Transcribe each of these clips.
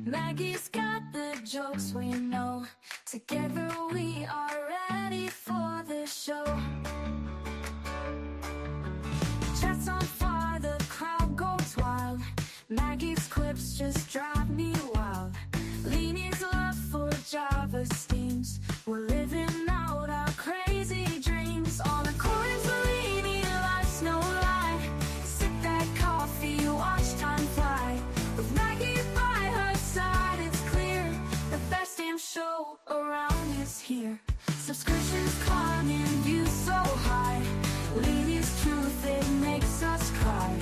Maggie's got the jokes we know. Together we are ready for the show. Chats on fire, the crowd goes wild. Maggie's quips just drive me wild. Leanie's love for Java steams. We're living out our crazy dreams. On a coin to Leanie, life's no lie. Sip that coffee, watch time fly. With Maggie by her side, it's clear the best damn show around is here. Subscriptions climbing, views so high. Leanie's truth, it makes us cry.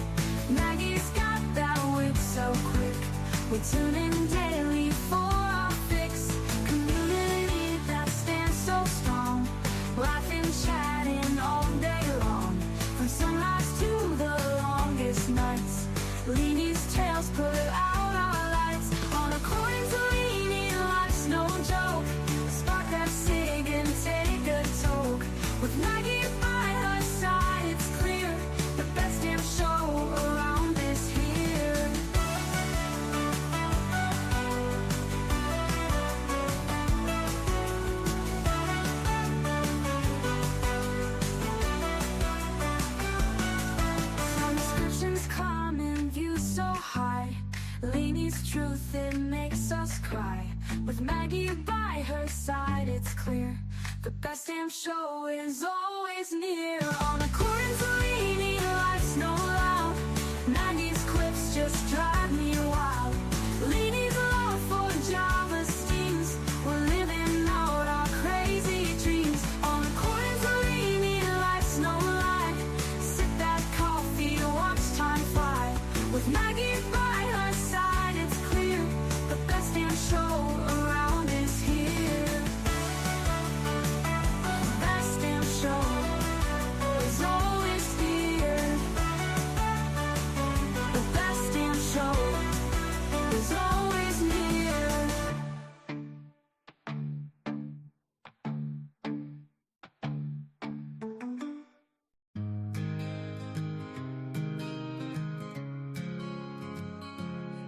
Maggie's got that wit so quick. We tune in daily for our fix. Community that stands so strong. Laughing, chatting all day long. From sunrise to the longest nights. Leanie's tales put out our lights. On a coin to Leanie, life's no joke. Spark that cig and take a toke. With Maggie by her side, it's clear the best damn show around is here. Subscriptions climbing, views so high. Leanie's truth, it makes us cry. With Maggie by her side, it's clear the best damn show is always near. On a coin to Leanie, life's no loud. Maggie's quips just drive me wild. Leanie's love for Java steams. We're living out our crazy dreams. On a coin to Leanie, life's no lie. Sip that coffee, watch time fly. With Maggie by her side, it's clear the best damn show around is here. The best damn show is always here. The best damn show is always near.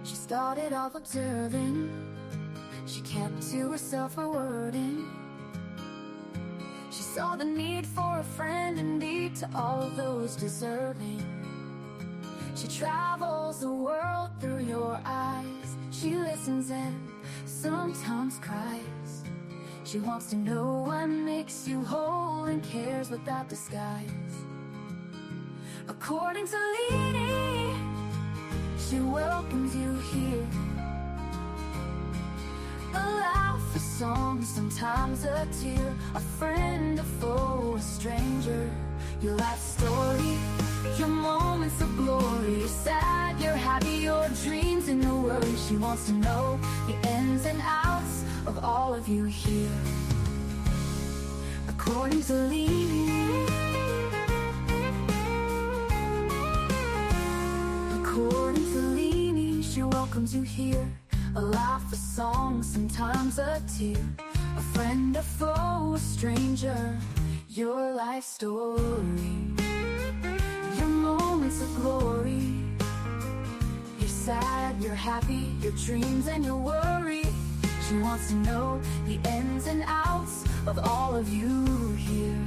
She started off observing. She kept to herself a wording. She saw the need for a friend indeed to all those deserving. She travels the world through your eyes. She listens and sometimes cries. She wants to know what makes you whole and cares without disguise. According to Leanie, she welcomes you here. A laugh, a song, sometimes a tear. A friend, a foe, a stranger. Your life story, your moments of glory. You're sad, you're happy, your dreams and your worries. She wants to know the ins and outs of all of you here. According to Leanie, according to Leanie, she welcomes you here. A laugh, a song, sometimes a tear. A friend, a foe, a stranger. Your life story, your moments of glory. You're sad, you're happy, your dreams and your worry. She wants to know the ins and outs of all of you here.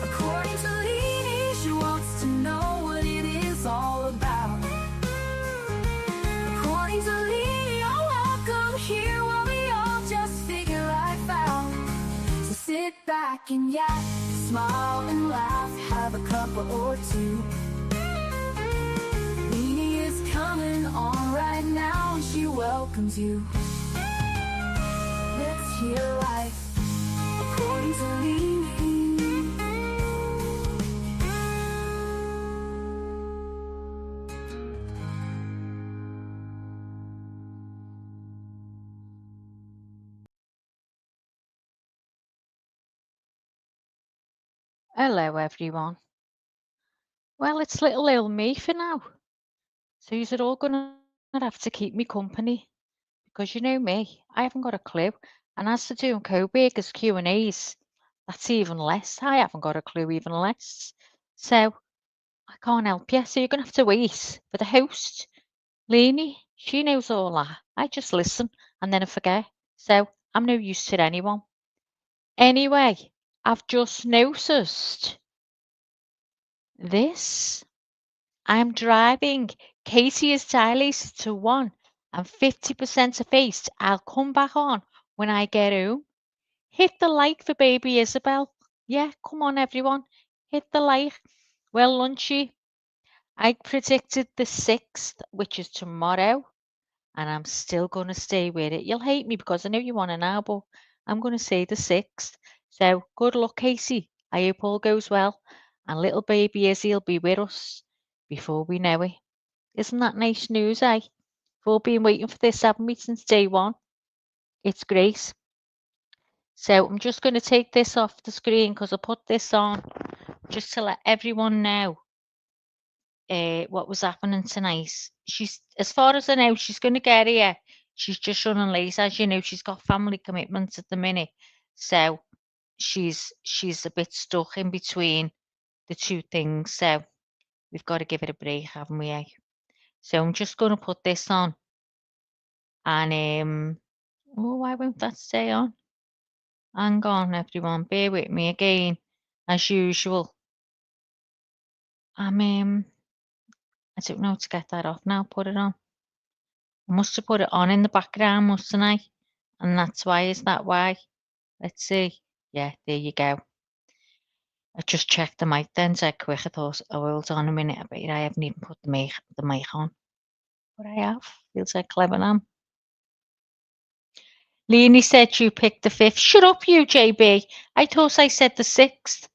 According to Leanie, she wants to know what it is all about. According to Leanie, you're welcome here while we all just figure life out. So sit back and yak, smile and laugh, have a couple or two. Leanie is coming on right now and she welcomes you. Let's hear life according to Leanie. Hello, everyone. Well, it's little old me for now. So you're all gonna have to keep me company because you know me, I haven't got a clue. And as to doing co-bakers Q&As, that's even less. I haven't got a clue, even less. So I can't help you. So you're gonna have to wait for the host, Lainey. She knows all that. I just listen and then I forget. So I'm no use to anyone. Anyway, I've just noticed this. I'm driving. Katie is dilated to 1 and 50% effaced. I'll come back on when I get home. Hit the like for baby Isabel. Yeah, come on, everyone. Hit the like. Well, Lunchy, I predicted the 6th, which is tomorrow, and I'm still going to stay with it. You'll hate me because I know you want to know, but I'm going to say the 6th. So good luck, Casey. I hope all goes well. And little baby Izzy will be with us before we know it. Isn't that nice news, eh? We've all been waiting for this, haven't we, since day one? It's great. So I'm just going to take this off the screen because I put this on just to let everyone know what was happening tonight. She's, as far as I know, she's going to get here. She's just running late, as you know. She's got family commitments at the minute, so she's a bit stuck in between the two things. So we've got to give it a break, haven't we? Eh? So I'm just going to put this on, and oh, why won't that stay on? Hang on, everyone, bear with me again, as usual. I don't know how to get that off now. Put it on. I must have put it on in the background, mustn't I? And that's why, is that why? Let's see. Yeah, there you go. I just checked the mic then, dead quick. I thought, oh, hold on a minute. I bet I haven't even put the mic on. But I have. Feels like clever now. Leonie said you picked the 5th. Shut up, you, JB. I thought I said the 6th.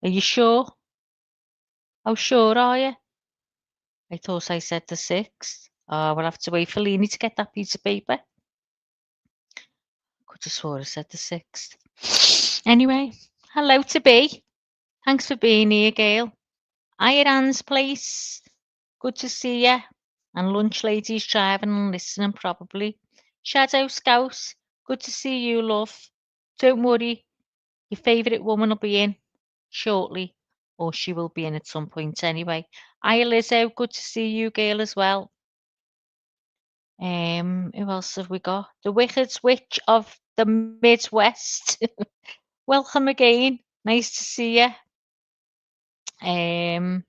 Are you sure? How sure are you? I thought I said the 6th. Oh, we'll have to wait for Leonie to get that piece of paper. Could have swore I said the 6th. Anyway, hello to B. Thanks for being here, Gail. Iran's place. Good to see you. And lunch ladies driving and listening probably. Shadow Scout. Good to see you, love. Don't worry. Your favourite woman will be in shortly. Or she will be in at some point anyway. Hi, Lizzo. Good to see you, Gail, as well. Who else have we got? The Wicked Witch of the Midwest. Welcome again. Nice to see you. I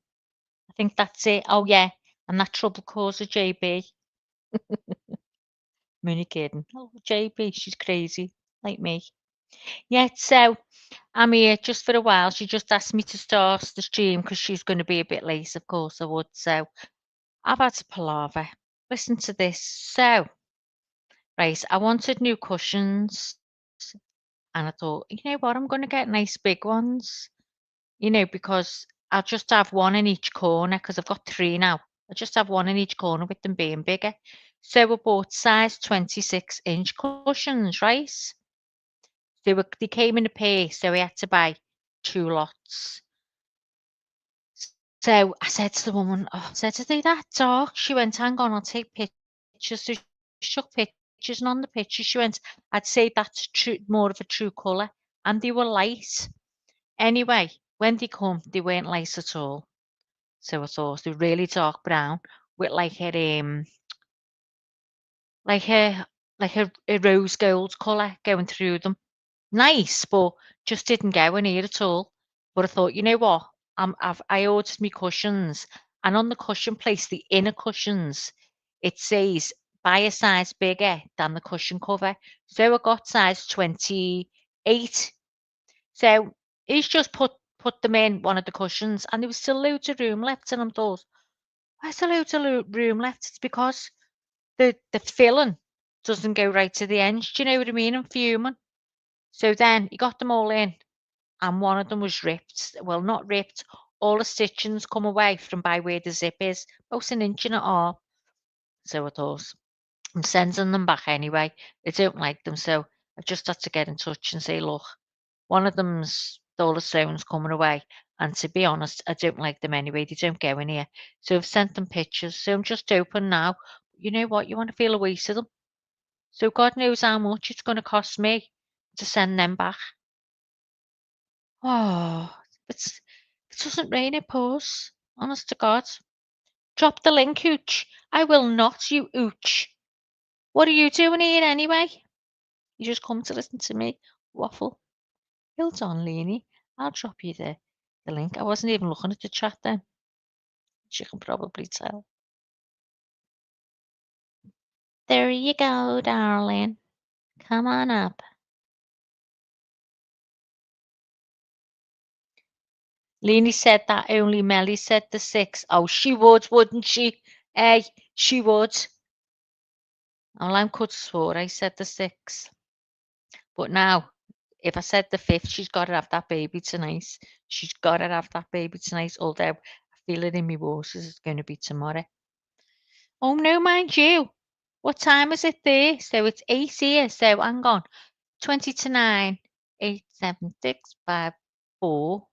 think that's it. Oh yeah, and that trouble causer JB. I'm only kidding. Oh, JB, she's crazy, like me. Yeah, so I'm here just for a while. She just asked me to start the stream because she's going to be a bit late, of course I would. So I've had to palaver. Listen to this. So, right, I wanted new cushions. And I thought, you know what, I'm going to get nice big ones, because I'll just have one in each corner because I've got 3 now. I'll just have one in each corner with them being bigger. So we bought size 26-inch cushions, right? They came in a pair, so we had to buy 2 lots. So I said to the woman, "Oh," I said, "Are they that dark?" She went, "Hang on, I'll take pictures." So she took pictures, and on the picture she went, "I'd say that's more of a true colour." And they were light. Anyway, when they come, they weren't light at all. So I thought they were really dark brown with like like a a rose gold colour going through them. Nice, but just didn't go in here at all. But I thought, you know what? I ordered me cushions, and on the cushion place, the inner cushions, it says buy a size bigger than the cushion cover. So I got size 28. So he's just put them in one of the cushions, and there was still loads of room left. And I'm thought, why's there loads of room left? It's because the filling doesn't go right to the end. Do you know what I mean? I'm fuming. So then he got them all in, and one of them was ripped. Well, not ripped. All the stitchings come away from by where the zip is, about an inch and a half. So I thought, I'm sending them back anyway. I don't like them, so I've just had to get in touch and say, look, one of them's all the stones coming away. And to be honest, I don't like them anyway. They don't go in here. So I've sent them pictures. So I'm just open now. You know what? You want to feel a way to them. So God knows how much it's going to cost me to send them back. Oh, it doesn't rain, it pours. Honest to God. Drop the link, Hooch. I will not, you Hooch. What are you doing here anyway? You just come to listen to me waffle. Hold on, Leanie. I'll drop you the link. I wasn't even looking at the chat then. As you can probably tell. There you go, darling. Come on up. Leanie said that only Melly said the 6. Oh, she would, wouldn't she? Hey, she would. Well, I'm cut swore I said the 6. But now, if I said the 5th, she's got to have that baby tonight. She's got to have that baby tonight, although I feel it in my waters it's going to be tomorrow. Oh, no, mind you. What time is it there? So it's 8 here. So hang on. 20 to 9. 8, 7, 6, 5, 4.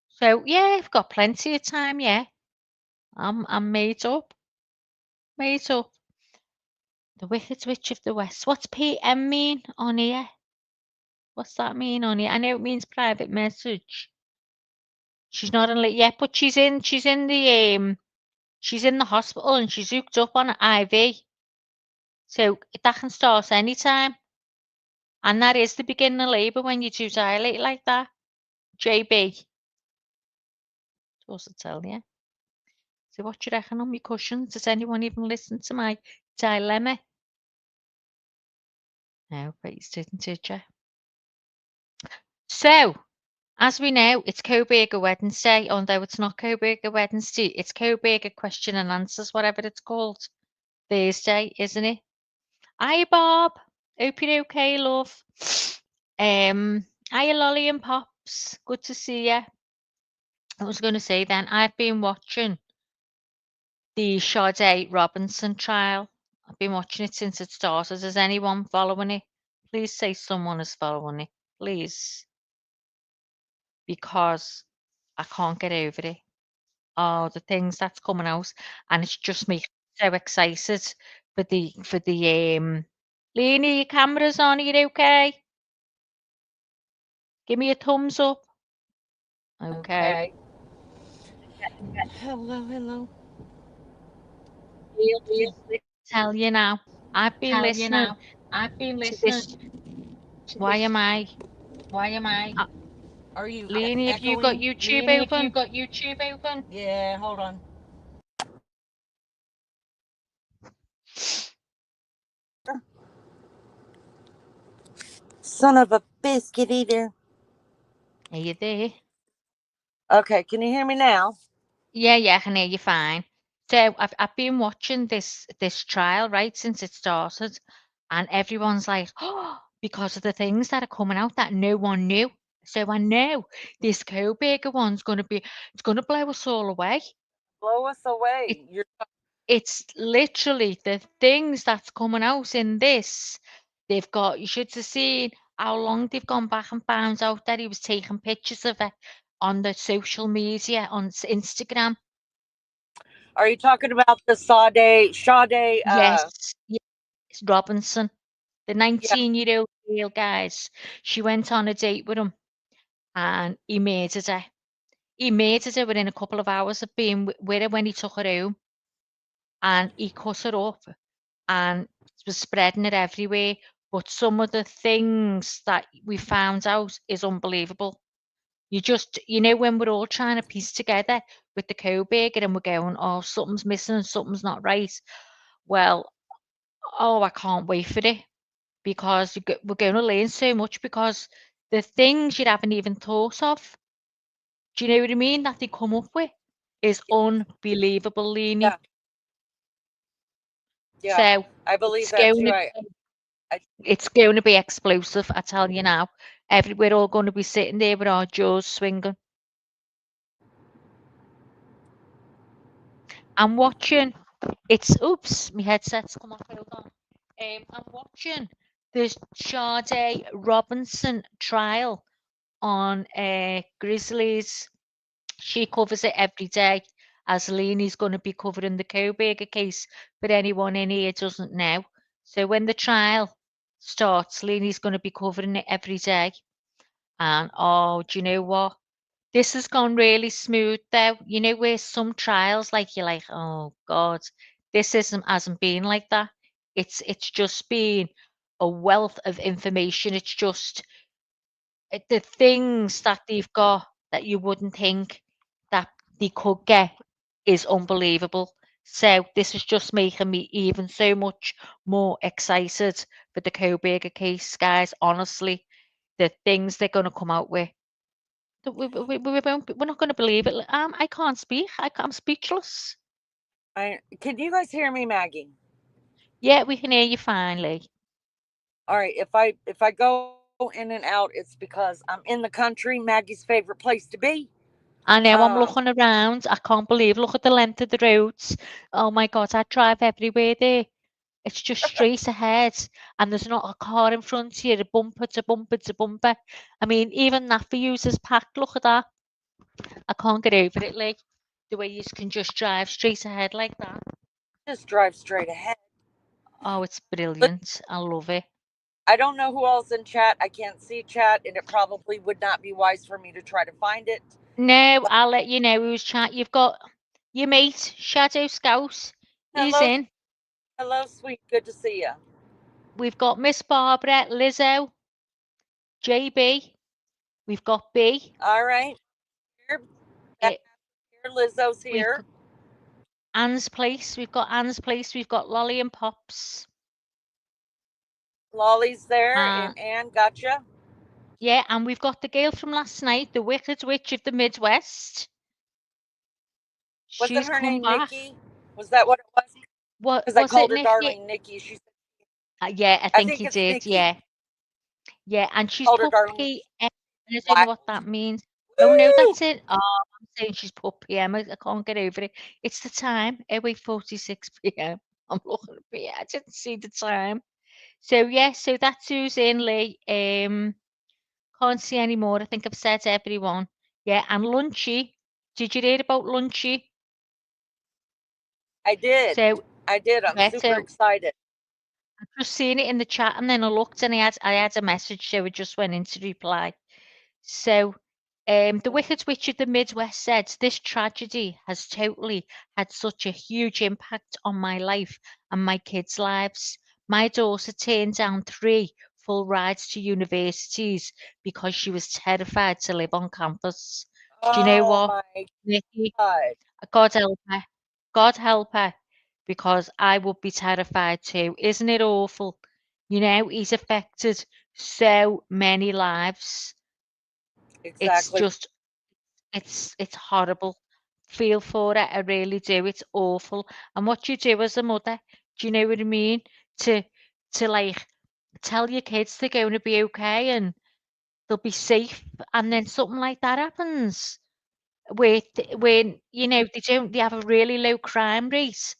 So, yeah, I've got plenty of time, yeah. I'm made up. Made up. The Wicked Witch of the West. What's PM mean on here? What's that mean on here? I know it means private message. She's not on it yet, but she's in the hospital and she's hooked up on an IV. So that can start anytime. And that is the beginning of labour when you do dilate like that. JB. Supposed to tell you. So what do you reckon on my cushions? Does anyone even listen to my dilemma? No, but you didn't, did you? So, as we know, it's Co-Burger Wednesday, although it's not Co-Burger Wednesday. It's Co-Burger Question and Answers, whatever it's called. Thursday, isn't it? Hi, Bob. Hope you're okay, love. Hiya, Lolly and Pops. Good to see you. I was going to say then, I've been watching the Sade Robinson trial. I've been watching it since it started. Is anyone following it? Please say someone is following it, please, because I can't get over it. Oh, the things that's coming out, and it's just me so excited for the Leanie, your camera's on. Are you okay? Give me a thumbs up. Okay. Okay. Hello, hello. Real quick, tell you now, I've been Tell you listening now, I've been to listening this. to Why this. am I? Why am I? Uh, Are you Leanie, have you got echoing? YouTube Leanie, have you open? got YouTube open? Yeah, hold on. Son of a biscuit eater. Are you there? Okay, can you hear me now? Yeah, I can hear you fine. So I've been watching this trial, right, since it started, and everyone's like, oh, because of the things that are coming out that no one knew. So I know this Coburger one's it's gonna blow us all away. Blow us It away. it's literally the things that's coming out in this. You should have seen how long they've gone back and found out that he was taking pictures of it on the social media, on Instagram. Are you talking about the Sade, Yes, yes, Robinson, the yeah. 19-year-old girl, guys. She went on a date with him and he murdered her. He murdered her within a couple of hours of being with her when he took her home, and he cut her up and was spreading it everywhere. But some of the things that we found out is unbelievable. When we're all trying to piece together with the Coburger and we're going, oh, something's missing and something's not right. Well, oh, I can't wait for it because we're going to learn so much because the things you haven't even thought of, do you know what I mean, that they come up with is unbelievable, Leanie. Yeah. Yeah. So I believe it's that going too. to I it's going to be explosive, I tell you now. We're all going to be sitting there with our jaws swinging. I'm watching. Oops, my headset's come off. Hold on. I'm watching the Sade Robinson trial on Grizzlies. She covers it every day, as Leanie's going to be covering the Coburger case for anyone in here doesn't know. So when the trial starts, Leanie's going to be covering it every day. And oh, do you know what? This has gone really smooth though. You know where some trials, like you're like, oh God, this hasn't been like that. It's just been a wealth of information. It's just the things that they've got that you wouldn't think that they could get is unbelievable. So this is just making me even so much more excited for the Coburger case, guys. Honestly, the things they're going to come out with. We're not going to believe it. I can't speak. I'm speechless. Can you guys hear me, Maggie? Yeah, we can hear you finally. All right. If I go in and out, it's because I'm in the country, Maggie's favorite place to be. I know I'm Um, looking around. I can't believe. Look at the length of the roads. Oh my God, I drive everywhere there. It's just straight ahead, and there's not a car in front of you, a bumper to bumper to bumper. I mean, even that for you is packed. Look at that. I can't get over it, like the way you can just drive straight ahead like that. just drive straight ahead. Oh, it's But brilliant. I love it. I don't know who else in chat. I can't see chat, and it probably would not be wise for me to try to find it. No, But I'll let you know who's chat. You've got your mate, Shadow Scout. He's hello, in. hello, sweet. Good to see you. We've got Miss Barbara, Lizzo, JB. We've got B. All right. Here, back eh, here. Lizzo's We've here. got Anne's Place. We've got Anne's Place. We've got Lolly and Pops. Lolly's there, Uh, and Ann gotcha. yeah, and we've got the girl from last night, the Wicked Witch of the Midwest. Wasn't She's her come name back. Nikki? Was that what it was? What Because I was it, called her Nikki? darling Nikki. She said, Yeah, I I think think he it's did. Nikki. Yeah, yeah, and she's Called her put darling Nikki. PM. I don't know Wild. what that means. Oh no, Woo! that's it. Oh, I'm saying she's put PM. I can't get over it. It's the time. 8:46 PM. I'm looking at it. I didn't see the time. So yeah, so that's who's in, Lee. Can't see any more. I think I've said everyone. Yeah, and Lunchy. Did you read about Lunchy? I did. So I did. I'm yeah, super so excited. I've just seen it in the chat, and then I looked, and I had a message, so I just went in to reply. So, the Wicked Witch of the Midwest said, "This tragedy has totally had such a huge impact on my life and my kids' lives. My daughter turned down 3 full rides to universities because she was terrified to live on campus." Do you know Oh what, my Nikki? God. God help her. God help her, because I would be terrified too. Isn't it awful? He's affected so many lives. It's Exactly. just it's horrible. Feel for it, I really do. It's awful. And what you do as a mother, do you know what I mean? To like tell your kids they're going to be okay and they'll be safe, and then something like that happens. When they have a really low crime rate.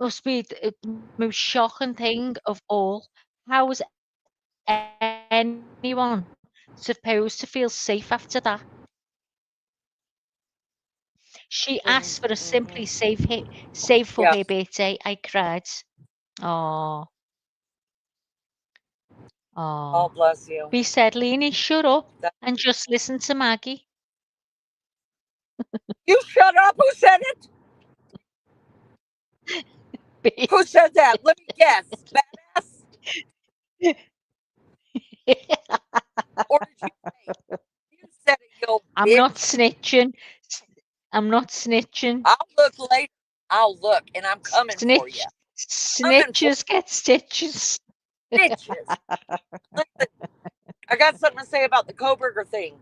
Must be the most shocking thing of all. How is anyone supposed to feel safe after that? She asked for a simply safe for her Yeah. birthday. I cried. Oh, Oh, oh. bless you. We said, Leanie, shut up That, and just listen to Maggie. you shut up. Who said it? Who Bitch. said that? Let me guess. Badass? Or did you say it? You said it, you old I'm not bitch. snitching. S- I'm not snitching. I'll look later. I'll look, and I'm coming for you. Snitch, Coming for snitches get stitches. bitches. Listen, I got something to say about the Koberger thing.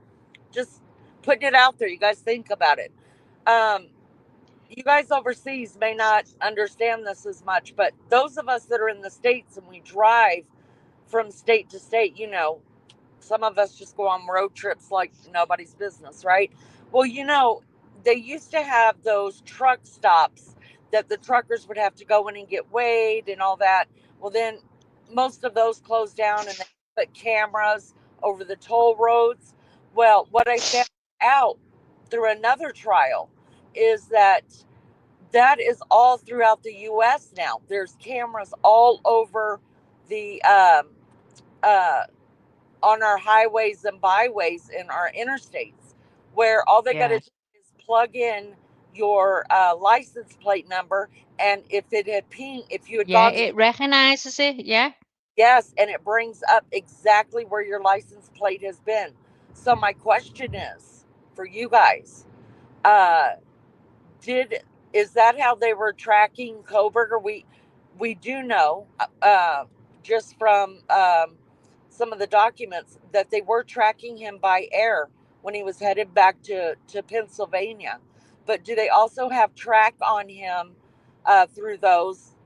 Just putting it out there. You guys think about it. Um, you guys overseas may not understand this as much, but those of us that are in the States and we drive from state to state, some of us just go on road trips like nobody's business, right? Well, they used to have those truck stops that the truckers would have to go in and get weighed and all that. Well, then most of those closed down and they put cameras over the toll roads. Well, what I found out through another trial is that is all throughout the US now. There's cameras all over the uh on our highways and byways and our interstates. where all they got to Yeah. do is plug in your license plate number, and if it had if you had Yeah, gone, it recognizes it. Yeah. yes, and it brings up exactly where your license plate has been. So my question is for you guys, uh, did is that how they were tracking Koberger? We do know just from some of the documents that they were tracking him by air when he was headed back to Pennsylvania. But do they also have track on him through those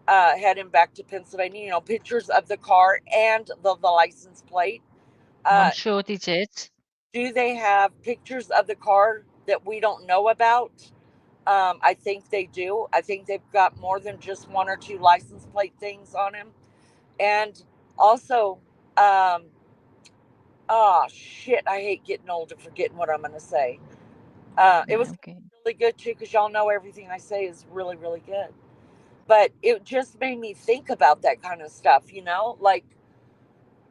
heading back to Pennsylvania? You know, pictures of the car and the license plate. I'm Uh, sure they did. do they have pictures of the car that we don't know about? I think they do. I think they've got more than just one or two license plate things on him. And also, um, oh shit, I hate getting old and forgetting what I'm going to say. It was Okay. really good too, because y'all know everything I say is really, really good. But it just made me think about that kind of stuff, you know? Like,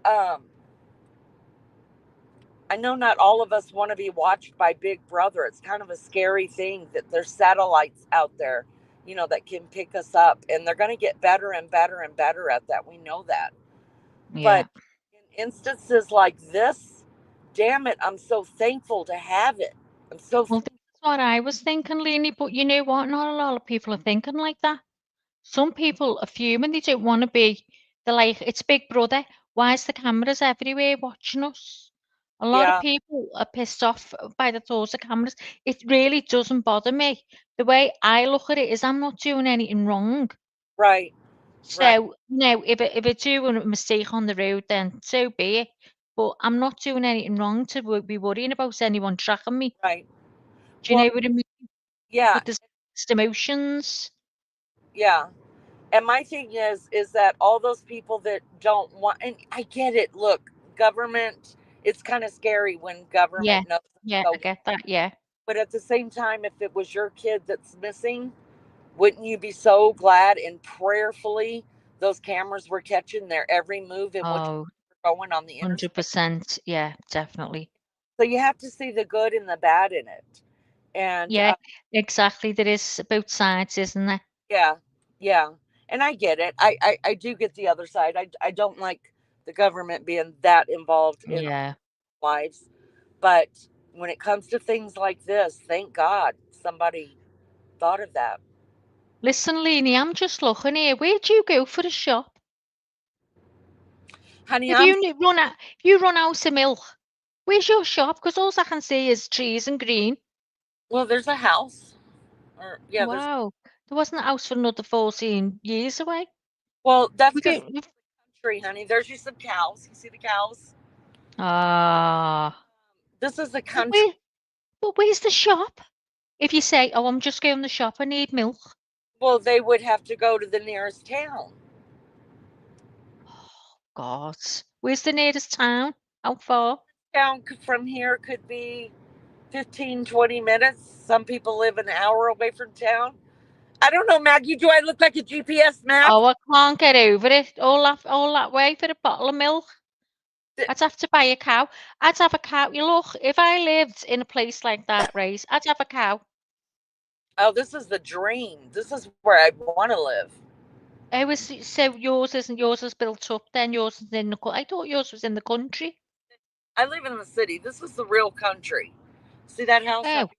um, I know not all of us want to be watched by Big Brother. It's kind of a scary thing that there's satellites out there, you know, that can pick us up, and they're going to get better and better and better at that. We know that. Yeah. But in instances like this, damn it, I'm so thankful to have it. I'm so Well, this is what I was thinking, Leanie, but you know what? Not a lot of people are thinking like that. Some people are fuming. They don't want to be. They're like, it's Big Brother. Why is the cameras everywhere watching us? A lot of yeah, people are pissed off by the thought of cameras. It really doesn't bother me. The way I look at it is I'm not doing anything wrong. right, right, So, no, if I do a mistake on the road, then so be it. But I'm not doing anything wrong to be worrying about anyone tracking me. right. Do you Well, know what I mean? yeah, But there's mixed emotions. yeah. And my thing is that all those people that don't want, and I get it. Look, government, it's kind of scary when Yeah, government knows yeah, what's I going. get that. Yeah. But at the same time, if it was your kid that's missing, wouldn't you be so glad and prayerfully those cameras were catching their every move and which Oh, were going on the interstate? 100%. Yeah, definitely. So you have to see the good and the bad in it. And Yeah, exactly. There is both sides, isn't there? yeah, yeah. And I get it. I do get the other side. I don't like the government being that involved in our Yeah. lives. But when it comes to things like this, thank God somebody thought of that. Listen, Leanie, I'm just looking here. Where do you go for a shop? Honey, If I'm you if you run out of milk, where's your shop? Because all I can see is trees and green. well, there's a house. Or yeah, there's Wow. There wasn't a house for another 14 years away. well, that's We because don't. country, honey. There's you some cows. You see the cows? Ah. This is the But country. where's the shop? If you say, "Oh, I'm just going to the shop, I need milk." Well, they would have to go to the nearest town. Oh, God. Where's the nearest town? How far? Town from here could be 15, 20 minutes. Some people live an hour away from town. I don't know, Maggie. Do I look like a GPS map? Oh, I can't get over it. All that way for a bottle of milk. I'd have to buy a cow. I'd have a cow. You look, if I lived in a place like that, right, I'd have a cow. Oh, this is the dream. This is where I want to live. I was so yours is built up. Then yours is in the. I thought yours was in the country. I live in the city. This is the real country. See that house? How Oh,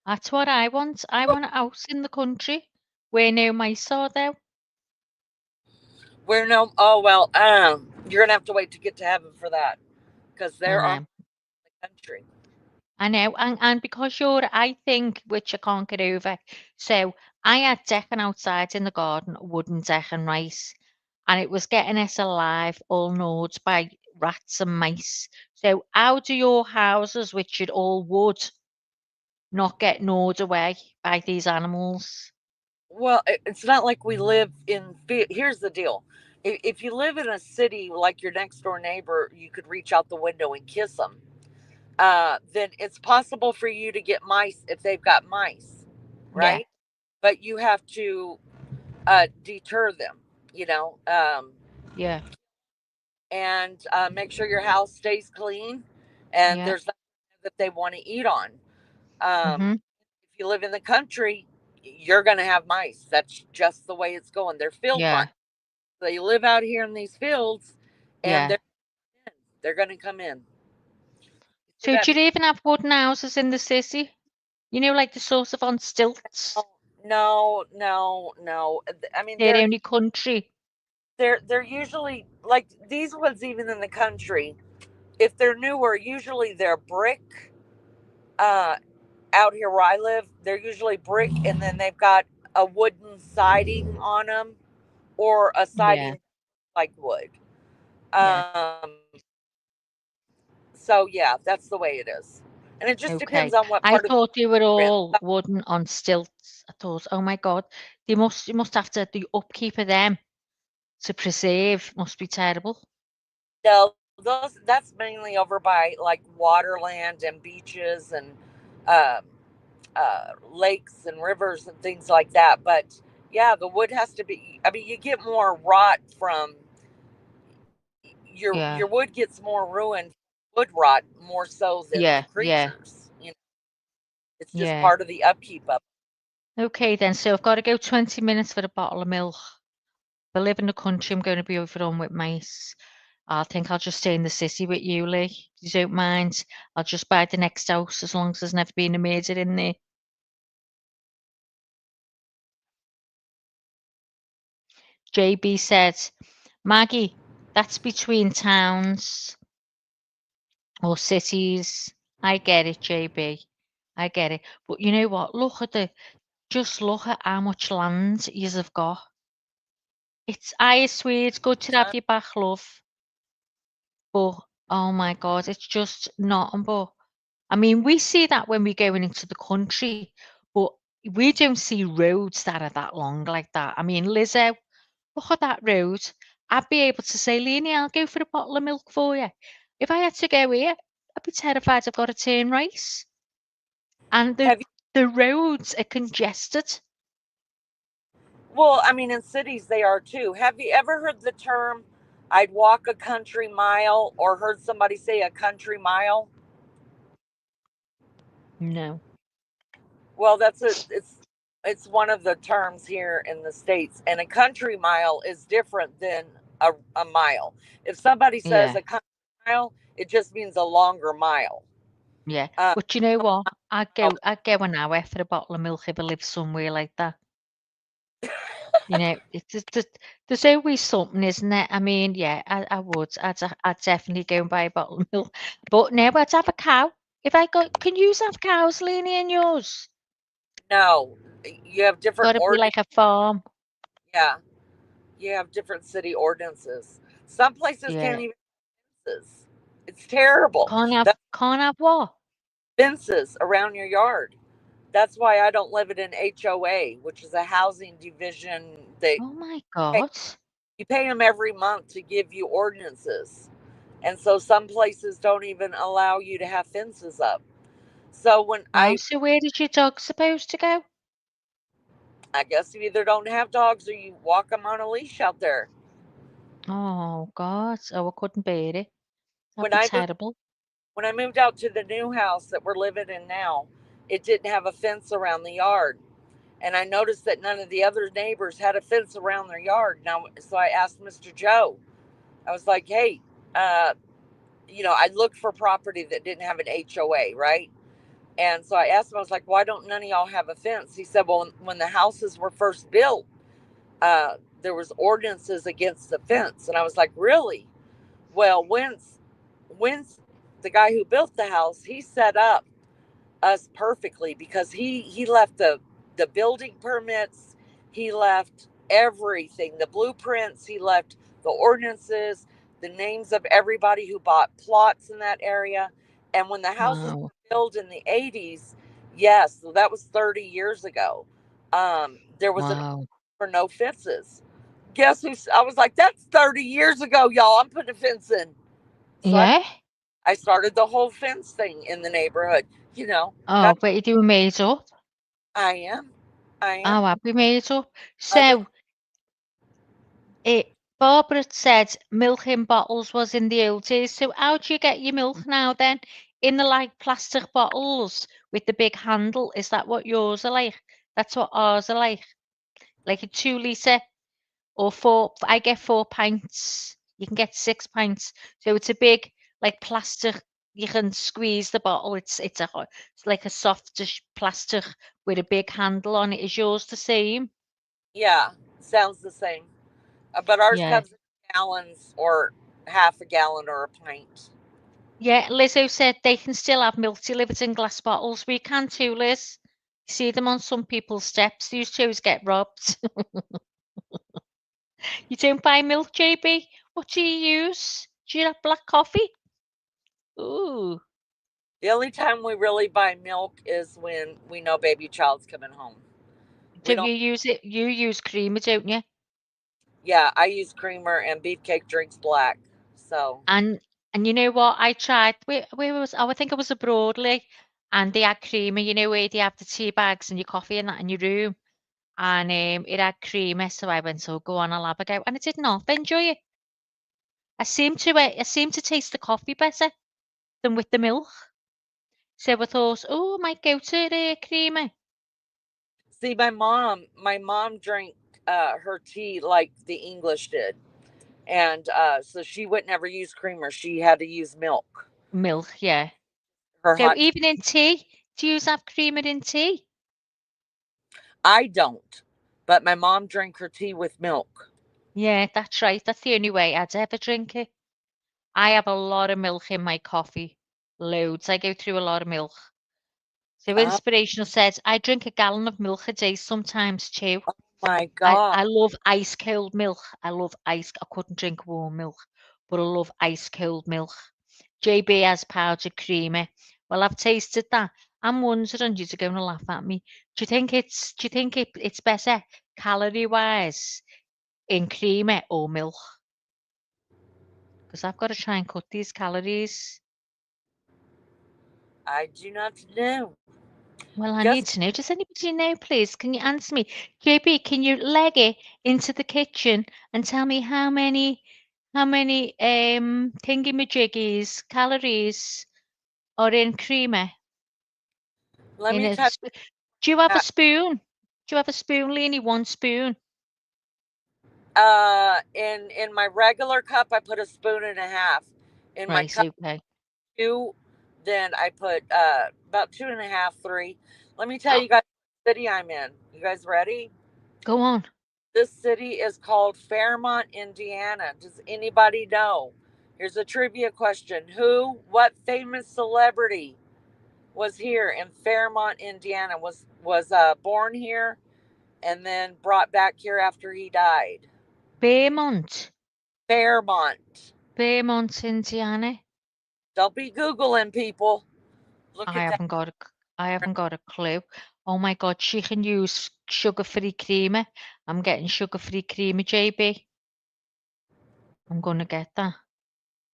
that's what I want. I want a house in the country where no mice are, though. where no? Oh well, you're gonna have to wait to get to heaven for that, because I there are know. the country. I know, and because you're, I think, which I can't get over. So I had decking outside in the garden, wooden decking, right, and it was getting us alive, all gnawed by rats and mice. So how do your houses, which are all wood, not get gnawed away by these animals? Well, it's not like we live in. Here's the deal: if you live in a city like your next door neighbor, you could reach out the window and kiss them. Then it's possible for you to get mice if they've got mice, Yeah, right? But you have to deter them, you know, yeah, and make sure your house stays clean and yeah, there's nothing that they want to eat on. Mm-hmm. If you live in the country, you're going to have mice. That's just the way it's going. They're field mice. Yeah. They live out here in these fields, and Yeah. they're going to come in. See So that? do you even have wooden houses in the city? You know, like the sort of on stilts? No. I mean, They're only country. they're usually like these ones, even in the country. If they're newer, usually they're brick. Uh, Out here where I live, they're usually brick, and then they've got a wooden siding on them, or a Yeah. siding like wood. Yeah. Um, so yeah, that's the way it is, and it just depends Okay. on what I part of thought they were you're in. all wooden on stilts. I thought, oh my God, you must have to the upkeep of them to preserve must be terrible. No, that's mainly over by like waterland and beaches and um, lakes and rivers and things like that. But yeah, the wood has to be. I mean, you get more rot from your Yeah. wood gets more ruined, wood rot more so than the Yeah. Yeah. creatures. It's just Yeah. part of the upkeep of. Okay then. So I've got to go 20 minutes for a bottle of milk. If I live in the country, I'm going to be overrun with mice. I think I'll just stay in the city with you, Lee. If you don't mind, I'll just buy the next house as long as there's never been a murder in there. JB said, Maggie, that's between towns or cities. I get it, JB. I get it. But you know what? Just look at how much land yous have got. I swear it's good to have you back, love. But oh my God, it's just nothing but. I mean, we see that when we're going into the country, but we don't see roads that are that long like that. I mean, Lizzo, look at that road. I'd be able to say, Leonie, I'll go for a bottle of milk for you. If I had to go here, I'd be terrified I've got to turn right. And Have you? the roads are congested. Well, I mean, in cities they are too. Have you ever heard the term? I'd walk a country mile, or heard somebody say a country mile? No. Well, it's one of the terms here in the States. And a country mile is different than a mile. If somebody says Yeah. a country mile, it just means a longer mile. Yeah. Uh, But you know what? mile- I'd go an hour for a bottle of milk if I lived somewhere like that. You know, there's always something, isn't there? I mean, yeah, I would. I'd definitely go and buy a bottle of milk. But no, I'd have a cow. Can you have cows, Leonie, in yours? no, you have different Got to be ordinances. like a farm. Yeah, you have different city ordinances. Some places Yeah. can't even have fences. It's terrible. That's Can't have what? fences around your yard. That's why I don't live in an HOA, which is a housing division. They Oh my pay, God. you pay them every month to give you ordinances, and so some places don't even allow you to have fences up. So when Oh, so where is your dog supposed to go? I guess you either don't have dogs or you walk them on a leash out there. Oh God. Oh, I couldn't bear it. That'd When be I moved terrible. when I moved out to the new house that we're living in now, it didn't have a fence around the yard. And I noticed that none of the other neighbors had a fence around their yard. Now, so I asked Mr. Joe. I was like, "Hey, uh, I looked for property that didn't have an HOA, right?" And so I asked him. I was like, "Why don't none of y'all have a fence?" He said, "Well, when the houses were first built, there was ordinances against the fence." And I was like, "Really?" Well, when's the guy who built the house? He set up us perfectly because he left the building permits, he left everything, the blueprints, he left the ordinances, the names of everybody who bought plots in that area. And when the houses Wow. were built in the 80s, yes, so that was 30 years ago, there was an Wow. for no fences. Guess who? I was like, that's 30 years ago, y'all. I'm putting a fence in. So Yeah? I started the whole fence thing in the neighborhood. Oh, Got but you do made up. I am. I Oh, am. have we made up? Other So, Barbara said milk in bottles was in the old days. So how do you get your milk now then? in the like plastic bottles with the big handle. Is that what yours are like? That's what ours are like. Like a 2 litre or 4. I get 4 pints. You can get 6 pints. So it's a big like plastic. You can squeeze the bottle. It's like a softish plastic with a big handle on it. Is yours the same? Yeah, sounds the same. But ours Yeah. comes in gallons or half a gallon or a pint. Yeah, Lizzo said they can still have milk delivered in glass bottles. We can too, Liz. You see them on some people's steps. These shows get robbed. You don't buy milk, JB? What do you use? Do you have black coffee? Ooh. The only time we really buy milk is when we know baby child's coming home. We Do don't. you use it? You use creamer, don't you? Yeah, I use creamer and Beefcake drinks black. So And you know what? I tried. Where was I? I think I was abroad, like, and they had creamer. You know where they have the tea bags and your coffee and that in your room, and it had creamer. So I went, "Oh, go on, I'll have a go," and I did not enjoy it. I seem to taste the coffee better than with the milk. So I thought, oh, I might go to the creamer. see, my mom drank her tea like the English did, and so she would never use creamer. She had to use milk. Milk, yeah. Her So hot tea. even in tea, do you have creamer in tea? I don't, but my mom drank her tea with milk. Yeah, that's right. That's the only way I'd ever drink it. I have a lot of milk in my coffee. Loads. I go through a lot of milk. So Oh Inspirational says, I drink a gallon of milk a day sometimes too. my I, god! I love ice cold milk. I love ice. I couldn't drink warm milk, but I love ice cold milk. JB has powdered creamer. Well, I've tasted that. I'm wondering, you're going to laugh at me. Do you think it's better calorie wise in creamer or milk? Because I've got to try and cut these calories. I do not know. Well, I Guess need to know. Does anybody know, please? Can you answer me? JB, can you leg it into the kitchen and tell me how many thingy-majiggies, calories are in creamer? let In me a tell sp Do you have a you. spoon? Do you have a spoon, Leanie? One spoon. In my regular cup, I put a spoon and a half. In my Right, cup okay. two, then I put about two and a half, three. Let me tell you guys what city I'm in. You guys ready? Go on. This city is called Fairmont, Indiana. Does anybody know? Here's a trivia question. What famous celebrity was here in Fairmont, Indiana? Was born here and then brought back here after he died? Fairmont. Fairmont. Fairmont, Indiana. Don't be Googling people. Look I at that. haven't got I haven't got a clue. Oh my God, she can use sugar-free creamer. I'm getting sugar-free creamer, JB. I'm gonna get that.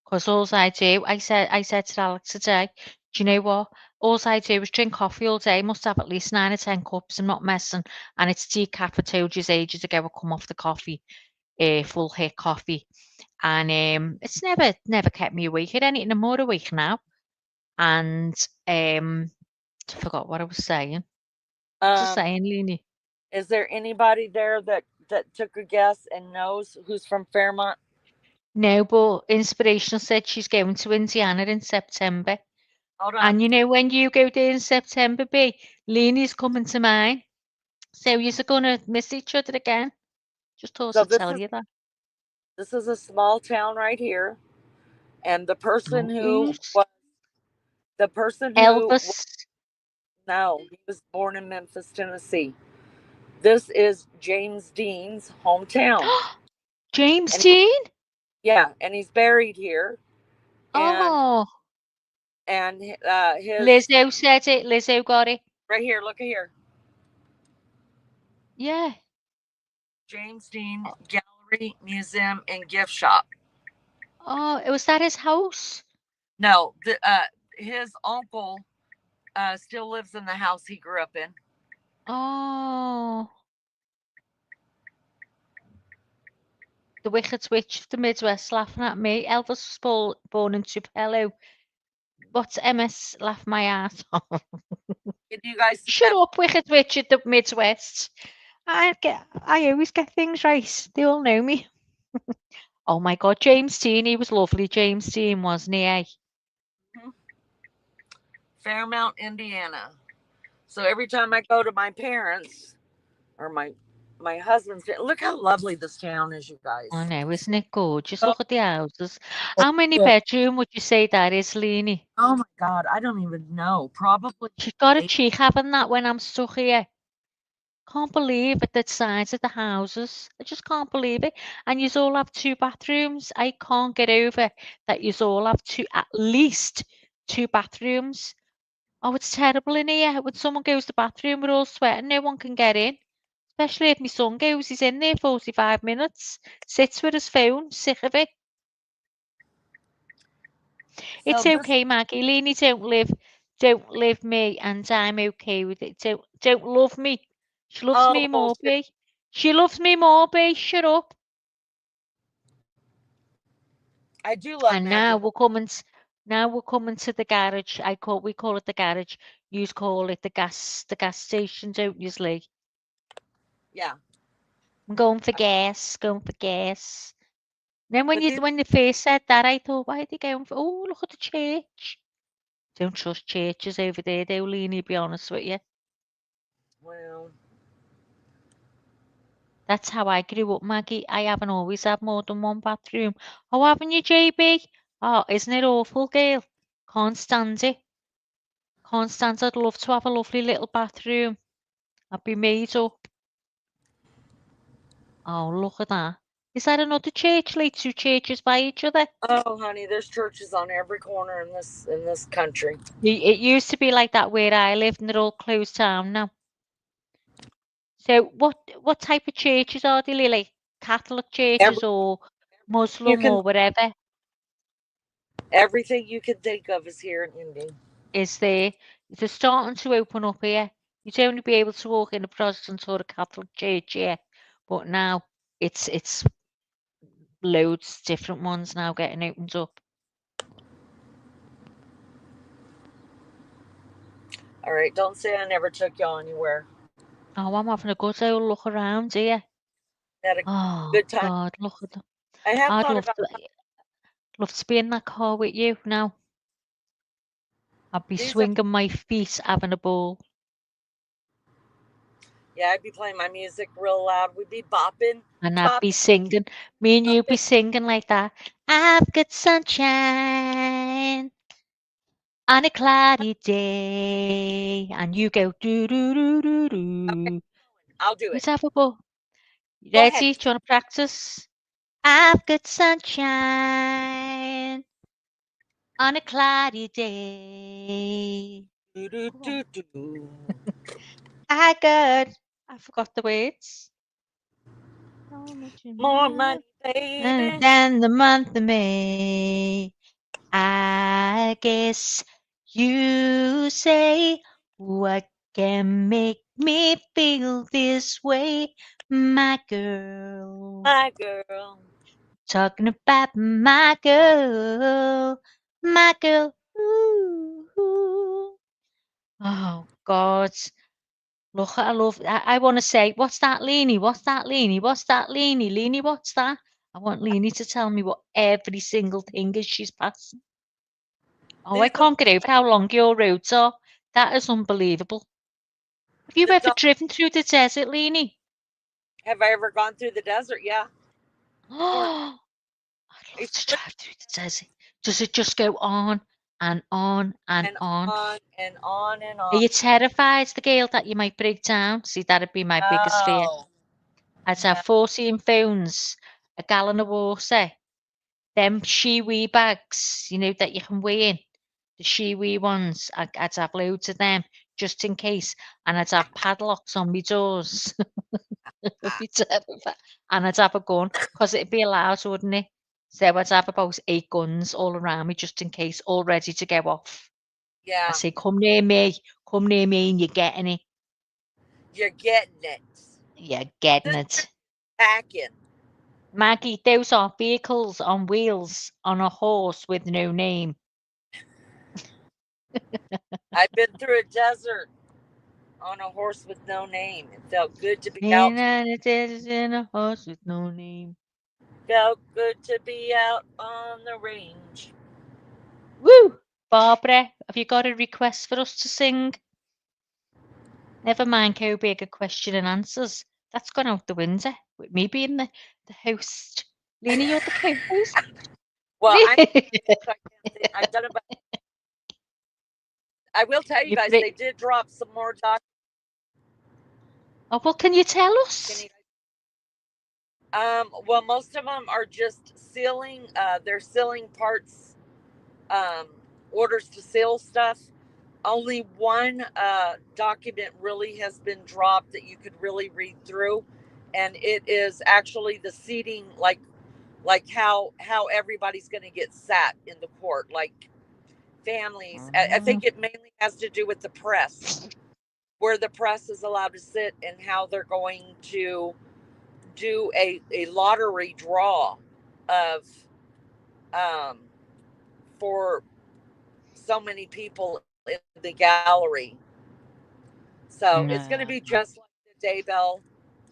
Because all I do, I said to Alex today, do you know what? All I do is drink coffee all day. Must have at least 9 or 10 cups. I'm not messing. And it's decaf. I told you ages ago. I come off the coffee, full hit coffee, and it's never kept me awake. It anything. I'm more awake now. And I forgot what I was saying. What was I Um, saying, Leanie? is there anybody there that took a guess and knows who's from Fairmont? No, but Inspirational said she's going to Indiana in September. Hold on. And you know when you go there in September, B, Leanie's coming to mine. So you're gonna miss each other again. Just thought So to tell you that. this is a small town right here, and Oh, who's the person who Elvis? no, he was born in Memphis, Tennessee. This is James Dean's hometown, James and Dean? yeah, and he's buried here, and Oh, his Lizzo said it. Lizzo got it. right here. Look at here, Yeah. James Dean Gallery, Museum, and Gift Shop. Oh, was that his house? No, his uncle still lives in the house he grew up in. Oh, the Wicked Witch of the Midwest laughing at me. Elvis was born in Tupelo. what's MS laugh my ass off? Can you guys see Shut that? up, Wicked Witch at the Midwest. I always get things right. They all know me. Oh my God, James Dean, he was lovely. James Dean, wasn't he? Eh? Fairmount, Indiana. So every time I go to my parents or my husband's, look how lovely this town is, you I guys. know, isn't it gorgeous? Oh, Look at the houses. How many yeah. bedroom would you say that is, Leanie? Oh my God, I don't even know. Probably She's got a 8. cheek having that when I'm stuck here. Can't believe it, the size of the houses. I just can't believe it. And you all have 2 bathrooms. I can't get over that you all have at least 2 bathrooms. Oh, it's terrible in here. When someone goes to the bathroom, we're all sweating. No one can get in. Especially if my son goes. He's in there 45 minutes. Sits with his phone. Sick of it. So It's this, okay, Maggie. Leanie don't live me, and I'm okay with it. Don't love me. She loves oh me more, bullshit. B. She loves me more, B. Shut up. I do love And Maggie. now we're coming to the garage. We call it the garage. You call it the gas station, don't you, Lee? Yeah. I'm going for gas, going for gas. Then But these, when they first said that, I thought, why are they going for? Oh, look at the church. Don't trust churches over there, though, Leanie. Be honest with you. well, That's how I grew up, Maggie. I haven't always had more than one bathroom. Oh, haven't you, JB? Oh, isn't it awful, girl? Can't stand it. Can't stand it. I'd love to have a lovely little bathroom. I'd be made up. Oh, look at that. Is that another church, like 2 churches by each other? oh honey, there's churches on every corner in this country. It used to be like that where I lived, and they're all closed down now. So what type of churches are they, Lily? Catholic churches Every or you Muslim can or whatever everything you can think of is here in Indy. is there? They're starting to open up here. You'd only be able to walk in a Protestant or a Catholic church, yeah. But now it's loads different ones now getting opened up. All right, don't say I never took y'all anywhere. Oh, I'm having a good old look around here. Had a Oh good time. God, look at them. I have I'd thought about. love to be in that car with you now. I'd be These are, swinging my feet, having a ball. yeah, I'd be playing my music real loud. We'd be bopping, And I'd be bopping, singing. Me and you'd be bopping. singing like that. I've got sunshine on a cloudy day. And you go do do do do Okay, do. I'll do it. Let's have a ball. You Go ahead. ready? Do you want to practice? I've got sunshine on a cloudy day. Do, do, Go on. do, do. I forgot the words. How much you More matter? money, baby. And then the month of May. I guess you say, what can make me feel this way, my girl? My girl. Talking about my girl, my girl. Ooh, ooh. Oh God, look, I want to say, what's that, Leanie? What's that, Leanie? What's that, Leanie? Leanie, what's that? I want Leanie to tell me what every single thing is she's passing. Oh, I These are can't get over how long your roads are. That is unbelievable. Have you the ever dog. driven through the desert, Leanie? Have I ever gone through the desert? Yeah. For Oh, I'd love it's to drive through the desert. Does it just go on and on and and on? on and on and Are on. you terrified, the girl, that you might break down? See, that'd be my biggest fear. No, I'd have no. 14 phones, a gallon of water, them Shiwi bags, that you can weigh in, the Shiwi ones. I'd have loads of them just in case, and I'd have padlocks on my doors. I'd be terrified. And I'd have a gun, because it'd be allowed, wouldn't it? So I'd have about 8 guns all around me just in case, all ready to go off. I Yeah, say, come near me, and you're getting it. you're getting it. You're getting This it. packing. Maggie, those are vehicles on wheels on a horse with no name. I've been through a desert on a horse with no name. It felt good to be out. And it is in a horse with no name. Felt good to be out on the range. Woo! Barbara, have you got a request for us to sing? Never mind how big a question and answers. That's gone out the window with me being the host. Lena, you're the co-host. Well, I can't think. I've done about. I will tell you guys, they did drop some more documents. Oh, well, can you tell us? Well, most of them are just sealing. They're sealing parts, orders to seal stuff. Only one document really has been dropped that you could really read through, and it is actually the seating, like how everybody's going to get sat in the court, like families. I think it mainly has to do with the press, where the press is allowed to sit, and how they're going to do a lottery draw of for so many people in the gallery. So it's going to be just like the Daybell,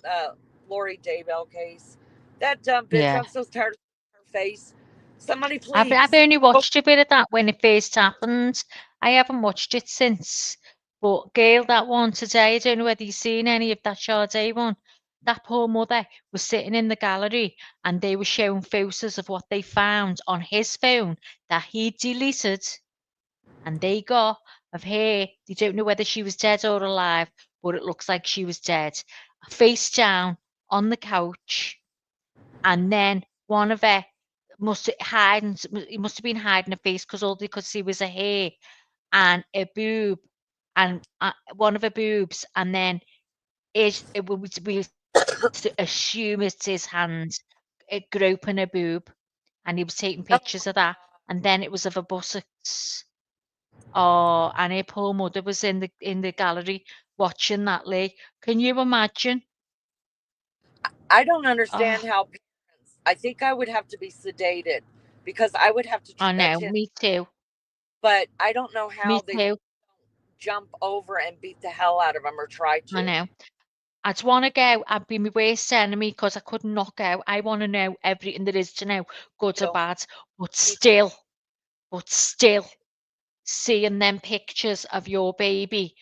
uh, Lori Daybell case. That dumb bitch. I'm so tired of her face. Somebody please. I've only watched a bit of that when it first happened. I haven't watched it since. But Gail, that one today, I don't know whether you've seen any of that Sade one. That poor mother was sitting in the gallery and they were showing photos of what they found on his phone that he deleted. And they got of her, they don't know whether she was dead or alive, but it looks like she was dead. Face down on the couch. And then one of her he must have been hiding her face because all they could see was her hair and a boob and one of her boobs. And then we assume it's his hand groping a boob. And he was taking pictures of that. And then it was of a buttocks. Oh, and her poor mother was in the gallery watching that, Lee. Can you imagine? I don't understand how parents. I think I would have to be sedated because I would have to I know, attend. me too. But I don't know how Me too. jump over and beat the hell out of them or try to. I know. I'd want to go. I'd be my worst enemy because I couldn't knock out. I want to know everything there is to know, good or bad. But still, seeing them pictures of your baby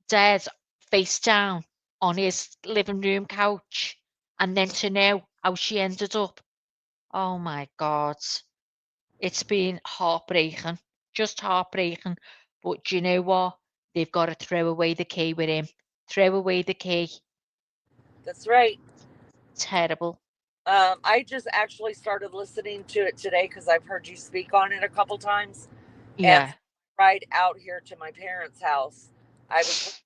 dead face down on his living room couch, and then to know how she ended up. Oh my God. It's been heartbreaking, just heartbreaking. But do you know what? They've got to throw away the key with him. Throw away the key. That's right. Terrible. I just actually started listening to it today because I've heard you speak on it a couple times. Yeah. And right out here to my parents' house, I was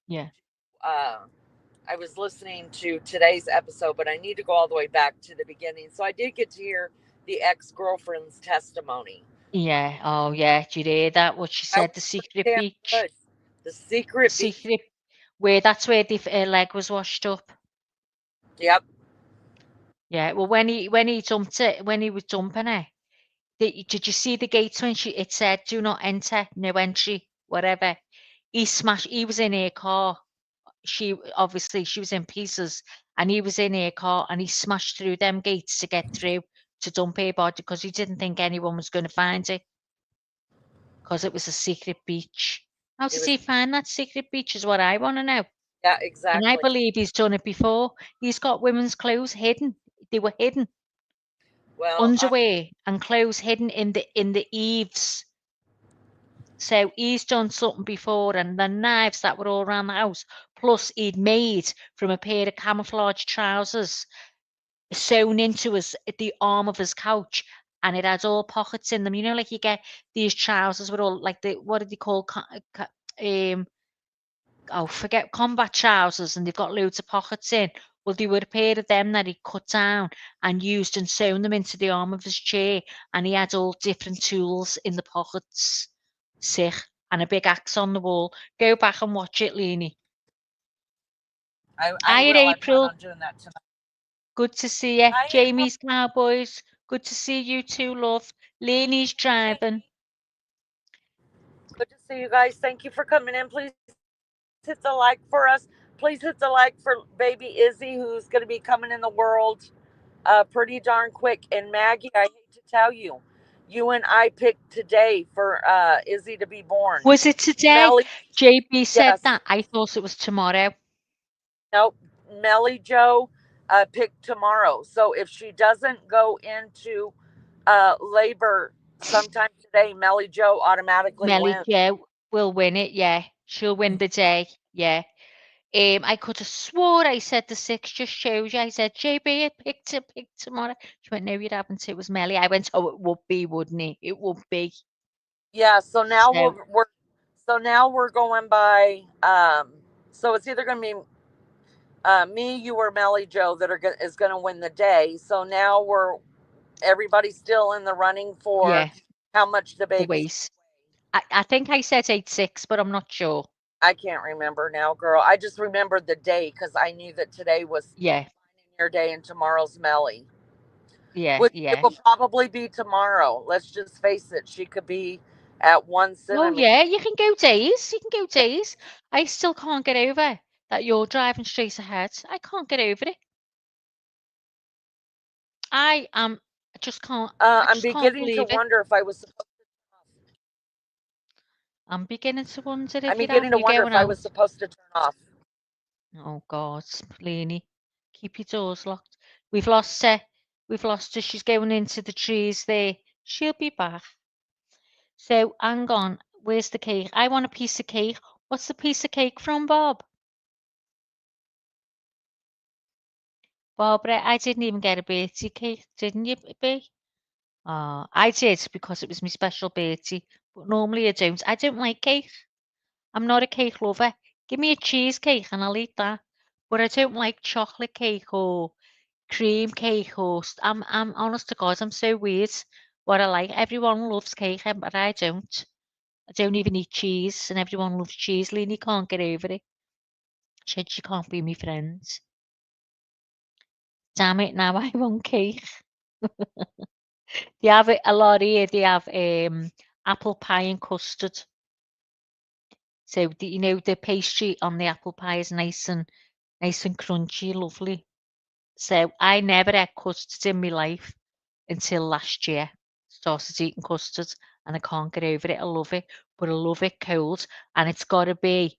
I was listening to today's episode, but I need to go all the way back to the beginning. So I did get to hear the ex-girlfriend's testimony. Yeah. Oh, yeah. Did you hear that? What she said, the secret beach. Good. The secret beach. That's where the leg was washed up. Yep. Yeah. Well, when he dumped it, when he was dumping it, did you see the gates when it said "Do not enter, no entry," whatever? He was in her car. She was in pieces, and he was in her car, and he smashed through them gates to get through to dump her body because he didn't think anyone was going to find it because it was a secret beach. How did he find that secret beach? Is what I want to know. Yeah, exactly. And I believe he's done it before. He's got women's clothes hidden. They were hidden. Well, underwear and clothes hidden in the eaves. So he's done something before, and the knives that were all around the house. Plus, he'd made from a pair of camouflage trousers sewn into the arm of his couch, and it had all pockets in them. You know, like you get these trousers with all like what did they call forget combat trousers, and they've got loads of pockets in. Well, they were a pair of them that he cut down and used and sewn them into the arm of his chair, and he had all different tools in the pockets. Sick. And a big axe on the wall. Go back and watch it, Leanie. I will. I plan on doing that tonight. Good to see you. Jamie's Cowboys. Good to see you too, love. Leanie's driving. Good to see you guys. Thank you for coming in. Please hit the like for us. Please hit the like for baby Izzy, who's going to be coming in the world pretty darn quick. And Maggie, I hate to tell you, you and I picked today for Izzy to be born. Was it today? Melly, JB said yes. that. I thought it was tomorrow. Nope. Melly Joe picked tomorrow. So if she doesn't go into labor sometime today, Melly Joe automatically Melly wins. Jo will win it, yeah. She'll win the day, yeah. I could have swore I said the 6 just shows you. I said, JB, it picked tomorrow. She went, no, you haven't. It was Melly. I went, oh, it would be, wouldn't it? It would be. Yeah. So now So, we're going by. So it's either going to be me, you, or Melly Joe that is going to win the day. So now everybody's still in the running for yeah, how much the the baby's. waist. I think I said 8-6, but I'm not sure. I can't remember now, girl. I just remembered the day because I knew that today was Yeah, your day and tomorrow's Melly. yeah, Which it yeah. will probably be tomorrow. Let's just face it. She could be at 1 Oh, centimeter. yeah, you can go days. You can go days. I still can't get over that you're driving straight ahead. I can't get over it. I just can't. I I'm just can't beginning to believe it. wonder if I was supposed. I'm beginning to wonder I'm if beginning to you're wonder going if I was out. supposed to turn off. Oh God, Lainey, keep your doors locked. We've lost her. We've lost her. She's going into the trees there. She'll be back. So hang on. Where's the cake? I want a piece of cake. What's the piece of cake from, Bob? Barbara, I didn't even get a birthday cake, didn't you, B? I did because it was my special birthday, but normally I don't. I don't like cake. I'm not a cake lover. Give me a cheesecake and I'll eat that. But I don't like chocolate cake or cream cake or I'm honest to God, I'm so weird what I like. Everyone loves cake, but I don't. I don't even eat cheese, and everyone loves cheese. Lily can't get over it. She said she can't be my friend. Damn it, now I want cake. They have it a lot here. They have apple pie and custard. So the pastry on the apple pie is nice and crunchy, lovely. So I never had custard in my life until last year. Started eating custard and I can't get over it. I love it, but I love it cold, and it's got to be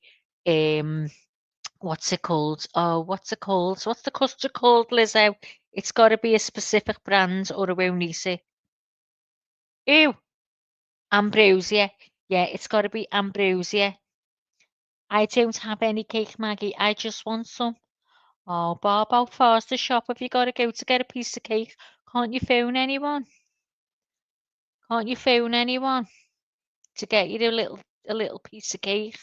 what's it called? Oh, what's it called? What's the custard called, Lizzo? It's got to be a specific brand or I won't eat it. Ew, ambrosia. Yeah, it's got to be ambrosia. I don't have any cake, Maggie. I just want some. Oh, Bob, how far's the shop have you got to go to get a piece of cake? Can't you phone anyone? Can't you phone anyone to get you a little piece of cake?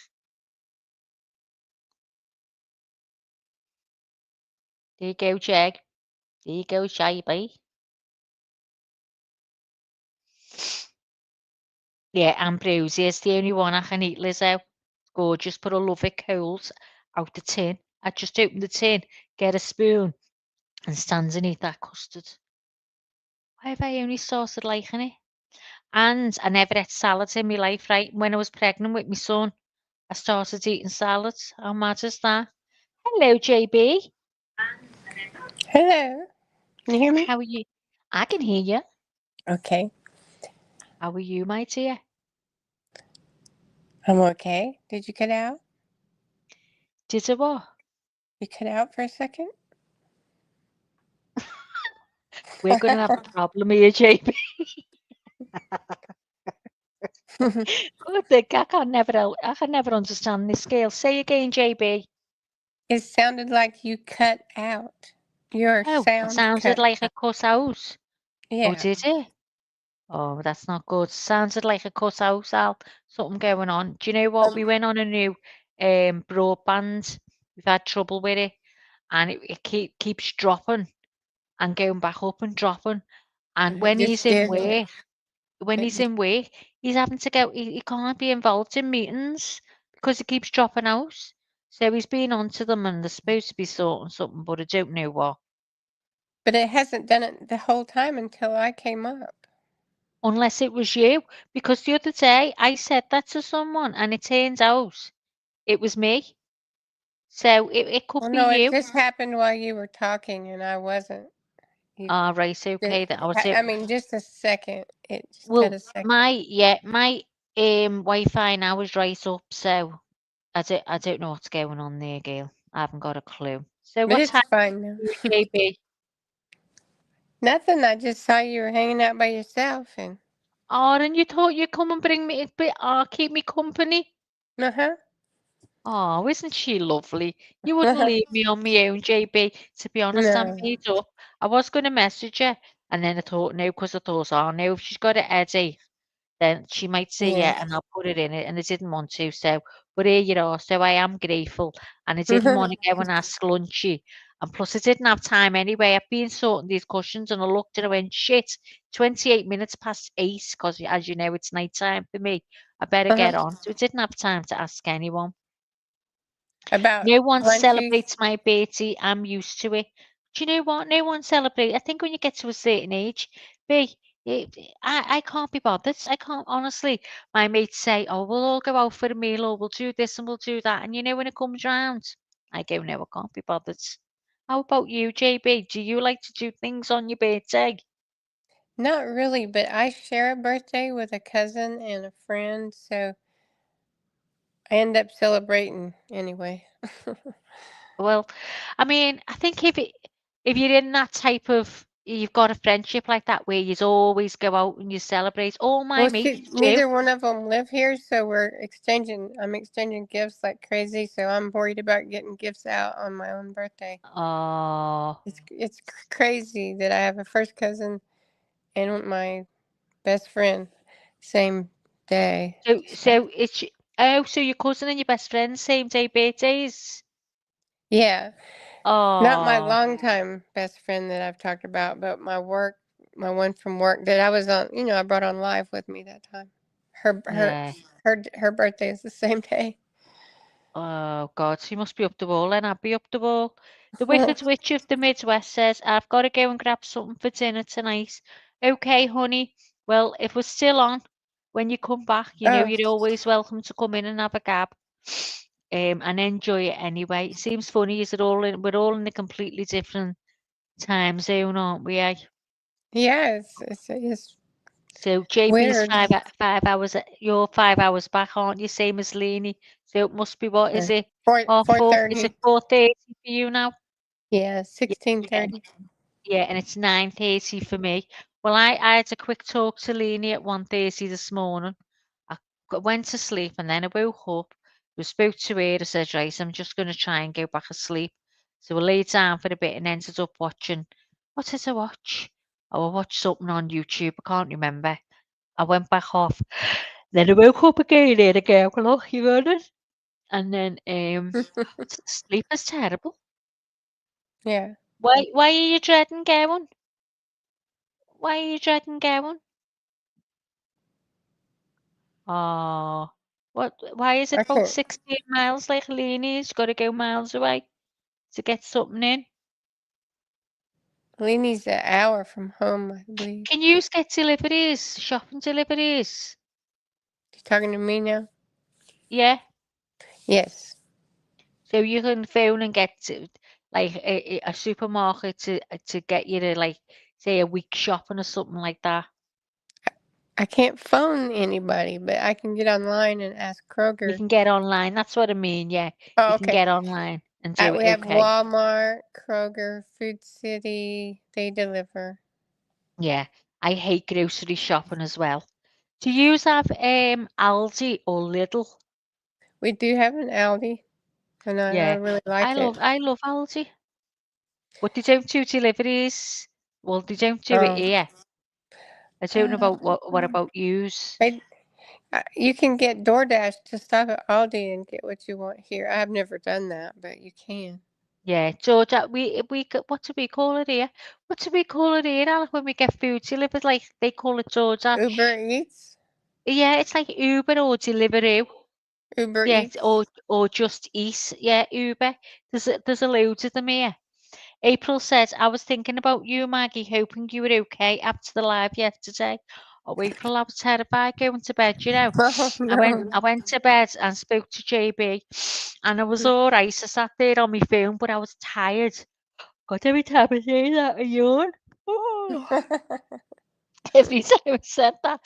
There you go, Jag. There you go, JB. Yeah, ambrosia is the only one I can eat, Lizzo. Gorgeous, but I love it cold out the tin. I just open the tin, get a spoon, and stand and eat that custard. Why have I only started liking it? And I never ate salads in my life, right? When I was pregnant with my son, I started eating salads. How mad is that? Hello, JB. Hello. Can you hear me? How are you? I can hear you. Okay. How are you, my dear? I'm okay. Did you cut out? Did I what? You cut out for a second? We're going to have a problem here, JB. Good thing I can never understand this scale. Say again, JB. It sounded like you cut out. Your Oh, it sound sounded cut like a out. cut out. Oh, Yeah. did it? Oh, that's not good. Sounded like a cut out, Al. Something going on. Do you know what? We went on a new broadband. We've had trouble with it, and it keeps dropping and going back up and dropping. And It when just he's in did. work, It just, he's having to go. He can't be involved in meetings because it keeps dropping out. So he's been onto them, and they're supposed to be sorting something, but I don't know what. but it hasn't done it the whole time until I came up. unless it was you. Because the other day I said that to someone and it turns out it was me. So it could Well, be no, it you. just happened while you were talking and I wasn't. You Ah, right, just, okay, that I was it. I mean, just a second. It just had Well, a second. my Wi-Fi now is right up, so I don't know what's going on there, girl. I haven't got a clue. So But what's it's happening fine to now. you, JB? Nothing. I just saw you were hanging out by yourself and. Oh, and you thought you'd come and bring me a bit, keep me company? Uh huh. Oh, isn't she lovely? You wouldn't leave me on my own, JB. To be honest, I'm No. made up. I was going to message her, and then I thought no, because I thought, oh no, if she's got a headache, then she might say Yeah. yeah, and I'll put it in it, and I didn't want to. So, but here you are. So I am grateful, and I didn't want to go and ask Lunchy, and plus I didn't have time anyway. I've been sorting these cushions, and I looked and I went, shit, 28 minutes past 8, because as you know, it's night time for me. I better Uh-huh. get on. So I didn't have time to ask anyone. About No one lunchies. celebrates my birthday. I'm used to it. Do you know what? No one celebrates. I think when you get to a certain age, B, I can't be bothered. I can't, honestly. My mates say, oh, we'll all go out for a meal or we'll do this and we'll do that. And you know, when it comes round, I go, no, I can't be bothered. How about you, JB? Do you like to do things on your birthday? Not really, but I share a birthday with a cousin and a friend, so I end up celebrating anyway. Well, I mean, I think if you're in that type of you've got a friendship like that where you always go out and you celebrate. All my Well, see, mates do. neither one of them live here, so I'm exchanging gifts like crazy, so I'm worried about getting gifts out on my own birthday. Oh, It's crazy that I have a first cousin and my best friend same day. So, so it's so your cousin and your best friend same day birthdays. yeah, not my Oh, longtime best friend that I've talked about, but my one from work that I was on, I brought on live with me that time. Her her yeah. her birthday is the same day. Oh God, she must be up the wall then. I'd be up the wall. The Wicked Witch of the Midwest says, I've got to go and grab something for dinner tonight. Okay, honey. Well, if we're still on, when you come back, you know Oh, you're always welcome to come in and have a gab. And enjoy it anyway. It seems funny, is it all we're all in a completely different time zone, aren't we? Eh? yeah, it's So JB's weird. 5 hours, you're 5 hours back, aren't you? Same as Leanie. So it must be, what is it? Half Four 4? Is it thirty. 4:30 for you now? Yeah, Yeah, 16:30. yeah, and it's 9:30 for me. Well, I had a quick talk to Leanie at 1:30 this morning. I went to sleep and then I woke up. We spoke to her. I said, right, I'm just going to try and go back asleep. So I lay down for a bit and ended up watching. What did I watch? Oh, I watched something on YouTube. I can't remember. I went back off. Then I woke up again at 8 o'clock, you got it? And then sleep is terrible. Yeah, Why are you dreading going? Why are you dreading going? Oh, why is it I about can't. 16 miles like Leanie's? Got to go miles away to get something in. Leanie's an hour from home, I believe. Can you get deliveries, shopping deliveries? You talking to me now? Yeah. Yes, So you can phone and get like a supermarket to get you to, like, say, a week shopping or something like that. I can't phone anybody, but I can get online and ask You Kroger. can get online. That's what I mean. Yeah, Oh, you can okay. get online and do We it. have Okay. Walmart, Kroger, Food City. They deliver. Yeah, I hate grocery shopping as well. Do you have Aldi or Lidl? We do have an Aldi, and I Yeah, really like it. I love Aldi, but they don't do deliveries. Well, they don't do it Oh, here. I don't know uh, about what about yous? they, you can get DoorDash to stop at Aldi and get what you want here. I've never done that, but you can. Yeah, Georgia, what do we call it here? What do we call it here, Alec, when we get food delivered? Like they call it Uber DoorDash. Eats, Yeah, it's like Uber or Deliveroo. Uber Yeah, Eats. or Just Eat. Yeah, Uber. There's a load of them here. April says, I was thinking about you, Maggie, hoping you were okay after the live yesterday. Oh, April, I was terrified going to bed, you know. Oh no. I went to bed and spoke to JB, and I was all right. I sat there on my phone, but I was tired. God, every time I say that, I yawn. Oh, every time I said that.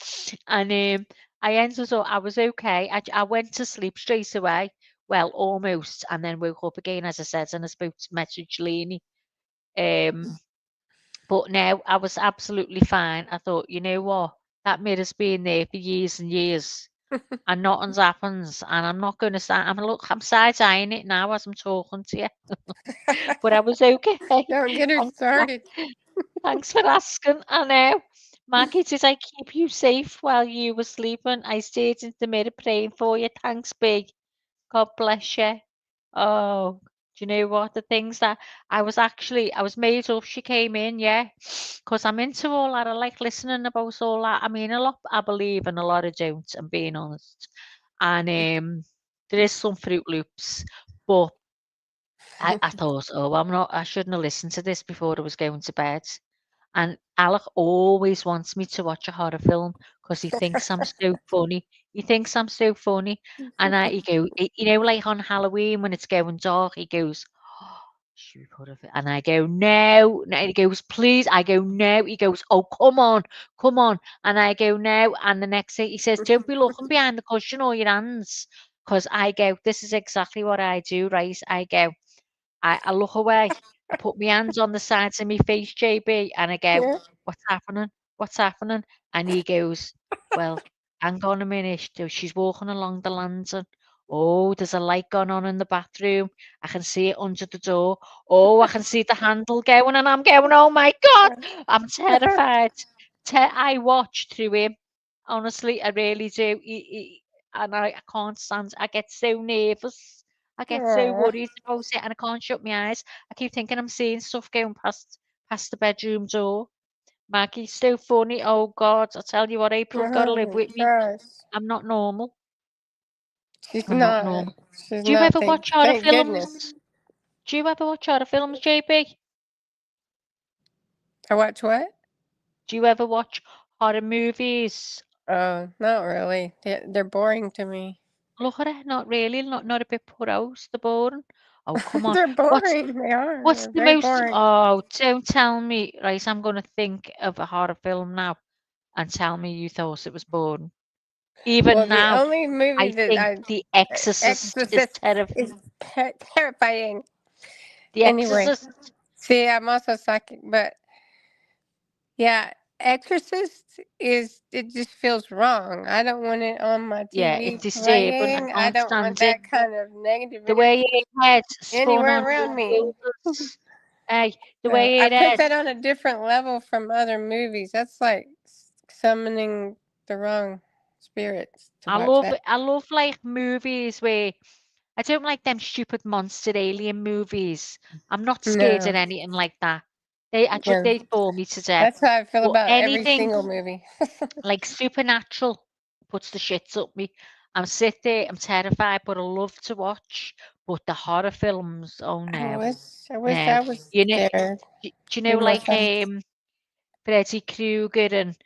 And I ended up, I was okay. I went to sleep straight away. Well, almost. And then woke up again, as I said, and I spoke to message Lenny. Um, but now I was absolutely fine. I thought, you know what? That mirror's been there for years and years, and nothing's happens. And I'm not going to start. I'm side eyeing it now as I'm talking to you. But I was okay. Don't get her Thanks for, started. thanks for asking. I know. Maggie, did I keep you safe while you were sleeping? I stayed in the mirror praying for you. Thanks, Big. God bless you. Oh, do you know what? The things that I was made up. She came in, yeah, because I'm into all that. I like listening about all that. I mean, a lot I believe and a lot I don't, I'm being honest. And there is some Fruit Loops, but I thought, oh, I shouldn't have listened to this before I was going to bed. And Alec always wants me to watch a horror film because he thinks I'm so funny. He thinks I'm so funny. And you know, like on Halloween when it's going dark, he goes, oh, should we put a And I go, no, no. He goes, please. I go, no. He goes, oh, come on, come on. And I go, no. And the next thing he says, don't be looking behind the cushion or your hands. Because I go, this is exactly what I do, right? I go, I look away. I put my hands on the sides of my face, JB, and I go, Yeah. "What's happening? What's happening?" And he goes, "Well, hang on a minute. She's walking along the lantern. Oh, there's a light going on in the bathroom. I can see it under the door. Oh, I can see the handle going." And I'm going, "Oh my God, I'm terrified." I watch through him. Honestly, I really do. And I can't stand. I get so nervous. I get so Aw. worried about it, and I can't shut my eyes. I keep thinking I'm seeing stuff going past the bedroom door. Maggie's so funny. Oh God, I tell you what, April's got to live Oh with me. gosh. I'm not normal. She's I'm not not. normal. She's Do you not. ever watch horror Thank goodness. films? Do you ever watch horror films, JB? I watch what? Do you ever watch horror movies? Oh, not really. They're boring to me. Look at it, not really, not a bit put out. The boring. Oh come on, They're what's boring. They are. what's They're the very most? boring. Oh, don't tell me. Right, I'm gonna think of a horror film now and tell me you thought it was boring. Well, Even the now, only movie I that think I The Exorcist is Exorcist terrifying. is terrifying. The Anyway, Exorcist, see, I'm also psychic, but yeah, Exorcist is it just feels wrong. I don't want it on my yeah, TV it's disturbing. I playing. I can't don't want stand it. that kind of negative The way energy her head's spun anywhere on your around me. shoulders. Hey, the So I way her put head. that on a different level from other movies. That's like summoning the wrong spirits to watch that. I love like movies where I don't like them stupid monster alien movies. I'm not scared of No, anything like that. yeah, They bore me to death. that's how I feel But about every anything single movie. like supernatural puts the shits up me. I'm sit there, I'm terrified, but I love to watch. But the horror films, oh no, I wish no. I was You know, there. do you know Be more like fun. Freddy Krueger and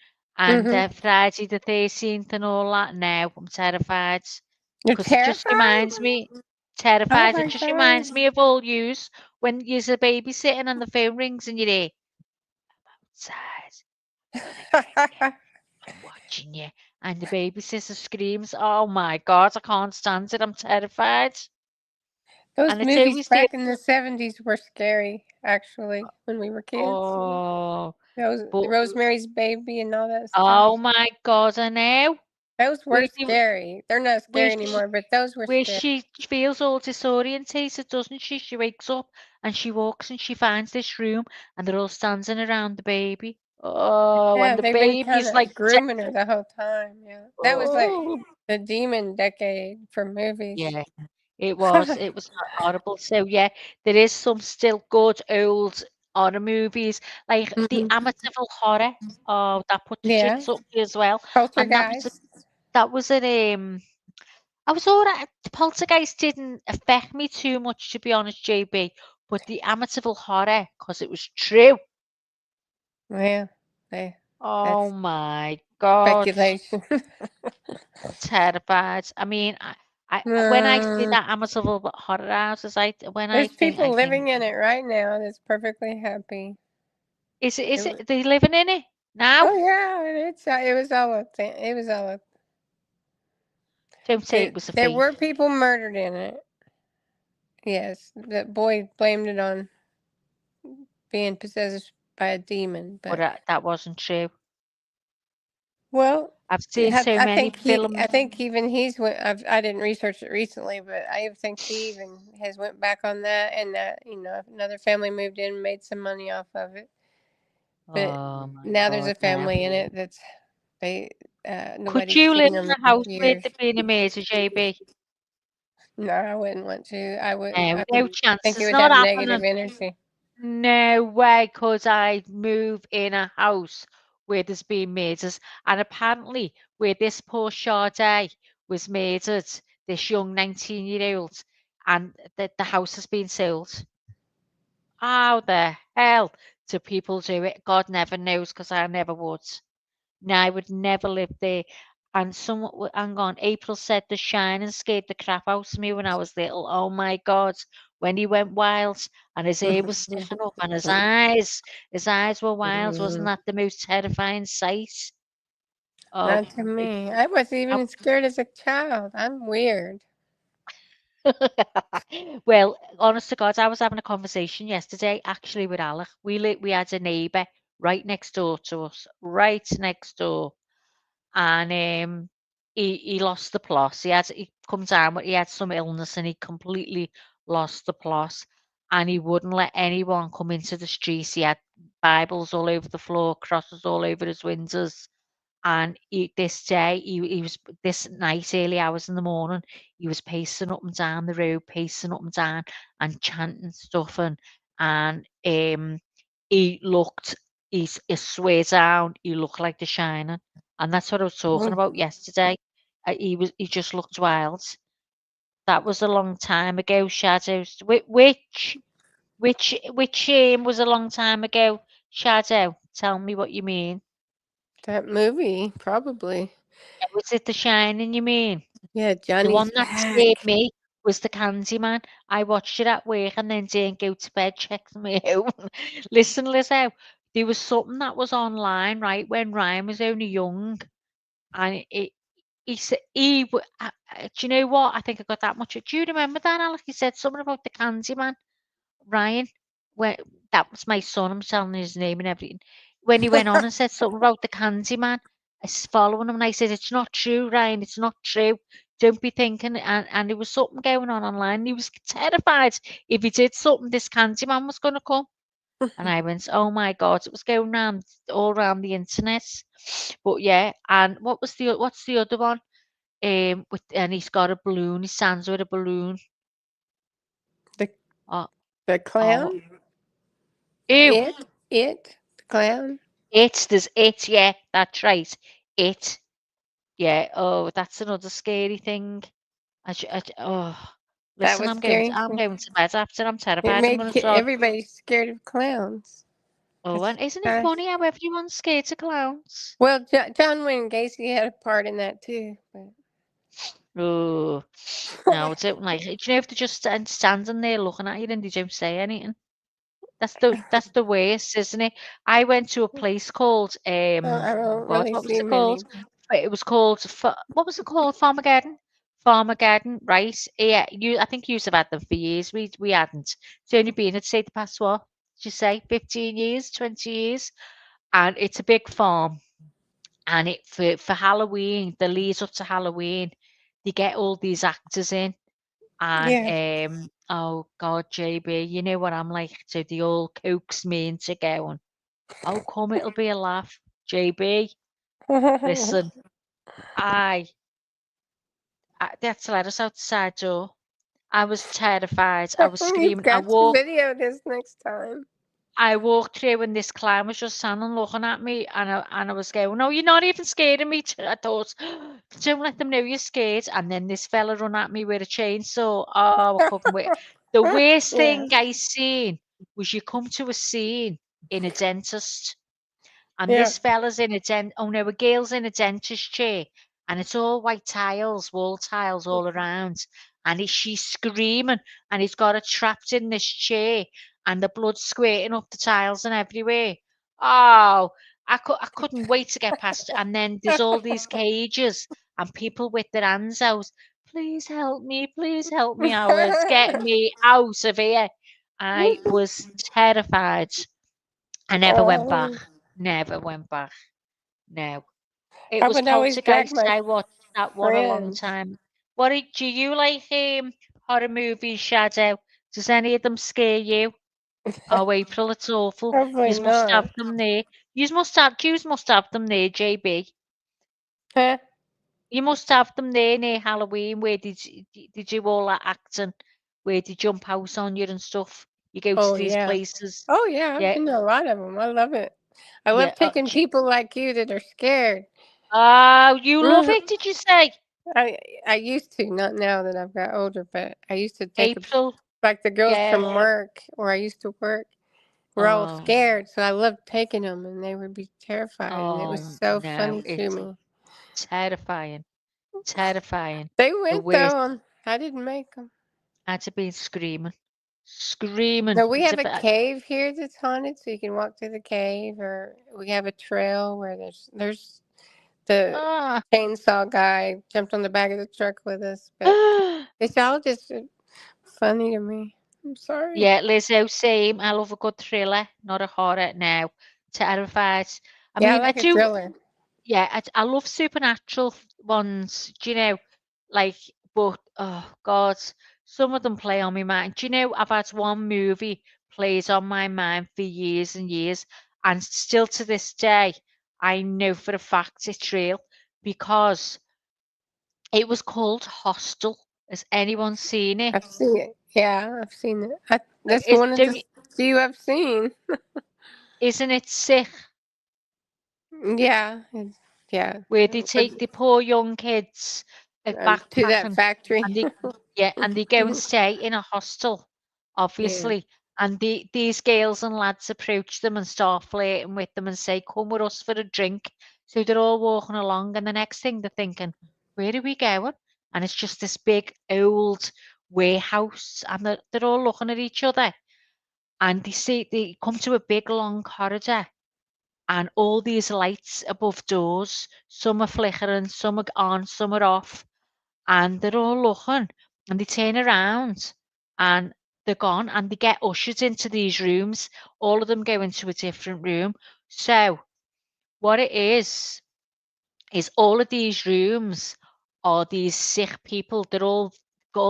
Mm-hmm. Friday the 13th and all that? No, I'm terrified You're because it just terrified? reminds me, Oh terrified. It my just reminds me of all yous when you're a babysitting and the phone rings and you're there outside. I'm gonna get you. gosh. I'm watching you. And the babysitter screams, oh my God, I can't stand it. I'm terrified. Those And it's movies always the, back in the 70s were scary, actually, when we were kids. oh, Those but, Rosemary's Baby and all that stuff. oh my God, I know. Those Where, were they, scary. They're not where, scary she, anymore, but those were where scary. she feels all disorientated, doesn't she? She wakes up and she walks and she finds this room and they're all standing around the baby. Oh, Yeah, and the they've been kind baby's like, of grooming her the whole time. Yeah, that was like oh, the demon decade for movies. yeah. It was horrible. So yeah, there is some still good old horror movies, like the Hmm. Amityville Horror. Oh, that put the Yeah, shits up me as well. And Poltergeist. that was a I was alright. The Poltergeist didn't affect me too much, to be honest, JB. But the Amityville Horror, because it was true. Yeah, yeah. Oh That's my God. speculation. Terrified. I mean, when I see No, that Amityville horror houses, when I there's think, people living in it right now that's perfectly happy. is It was, it, they living in it now? oh yeah, it was all a thing. It was all a. Don't say it was a There fake. were people murdered in it. Yes, the boy blamed it on being possessed by a demon, But but that wasn't true. well, I've seen so many I films. think even he's went. I didn't research it recently, but I think he even has went back on that, and that another family moved in, and made some money off of it. But Oh my now there's God, a no. family in it that's they Could nobody's you live seen in them a in house where years. there'd been a murder, JB? No, I wouldn't want to. No, I no would chance. think it It's would not have negative happening. energy. No way could I move in a house where there's been murders. And apparently, where this poor Sade was murdered, this young 19-year-old, and the house has been sold. How the hell do people do it? God never knows, because I never would. No, I would never live there. And hang on, April said The Shining scared the crap out of me when I was little. Oh my God, when he went wild and his hair was sticking up and his eyes were wild. Wasn't that the most terrifying sight? Oh, Not to me. I wasn't I- even scared as a child. I'm weird. well, honest to God, I was having a conversation yesterday actually with Alec. We had a neighbour right next door to us, right next door. And he lost the plot. He come down, but he had some illness and he completely lost the plot. And he wouldn't let anyone come into the streets. He had Bibles all over the floor, crosses all over his windows. And this day, he was this night, early hours in the morning, he was pacing up and down the road, pacing up and down, and chanting stuff. And he looked, he swear down, he looked like The Shining. And that's what I was talking Mm, about yesterday. He just looked wild. That was a long time ago, Shadows. Which was a long time ago, Shadow? Tell me what you mean. that movie, probably. Was it The Shining, you mean? Yeah, The Johnny's one that scared back. me was the Candyman. I watched it at work and then didn't go to bed, checked me out. Listen, Lizzo, there was something that was online, right, when Ryan was only young, and he said do you know what? I think I got that much. Do you remember that, Alex? He said something about the Candyman. Ryan, when that was my son, I'm telling you his name and everything. When he went on and said something about the Candyman, I was following him and I said, "It's not true, Ryan. It's not true. Don't be thinking." And there was something going on online. He was terrified if he did something, this Candyman was going to come. And I went, "Oh my God!" It was going round all around the internet. But yeah, and what's the other one? And he's got a balloon. He stands with a balloon. The Oh, the oh, clown? ew! The clown? There's it, yeah, that's right. It, yeah. Oh, that's another scary thing. Oh, That listen, was scary I'm too. going to bed after. I'm It terrified. I'm made going to start. everybody scared of clowns. Oh, That's and isn't it nice. funny how everyone's scared of clowns? Well, John Wayne Gacy had a part in that too. Oh, no, I don't like it. Do you know if they're just standing there looking at you and they don't say anything? That's the worst, isn't it? I went to a place called I oh don't God, really what was see it called? many. It was called what was it called? Farmageddon. Farmageddon, right? Yeah, I think you have had them for years. We hadn't. It's only been, I'd say, the past what? Did you say 15 years, 20 years? And it's a big farm. And it for Halloween, the leads up to Halloween, they get all these actors in. And Yeah. oh God, JB, you know what I'm like. So they all coax me into going. Oh, come, it'll be a laugh. JB, listen, I, they had to let us out the side door. I was terrified. I was You've screaming. got to video this next time. I walked through and this clown was just standing looking at me, and I was going, "No, you're not even scaring me." I thought, "Don't let them know you're scared." And then this fella run at me with a chainsaw. Oh, I couldn't wait. The worst Yeah. thing I seen was you come to a scene in a dentist, and Yeah. this fella's in a girl's in a dentist chair, and it's all white tiles, wall tiles all around, and she's screaming, and he's got her trapped in this chair, and the blood squirting up the tiles and everywhere. Oh, I couldn't wait to get past it. And then there's all these cages and people with their hands out. Please help me, Howard, get me out of here. I was terrified. I never went back. Oh, Never went back. No. It I was would always drag Poltergeist. my I watched that one a long friends. time. Do you like horror movies, Shadow? Does any of them scare you? Oh, April, it's awful. Probably You must not. have them there. You must have them there, JB. Huh? You must have them there near Halloween. Where did you all that acting? Where they jump out on you and stuff? You go to Oh these yeah. places. Oh yeah. I've Yeah, been to a lot of them. I love it. I yeah. love picking people like you that are scared. Oh, you love Mm, it, did you say? I I used to, not now that I've got older, but I used to take 'em April. like the girls Yeah. from work where I used to work were all Oh, scared, so I loved taking them, and they would be terrified, and it was oh so no, funny to it's me. terrifying. Terrifying. They The went worst. though, and I didn't make them. I had to be screaming. Screaming. No, we It's have a a bit. cave here that's haunted, so you can walk through the cave, or we have a trail where there's the Ah. chainsaw guy jumped on the back of the truck with us, but it's all just funny to me. I'm sorry. Yeah, Lizzo, same. I love a good thriller, not a horror now. Terrified. I Yeah, I mean, I like a do, thriller. yeah, I love supernatural ones, do you know, like, but, oh God, some of them play on my mind. Do you know, I've had one movie plays on my mind for years and years, and still to this day, I know for a fact it's real because it was called Hostel. Has anyone seen it? I've seen it. Yeah, I've seen it. That's Is, one of the don't few I've seen. isn't it sick? Yeah, yeah. Where they take the poor young kids To that backpacking, factory. and they go and stay in a hostel, Yeah. obviously. And these girls and lads approach them and start flirting with them and say, "Come with us for a drink." So they're all walking along, and the next thing they're thinking, "Where are we going?" And it's just this big old warehouse, and they're all looking at each other, and they come to a big long corridor, and all these lights above doors, some are flickering, some are on, some are off, and they're all looking, and they turn around, and they're gone, and they get ushered into these rooms. All of them go into a different room. So what it is all of these rooms are these sick people. They're all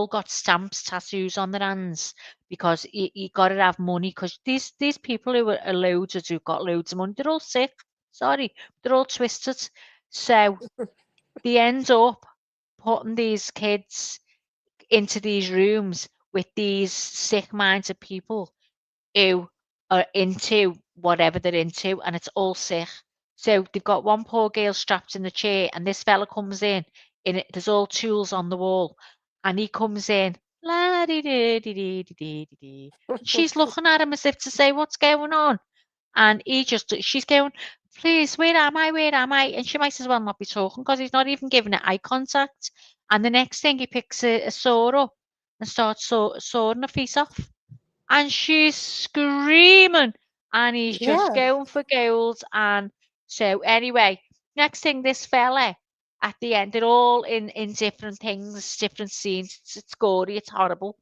got stamps, tattoos on their hands because you got to have money. Because these people who are loaded, who've got loads of money, they're all sick. Sorry, they're all twisted. So they end up putting these kids into these rooms with these sick-minded people who are into whatever they're into, and it's all sick. So they've got one poor girl strapped in the chair, and this fella comes in it. There's all tools on the wall, and he comes in, la dee dee dee dee dee dee dee. And she's looking at him as if to say, "What's going on?" And she's going, "Please, where am I? Where am I?" And she might as well not be talking because he's not even giving it eye contact. And the next thing, he picks a saw up and starts sawing her face off, and she's screaming, and he's just Yeah. going for gold. And so anyway, next thing, this fella at the end, they're all in different things, different scenes. It's gory, it's horrible.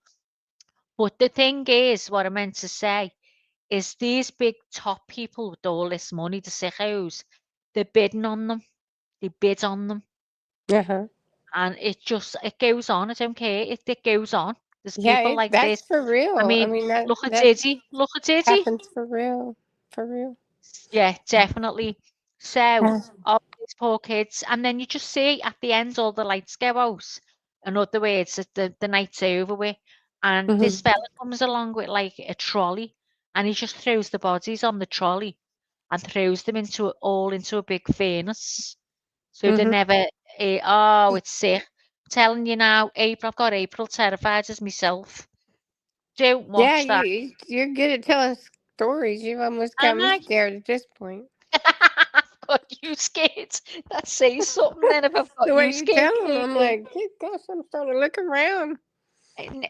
But the thing is, what I meant to say is these big top people with all this money, the sickos, they're bidding on them. They bid on them, Uh-huh. and it goes on. I don't care. It goes on. There's Yeah, people like that's this. for I real. I mean, mean look at that Diddy. Look at Diddy. happens for real. For real. Yeah, definitely. So, Uh, all these poor kids, and then you just see at the end all the lights go out. In other words, that the night's over with, and this mhm. fella comes along with like a trolley, and he just throws the bodies on the trolley and throws them into a big furnace. So they Mhm. never. Oh, it's sick. I'm telling you now, April. I've got April terrified as myself. Don't Yeah, watch that. you're good at telling stories. You've almost got Am me I? scared at this point. got you scared. That says something then if I've got The you way you scared, tell them, I'm JB. like, good gosh, I'm starting to look around.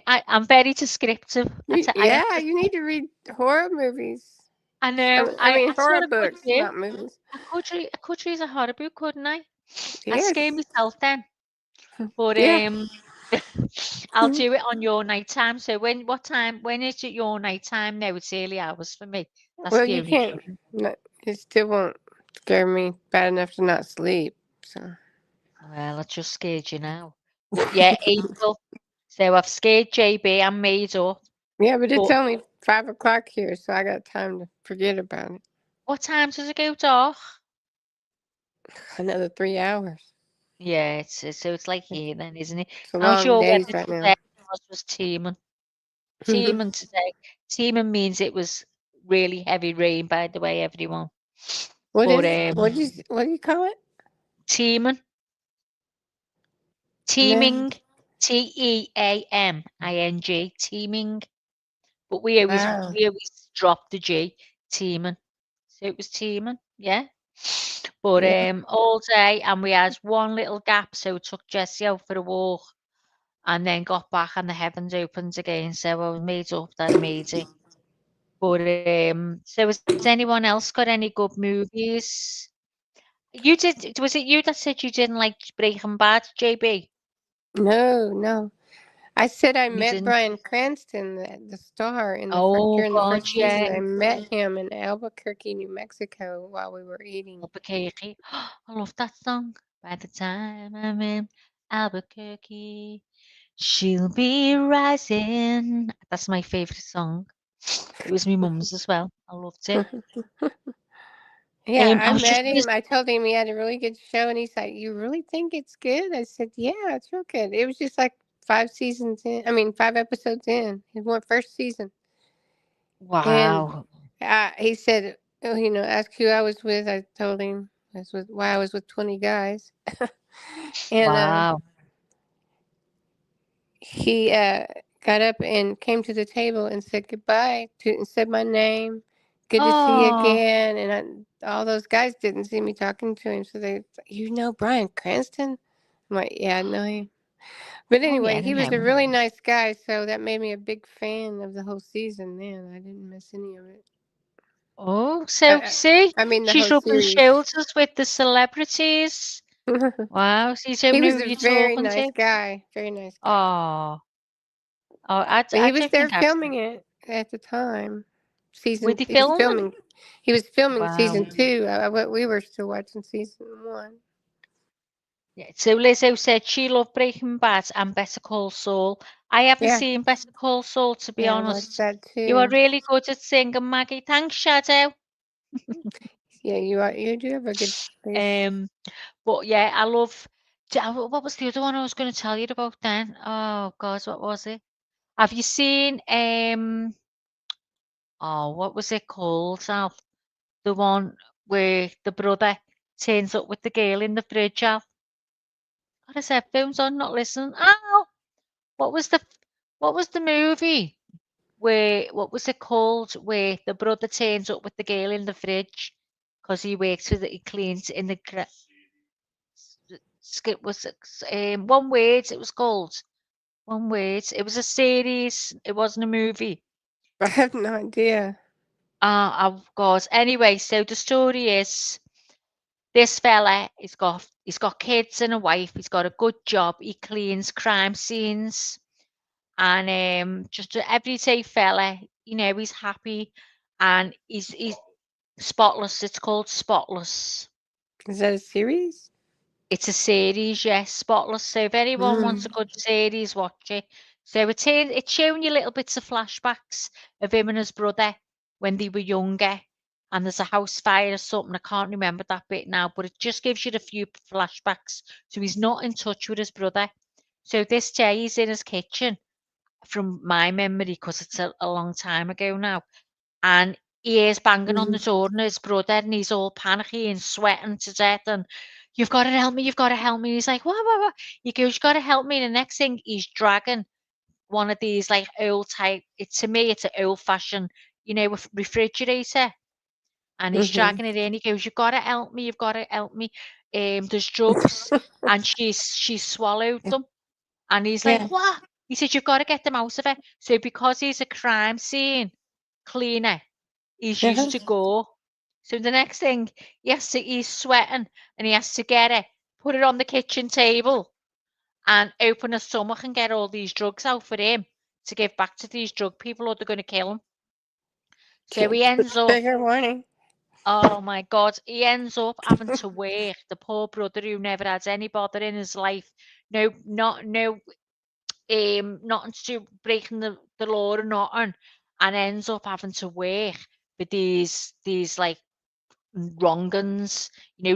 I'm very descriptive. I have Yeah, to. you need to read horror movies. I know. I mean, That's horror what I could books, do. not movies. I could read a horror book, couldn't I? I'd scare Yes. myself then. But Yeah. I'll do it on your night time. So when is it your night time now? It's early hours for me. That's Well, the you only can't. trouble. No, it still won't scare me bad enough to not sleep. So. Well, I just scared you now. But yeah, April. So I've scared JB. I'm made up. Yeah, but it's But only 5 o'clock here, so I got time to forget about it. what time does it go dark? Another 3 hours. Yeah, so it's like here then, isn't it? It's a How's long your days weather right today? now. Ours was teeming. Teeming today. Teeming means it was really heavy rain, by the way, everyone. What But is? What do you call it? teeming, No. teeming, Teaming, teeming. But we Wow. always drop the G, teeming. So it was teeming, yeah. But Yeah. all day, and we had one little gap, so we took Jessie out for a walk, and then got back, and the heavens opened again. So I was made up that I made it. But so has anyone else got any good movies? You did. Was it you that said you didn't like Breaking Bad, JB? No, no. I said I You met didn't. Bryan Cranston, the star, Oh during the God, first yeah. season. I met him in Albuquerque, New Mexico, while we were eating. Albuquerque. I love that song. By the time I'm in Albuquerque, she'll be rising. That's my favorite song. It was my mum's as well. I loved it. Yeah, I I was just met gonna. him. I told him he had a really good show, and he's like, "You really think it's good?" I said, "Yeah, it's real good." It was just like 5 seasons in. I mean, 5 episodes in. His one first season, and Wow. he said, "Oh, ask who I was with." I told him that's why I was with 20 guys, and Wow. he got up and came to the table and said goodbye and said my name. Good to see you Oh. again. And all those guys didn't see me talking to him, so you know Bryan Cranston? I'm like, yeah, I know him. But Oh yeah, anyway, I he was a know. really nice guy, so that made me a big fan of the whole season. Then I didn't miss any of it. Oh, I, so see, I mean, the she's whole rubbing series. shoulders with the celebrities. Wow, so you don't He know was who a you're very talking nice to? guy, very nice guy. Oh, But I he was don't there think I've. filming it at the time. Were they He was filming? filming. He was filming Wow. season 2. We were still watching season 1. Yeah, so Lizzo said she loved Breaking Bad and Better Call Saul. I haven't Yeah, seen Better Call Saul, to be yeah, I watched honest. that You are too. really good at singing, Maggie. Thanks, Shadow. Yeah, you are. You do have a good voice. Um, but yeah, I love. What was the other one I was going to tell you about then? Oh God, what was it? Have you seen oh, what was it called, Al? The one where the brother turns up with the girl in the fridge, Al. Got his headphones on, not listening. Al, what was the what was the movie where what was it called where the brother turns up with the girl in the fridge because he works with it, he cleans in the skip was it, one word it was called. One word. It was a series. It wasn't a movie. I have no idea. Oh God. Anyway, so the story is this fella, he's got kids and a wife, he's got a good job, he cleans crime scenes, and just an everyday fella, he's happy, and he's spotless. It's called Spotless. Is that a series? It's a series, yes, Spotless. So if anyone wants a Mm. good series, watch it. So it's showing you little bits of flashbacks of him and his brother when they were younger. And there's a house fire or something. I can't remember that bit now, but it just gives you a few flashbacks. So he's not in touch with his brother. So this day he's in his kitchen from my memory, because it's a long time ago now. And he is banging on the Mm. door, and his brother, and he's all panicky and sweating to death, and you've got to help me, you've got to help me. He's like, what? He goes, you got to help me. The next thing, he's dragging one of these like old type. To me, it's an old fashioned, refrigerator, and he's dragging her in. He goes, "You've got to help me. You've got to help me. There's drugs," and she's swallowed them. And he's like, Yeah. "What?" He said, "You've got to get them out of it." So because he's a crime scene cleaner, he's used to go. So the next thing, he's sweating and he has to get it, put it on the kitchen table, and open her stomach and get all these drugs out for him to give back to these drug people, or they're going to kill him. So he ends up, Trigger warning. oh my God, he ends up having to work. The poor brother who never had any bother in his life, nothing to do breaking the law or nothing, and ends up having to work for these like wrong'uns,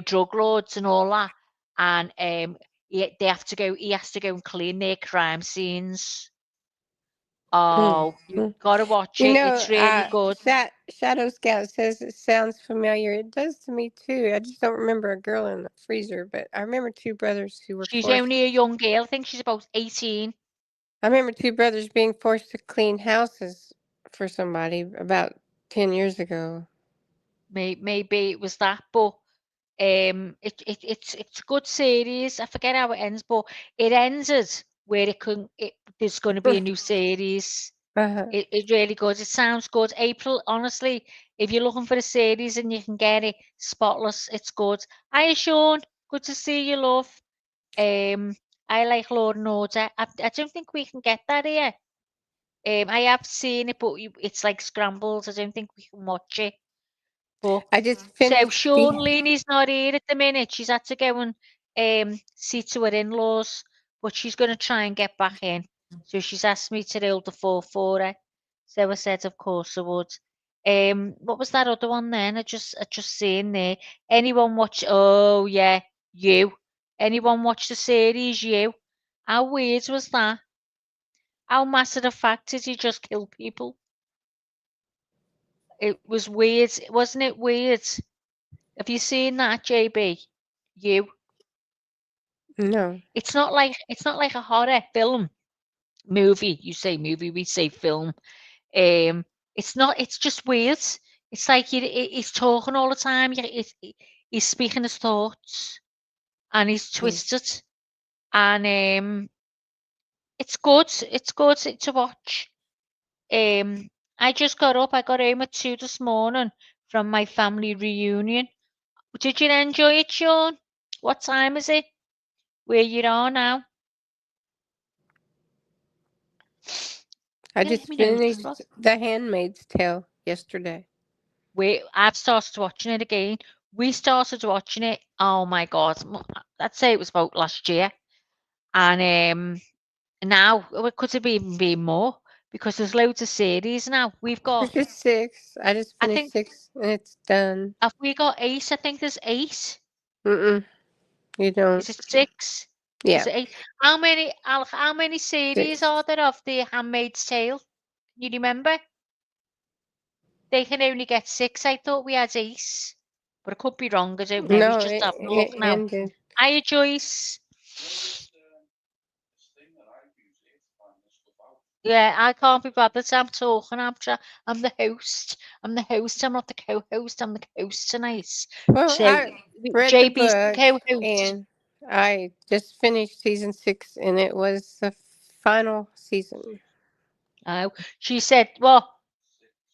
drug lords and all that. And he has to go and clean their crime scenes. Oh, you've Mhm. got to watch it. It's really good. Shadow Scout says it sounds familiar. It does to me too. I just don't remember a girl in the freezer, but I remember two brothers who were She's forced. only a young girl. I think she's about 18. I remember two brothers being forced to clean houses for somebody about 10 years ago. Maybe it was that, but it's a good series. I forget how it ends, but it ended where there's going to be a new series. Uh-huh. It really good. It sounds good. April, honestly, if you're looking for a series and you can get it, Spotless, it's good. Hiya, Sean. Good to see you, love. I like Law and Order. I don't think we can get that here. I have seen it, but it's like scrambled. I don't think we can watch it. But I just so finished Sean the. Leaney's not here at the minute. She's had to go and see to her in-laws, but she's going to try and get back in. So she's asked me to hold the fort for her. So I said, of course I would. What was that other one then? I just seen there. Anyone watch? Oh yeah, you. Anyone watch the series? You. How weird was that? How matter of fact did he just kill people? It was weird, wasn't it weird? Have you seen that, JB? You? No. It's not like a horror film movie. You say movie, we say film. It's not. It's just weird. It's like he's talking all the time. He's speaking his thoughts, and he's twisted. And it's good. It's good to watch. I just got up. I got home at 2 this morning from my family reunion. Did you enjoy it, Sean? What time is it? Where you are now? I Yeah, let just me know, Rob. finished The Handmaid's Tale yesterday. I've started watching it again. We started watching it. Oh my God! I'd say it was about last year, and now it could have even been more because there's loads of series now. We've got. There's just 6. I just I finished think 6 and it's done. have we got 8? I think there's 8. Mm-mm. You don't. Is it 6? Is Yeah. it 8? How many series 6. are there of The Handmaid's Tale? Can you remember? They can only get 6. I thought we had 8, but I could be wrong. I don't know. He's No, just having a look it now. ended. Hiya, Joyce. Yeah, I can't be bothered. I'm talking. I'm the host. I'm the host. I'm not the co-host. I'm the host tonight. Well, So I read the JB's the book co-host. and I just finished season 6 and it was the final season. Oh, she said, what?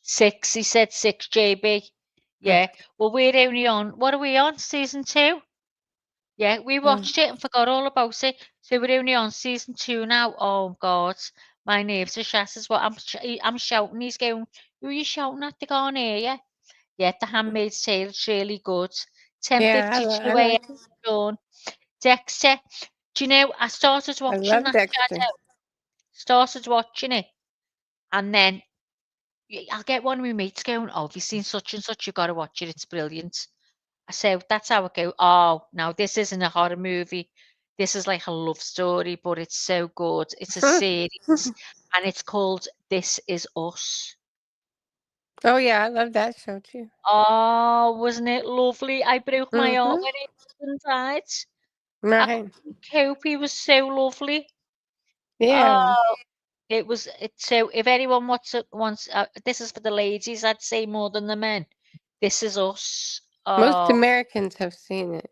6. He said 6, JB. Yeah. Well, we're only on, what are we on? Season 2? Yeah, we watched it and forgot all about it. So we're only on season 2 now. Oh God, my nerves are shattered. What I'm shouting. He's going, "Who are you shouting at? They can't hear you." Yeah, The Handmaid's Tale. It's really good. Yeah, 10:52 I a.m. liked it. Dawn. Dexter. Do you know? I started I watching love that Dexter. Shadow. Started watching it, and then I'll get one of my mates going. Oh, have you seen such and such? You got to watch it. It's brilliant. So that's how it goes. Oh, now this isn't a horror movie. This is like a love story, but it's so good. It's a series, and it's called This Is Us. Oh yeah, I love that show too. Oh, wasn't it lovely? I broke my heart when Mm-hmm. his husband died. I Right. couldn't cope. He was so lovely. Yeah. Oh, it was. So if anyone wants, this is for the ladies. I'd say more than the men. This Is Us. Most Oh, Americans have seen it,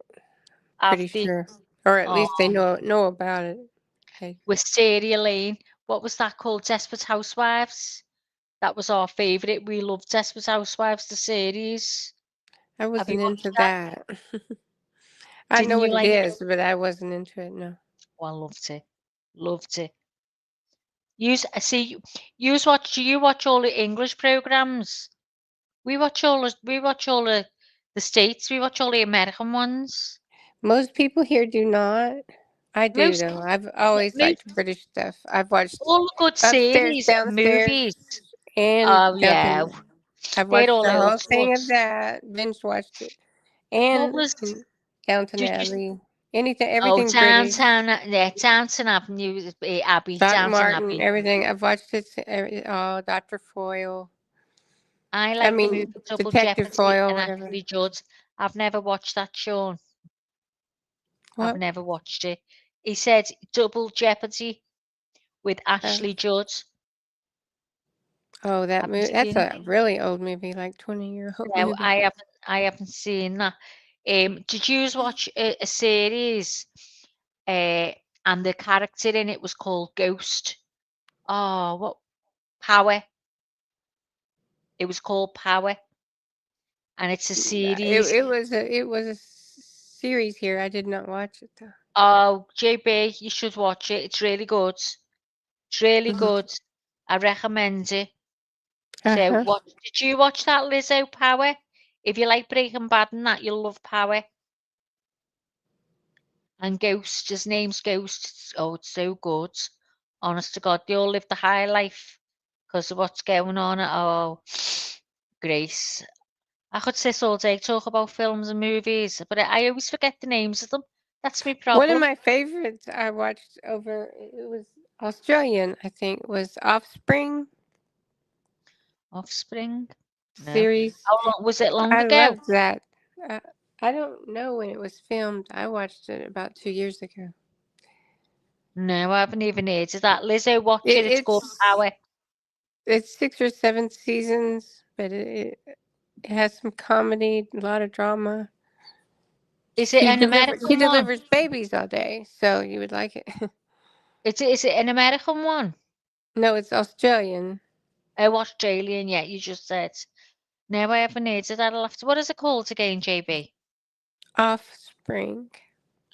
pretty have they? sure, or at Oh, least they know about it. Okay. Wisteria Lane. What was that called? Desperate Housewives. That was our favourite. We loved Desperate Housewives, the series. I Have you wasn't watched into that? that. I Didn't know you what it like it? is, but I wasn't into it. No. Oh, I loved it. Loved it. I see. Do you watch all the English programs? We watch all the States. We watch all the American ones. Most people here do not. I do Most, though. I've always most liked British stuff. I've watched all the good Upstairs, series and Downstairs, movies. and Oh yeah, Downton. I've they're watched all the old whole thing of school. that. Binge watched it, What and was Downton did you? Abbey. Anything, Oh, everything British. Downton Avenue, Abbey, Doc Downton Martin, Abbey. everything. I've watched it. Oh, Dr. Foyle. I I like the movie mean, Double Detective Jeopardy Foyle, and whatever. Ashley Judd. I've never watched that, Sean. I've What? never watched it. He said Double Jeopardy with Uh, Ashley Judd. oh, that Have you movie. That's seen it? a really old movie, like 20-year-old No, movie. I haven't seen that. Did you watch a series? And the character in it was called Ghost. Oh, what Power? It was called Power, and it's a series. It was a series here. I did not watch it though. Oh, JB, you should watch it. It's really good. It's really Mhm. good. I recommend it. So, Uh-huh. did you watch that Lizzo Power? If you like Breaking Bad and that, you'll love Power. And Ghost, his name's Ghost. Oh, it's so good. Honest to God, they all live the high life because of what's going on. Oh, Grace. I could sit all day talk about films and movies, but I always forget the names of them. That's my One of problem. my favorites I watched it was Australian, I think, was Offspring Offspring? No. series. How long was it long I ago? loved that. Uh, I don't know when it was filmed. I watched it about 2 years ago. No, I haven't even heard of that. Lizzo, watch It, it. It's called it's Power. it's 6 or 7 seasons, but it has some comedy, a lot of drama. Is it an American She one? delivers babies all day, so you would like it. Is it an American one? No, it's Australian. Oh, Australian, yeah, you just said. No, I haven't heard of that. What is it called again, JB? Offspring.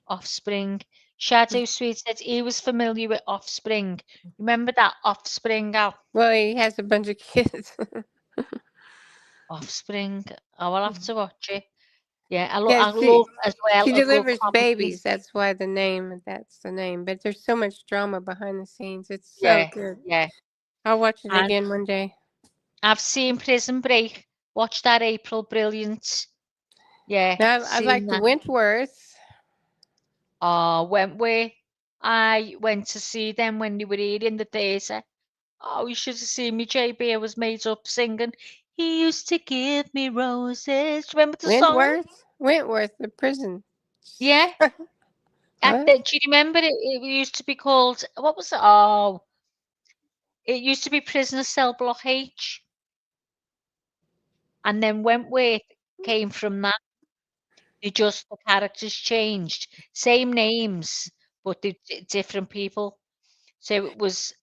Offspring. Shadow Sweet said he was familiar with Offspring. Remember that Offspring out? Well, he has a bunch of kids. Offspring. I will have to watch it. Yeah, Yeah, I love as well she a good delivers comedy. babies. That's why that's the name. But there's so much drama behind the scenes. It's so Yeah, good. yeah. I'll watch it And again one day. I've seen Prison Break. Watch that, April. Brilliant. Yeah, Now I seen like the that. Wentworth. Wentworth. I went to see them when they were here in the theatre. Oh, you should have seen me, JB. I was made up singing. He used to give me roses. Do you remember the song? Wentworth, the prison. Yeah. What? Do you remember it? It used to be called, what was it? Oh, it used to be Prisoner Cell Block H. And then Wentworth came from that. The characters changed. Same names, but they're different people. So it was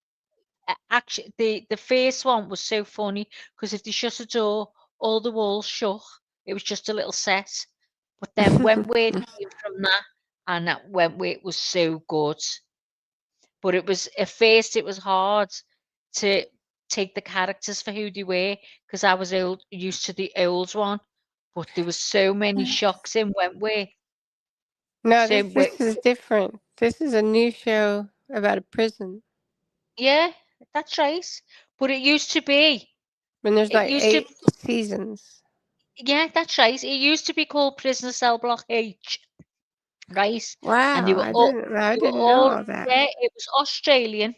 actually the first one was so funny because if they shut a door, all the walls shook. It was just a little set. But then Wentworth came from that, and that Wentworth was so good. But it was at first it was hard to take the characters for who they were because I was used to the old one. But there was so many shocks in Wentworth. No, So this is different. This is a new show about a prison. yeah, that's right. But it used to be. And there's It like used to 8 seasons. Yeah, that's right. It used to be called Prisoner Cell Block H, right? And Wow, I they were didn't know all all that. yeah, it was Australian.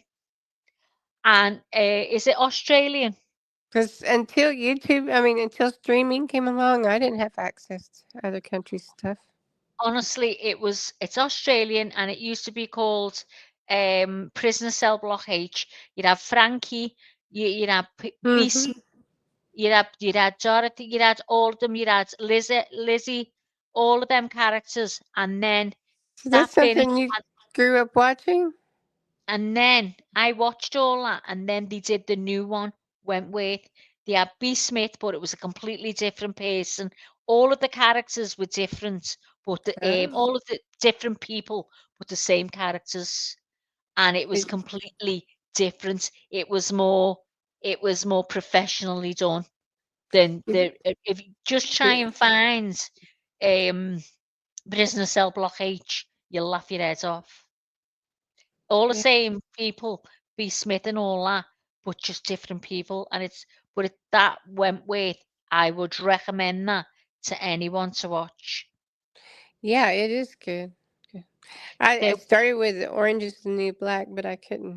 And is it Australian? Because until streaming came along, I didn't have access to other countries' stuff. Honestly, it's Australian and it used to be called Prisoner Cell Block H. You'd have Frankie, you'd have Hmm. BC, you'd had Dorothy, you'd had all of them, you'd had Lizzie, all of them characters, and then So that that's finished, something you grew up watching? and then I watched all that, and then they did the new one, Wentworth. They had B. Smith, but it was a completely different person. All of the characters were different, but Oh. all of the different people, but the same characters, and it was Did, completely different. It was more professionally done than did, if you just try did, and find Prisoner Cell Block H, you'll laugh your head off. All the yeah. same people, B. Smith and all that, but just different people. And that Wentworth, I would recommend that to anyone to watch. Yeah, it is good. Good. I So, started with Orange is the New Black, but I couldn't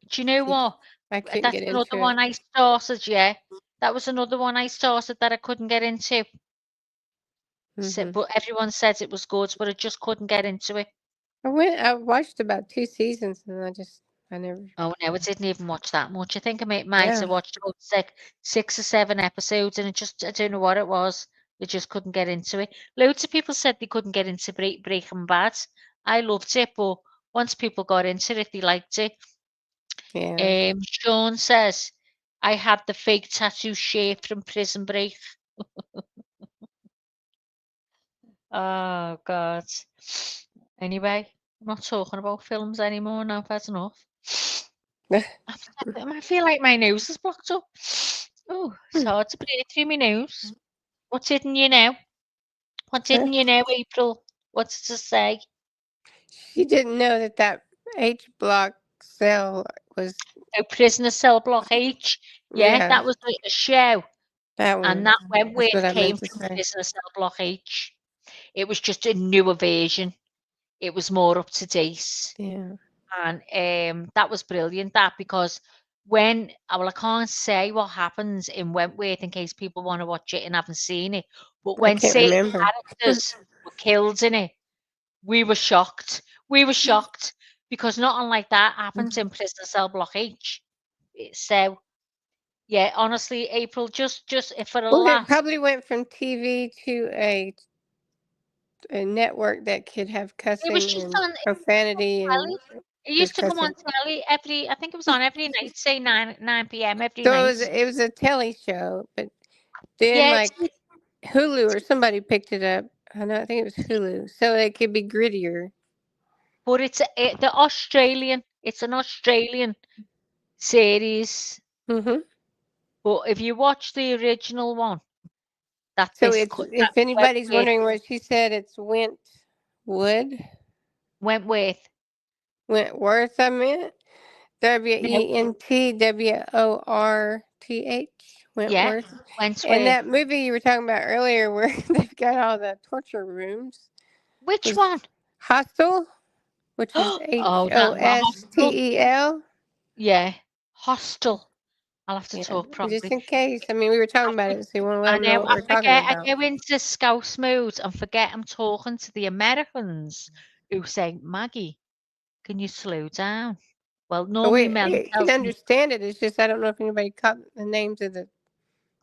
do you know keep. what? I couldn't That's get another into one it. I started, yeah. That was another one I started that I couldn't get into. So, Hmm. but everyone says it was good, but I just couldn't get into it. I watched about 2 seasons, and I never. Oh no, I didn't even watch that much. I think I might Yeah. have watched about six or seven episodes, and I don't know what it was. I just couldn't get into it. Loads of people said they couldn't get into Breaking Bad. I loved it, but once people got into it, they liked it. Yeah. Sean says, I had the fake tattoo shaved from Prison Break. Oh God. Anyway, I'm not talking about films anymore now. That's enough. I feel like my nose is blocked up. Oh, it's hard to breathe through my nose. What didn't you know? What didn't you know, April? What did it say? She didn't know that H block cell was. Oh, Prisoner Cell Block H. Yeah, Yeah, that was a show. that And one. that That's what Wentworth I came meant to from say. Prisoner Cell Block H. It was just a newer version. It was more up to date. Yeah. And that was brilliant, that, because when I can't say what happens in Wentworth in case people want to watch it and haven't seen it, but I when can't certain remember. characters were killed in it, we were shocked. We were shocked because nothing like that happens in Prisoner Cell Block H. So yeah, honestly, April, just for a Well, it laugh, probably went from TV to a network that could have it was cussing just and on profanity and telly. It just used to come on cussing. telly I think it was on every night, say 9 p.m. every So night. it was a telly show, but then Yeah, like Hulu or somebody picked it up. I know, I think it was Hulu, so it could be grittier. but it's an Australian series. Hmm. But if you watch the original one, So it's that if anybody's wondering what she said, it's Wentworth. Wentworth. I meant No, Wentworth. yeah, Wentworth. And Wentworth. that movie you were talking about earlier, where they've got all the torture rooms, Which was one? Hostel, which is Oh, that Hostel. Hostel. Yeah, Hostel. I'll have to Yeah, talk just properly. in case. I mean, we were talking I, about for- it, so you want to let I them know know. what I we're talking forget. I about. go into scouse mode and forget I'm talking to the Americans who say, Maggie, can you slow down? Well, But normally Melly you can tells me, understand it. It's just I don't know if anybody caught the names of the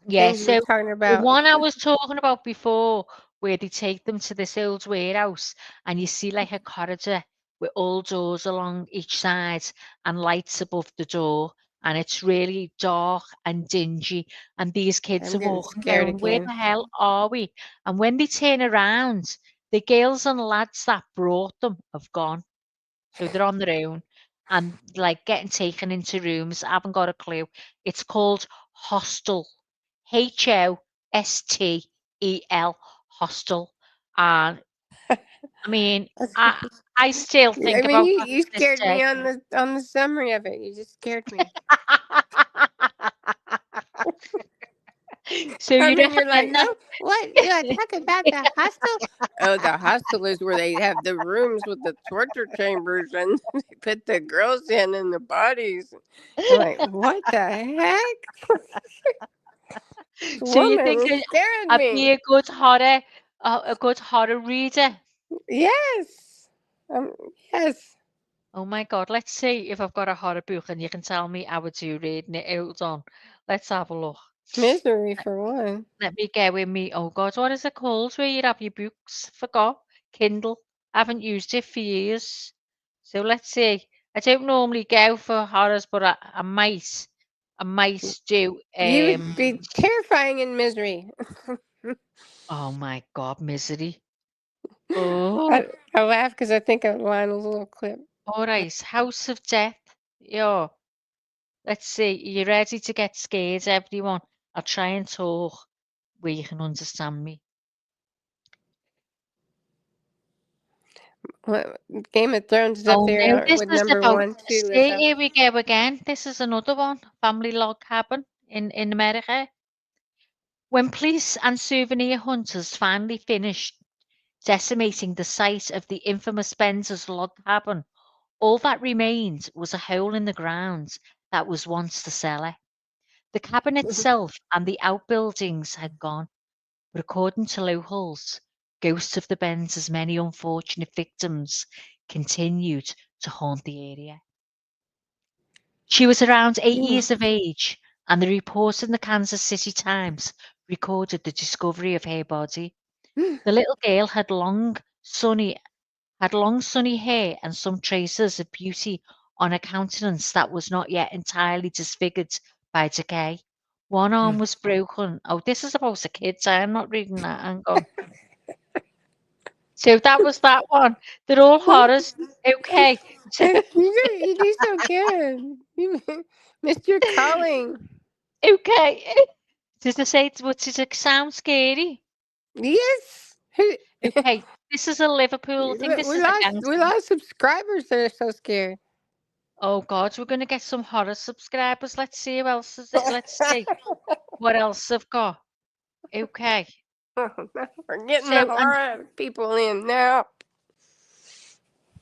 yeah. things you were So talking the about. one I was talking about before, where they take them to this old warehouse, and you see like a corridor with all doors along each side and lights above the door, and it's really dark and dingy. And these kids I'm are getting walking scared going, where again. the hell are we? And when they turn around, the girls and lads that brought them have gone. So they're on their own and like getting taken into rooms. I haven't got a clue. It's called Hostel. Hostel. Hostel. And I mean, I still I think mean, about you, that you to this scared day. me on the summary of it. You just scared me. So I you mean, you're like, recommend that? oh, what you are talking about the hostel? Oh, the hostel is where they have the rooms with the torture chambers and they put the girls in and the bodies. I'm like, what the heck? This So you woman think is scaring I'd be me. a good horror reader? Yes. Yes. Oh my God, let's see if I've got a horror book and you can tell me how to reading it. Hold on. Let's have a look. Misery for one. Let me go with me. Oh God, what is it called where you have your books? Forgot. Kindle. I haven't used it for years. So let's see. I don't normally go for horrors, but I might. I might do. You would be terrifying in Misery. Oh my God, Misery. Oh, I laugh because I think of Lionel's little clip. all right. House of Death. Yeah. Let's see. Are you ready to get scared, everyone? I'll try and talk where you can understand me. Well, Game of Thrones is up Oh no, there this with is number about. 1 too, See, Lizzo. here we go again. This is another one. Family log cabin in America. When police and souvenir hunters finally finished decimating the site of the infamous Spencer's log cabin, all that remained was a hole in the ground that was once the cellar. The cabin itself and the outbuildings had gone, but according to locals, ghosts of the Benz's many unfortunate victims continued to haunt the area. She was around 8 years of age, and the report in the Kansas City Times recorded the discovery of her body. The little girl had long sunny hair and some traces of beauty on a countenance that was not yet entirely disfigured by decay. One arm was broken. Oh, this is about a kid. I'm not reading that. Hang on. So that was that one. They're all horrors. Okay. You do so good. You missed your calling. Okay. Does it say, does it sound scary? Yes. Okay. This is a Liverpool. I think this We is a gangster. lost subscribers that are so scared. Oh God, we're gonna get some horror subscribers. Let's see who else is it. Let's see what else I've got. Okay. We're getting the So and horror people in now.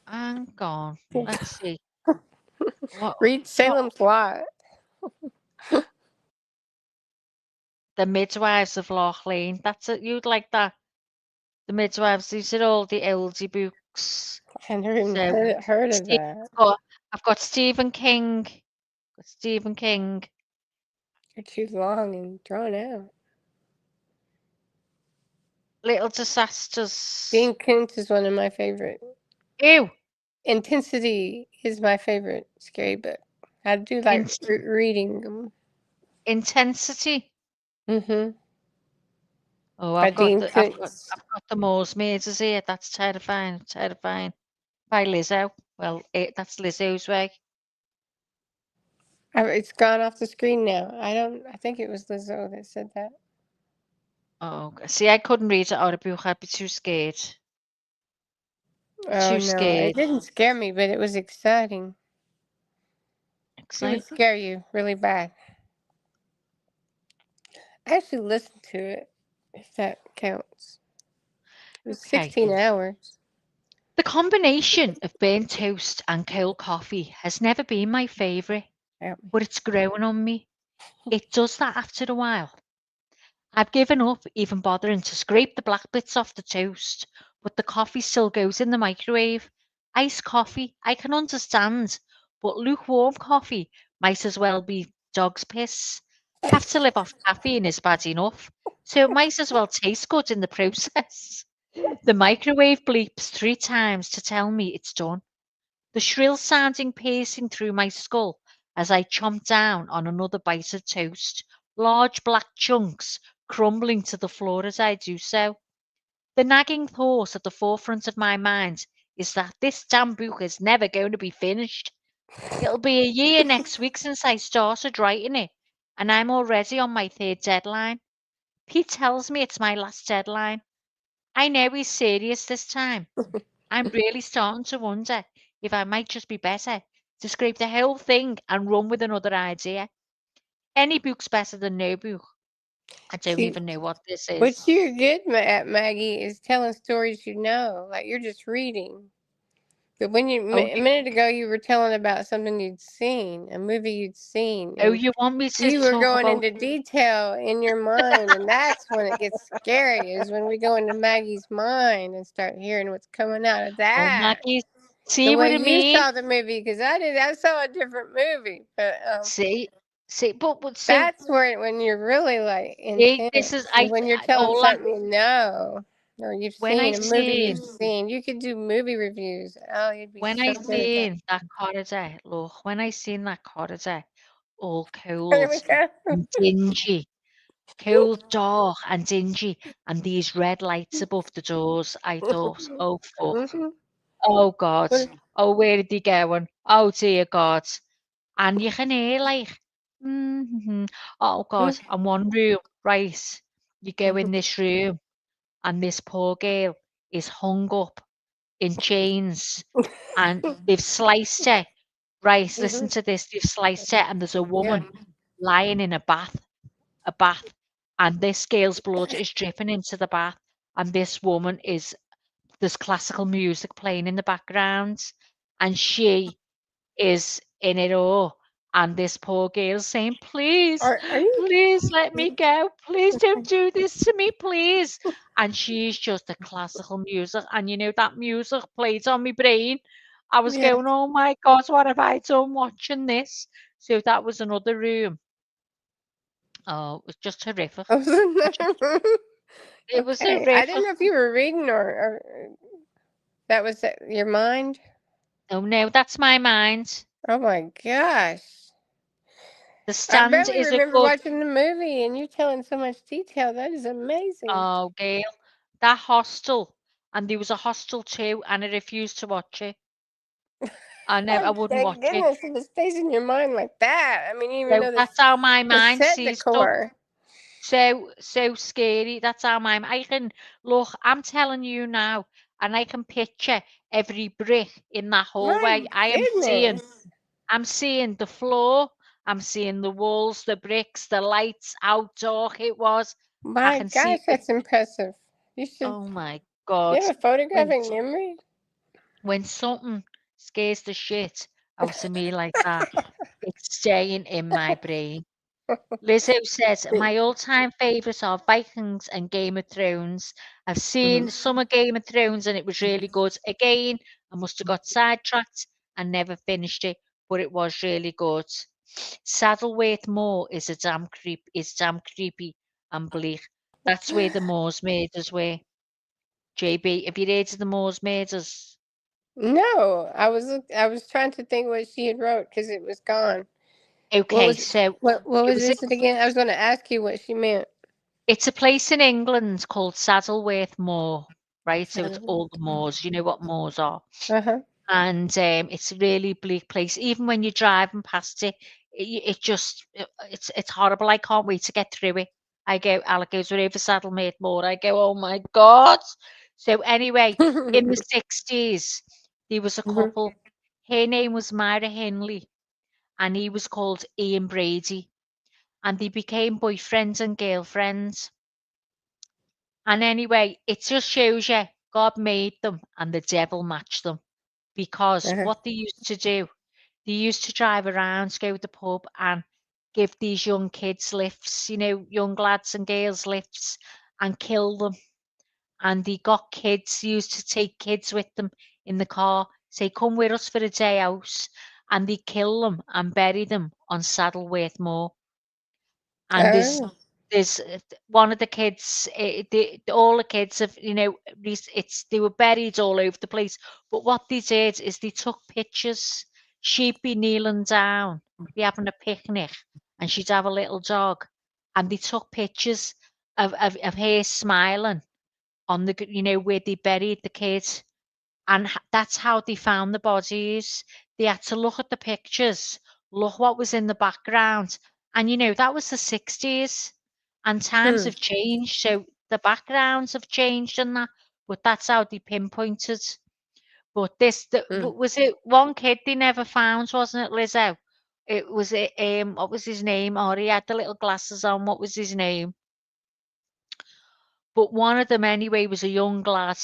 hang on. Let's see. What Read Salem's Lot. the Midwives of Loch Lane. That's it. You'd like that. The Midwives. These are all the oldie books. I never even So heard of that. I've got Stephen King. Stephen King. They're too long and drawn out. Little Disasters. Dean Koontz is one of my favorite. Ew. Intensity is my favorite scary book. I do like reading them. Intensity. Mm-hmm. Oh, By I've got Dean the Koontz. Moore's Maids here. That's terrifying. Terrifying. By Lizzo. Well, that's Lizzo's way. It's gone off the screen now. I think it was Lizzo that said that. Oh, see, I couldn't read it out of book. I'd be too scared. Oh Too no, scared. it didn't scare me, but it was exciting. It would scare you really bad. I actually listened to it, if that counts. It was 16 hours. The combination of burnt toast and cold coffee has never been my favourite, but it's growing on me. It does that after a while. I've given up even bothering to scrape the black bits off the toast, but the coffee still goes in the microwave. Iced coffee, I can understand, but lukewarm coffee might as well be dog's piss. Have to live off caffeine is bad enough, so it might as well taste good in the process. The microwave bleeps 3 times to tell me it's done. The shrill sounding piercing through my skull as I chomp down on another bite of toast, large black chunks crumbling to the floor as I do so. The nagging thought at the forefront of my mind is that this damn book is never going to be finished. It'll be a year next week since I started writing it, and I'm already on my 3rd deadline. Pete tells me it's my last deadline. I know he's serious this time. I'm really starting to wonder if I might just be better to scrape the whole thing and run with another idea. Any book's better than no book. I don't even know what this is. What you're good at, Maggie, is telling stories you know, like you're just reading. But when a minute ago you were telling about something you'd seen, a movie you'd seen. Oh, you want me to You were talk going about... into detail in your mind, and that's when it gets scary, is when we go into Maggie's mind and start hearing what's coming out of that. Oh, Maggie, see the what way I mean? You saw the movie, because I saw a different movie. But See See, but so That's when you're really like this is intense. When you're telling all I something you know or you've when I seen, a movie you've seen seen. You could do movie reviews. Oh, you'd be when so I good at that. seen that corridor, look, when I seen that corridor all There we cold go. and dingy, cold, dark and dingy, and these red lights above the doors, I thought, oh fuck, hmm oh God, What, oh where did he going? Oh dear God. And you can hear like, mm-hmm. Oh God, and one room, right? You go in this room, and this poor girl is hung up in chains, and they've sliced her. Right, listen to this. They've sliced her, and there's a yeah. woman lying in a bath, and this girl's blood is dripping into the bath, and this woman is there's classical music playing in the background, and she is in it all. And this poor girl saying, please, Are you? please let me go. Please don't do this to me, please. And she's just the classical music. And you know, that music played on my brain. I was Yeah. going, oh my God, what have I done watching this? So that was another room. Oh, it was just terrific. I just, it was Okay. I horrific. didn't know if you were reading or that was your mind. Oh no, that's my mind. Oh my gosh. The I Stand barely is a remember good, watching the movie and you're telling so much detail. That is amazing. oh, Gail, that hostel, and there was a hostel too, and I refused to watch it. I Oh, wouldn't thank watch it. goodness if it stays in your mind like that. I mean, you even So know that's how my the mind set sees stuff. decor. So scary. That's how my I can look. I'm telling you now, and I can picture every brick in that hallway. My goodness. I'm seeing the floor. I'm seeing the walls, the bricks, the lights, how dark it was. I My can see gosh, the. that's impressive. You should. Oh my You God! have a When photographic memory? when something scares the shit out of me like that, it's staying in my brain. Lizzo says, my all-time favourites are Vikings and Game of Thrones. I've hmm seen some of Game of Thrones and it was really good. Again, I must have got sidetracked and never finished it, but it was really good. Saddleworth Moor is damn creepy and bleak. That's where the Moors murders were. JB, have you heard of the Moors murders? No, I was trying to think what she had wrote because it was gone. What Okay, was so what it was was this again? I was going to ask you what she meant. it's a place in England called Saddleworth Moor, right? So it's all the Saddleworth. moors. You know what moors are. Uh-huh. And it's a really bleak place. Even when you're driving past it, it just it's horrible. I can't wait to get through it. Alec goes, we're over Saddleworth Moor. I go, oh my God. So anyway, in the 60s, there was a Mhm. couple. Her name was Myra Hindley, and he was called Ian Brady. And they became boyfriends and girlfriends. And anyway, it just shows you God made them and the devil matched them. Because Uh-huh. what they used to do, they used to drive around, go to the pub and give these young kids lifts, you know, young lads and girls lifts and kill them. And they got kids, used to take kids with them in the car, say, come with us for a day out. And they kill them and bury them on Saddleworth Moor. And Oh. there's one of the kids, all the kids have, you know, it's they were buried all over the place. But what they did is they took pictures. She'd be kneeling down, be having a picnic, and she'd have a little dog, and they took pictures of her smiling on the, you know, where they buried the kids. And that's how they found the bodies. They had to look at the pictures, look what was in the background. And you know, that was the 60s and times Hmm. have changed. So the backgrounds have changed and that, but that's how they pinpointed. But Hmm. was it one kid they never found, wasn't it, Lizzo? It was what was his name? Oh, he had the little glasses on. What was his name? But one of them anyway was a young lad,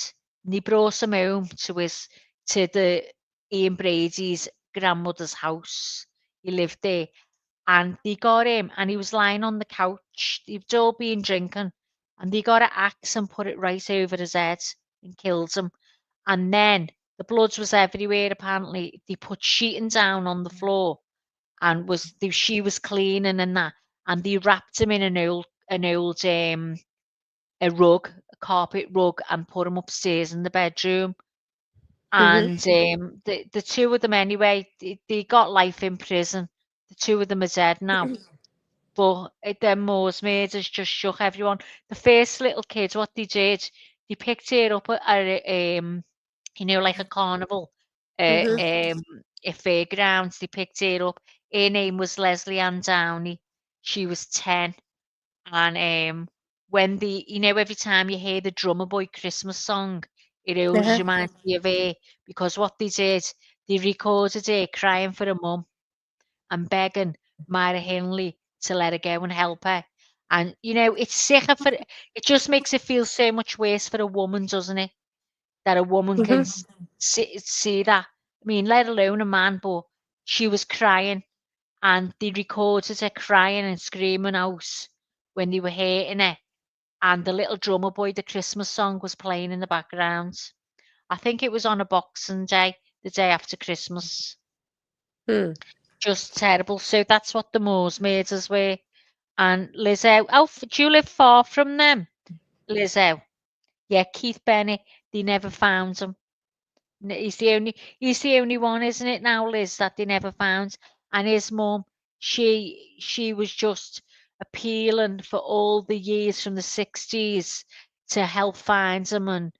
and he brought him home to the Ian Brady's grandmother's house. He lived there, and they got him, and he was lying on the couch. They'd all been drinking, and they got an axe and put it right over his head and killed him. And then the blood was everywhere. Apparently, they put sheeting down on the floor and she was cleaning and that, and they wrapped him in an old a rug, a carpet rug, and put him upstairs in the bedroom. Mhm. And the two of them anyway, they got life in prison. The two of them are dead now. But them Moors murders just shook everyone. The first little kid, what they did, they picked her up at like a carnival, Mhm. a fairgrounds. They picked her up. Her name was Leslie Ann Downey. She was 10. And when every time you hear the Drummer Boy Christmas song, it always Uh-huh. reminds me of her, because what they did, they recorded her crying for her mum and begging Myra Hindley to let her go and help her. And it's sicker it just makes it feel so much worse for a woman, doesn't it? That a woman can Mhm. see that. I mean, let alone a man, but she was crying, and they recorded her crying and screaming out when they were hurting her. And the little drummer boy, the Christmas song, was playing in the background. I think it was on a Boxing Day, the day after Christmas. Hmm. Just terrible. So that's what the Moors murders were. And Lizzo, do you live far from them? Lizzo. Yeah, Keith Bennett, they never found him. He's the only one, isn't it now, Liz, that they never found? And his mum, she was just appealing for all the years from the 60s to help find him, and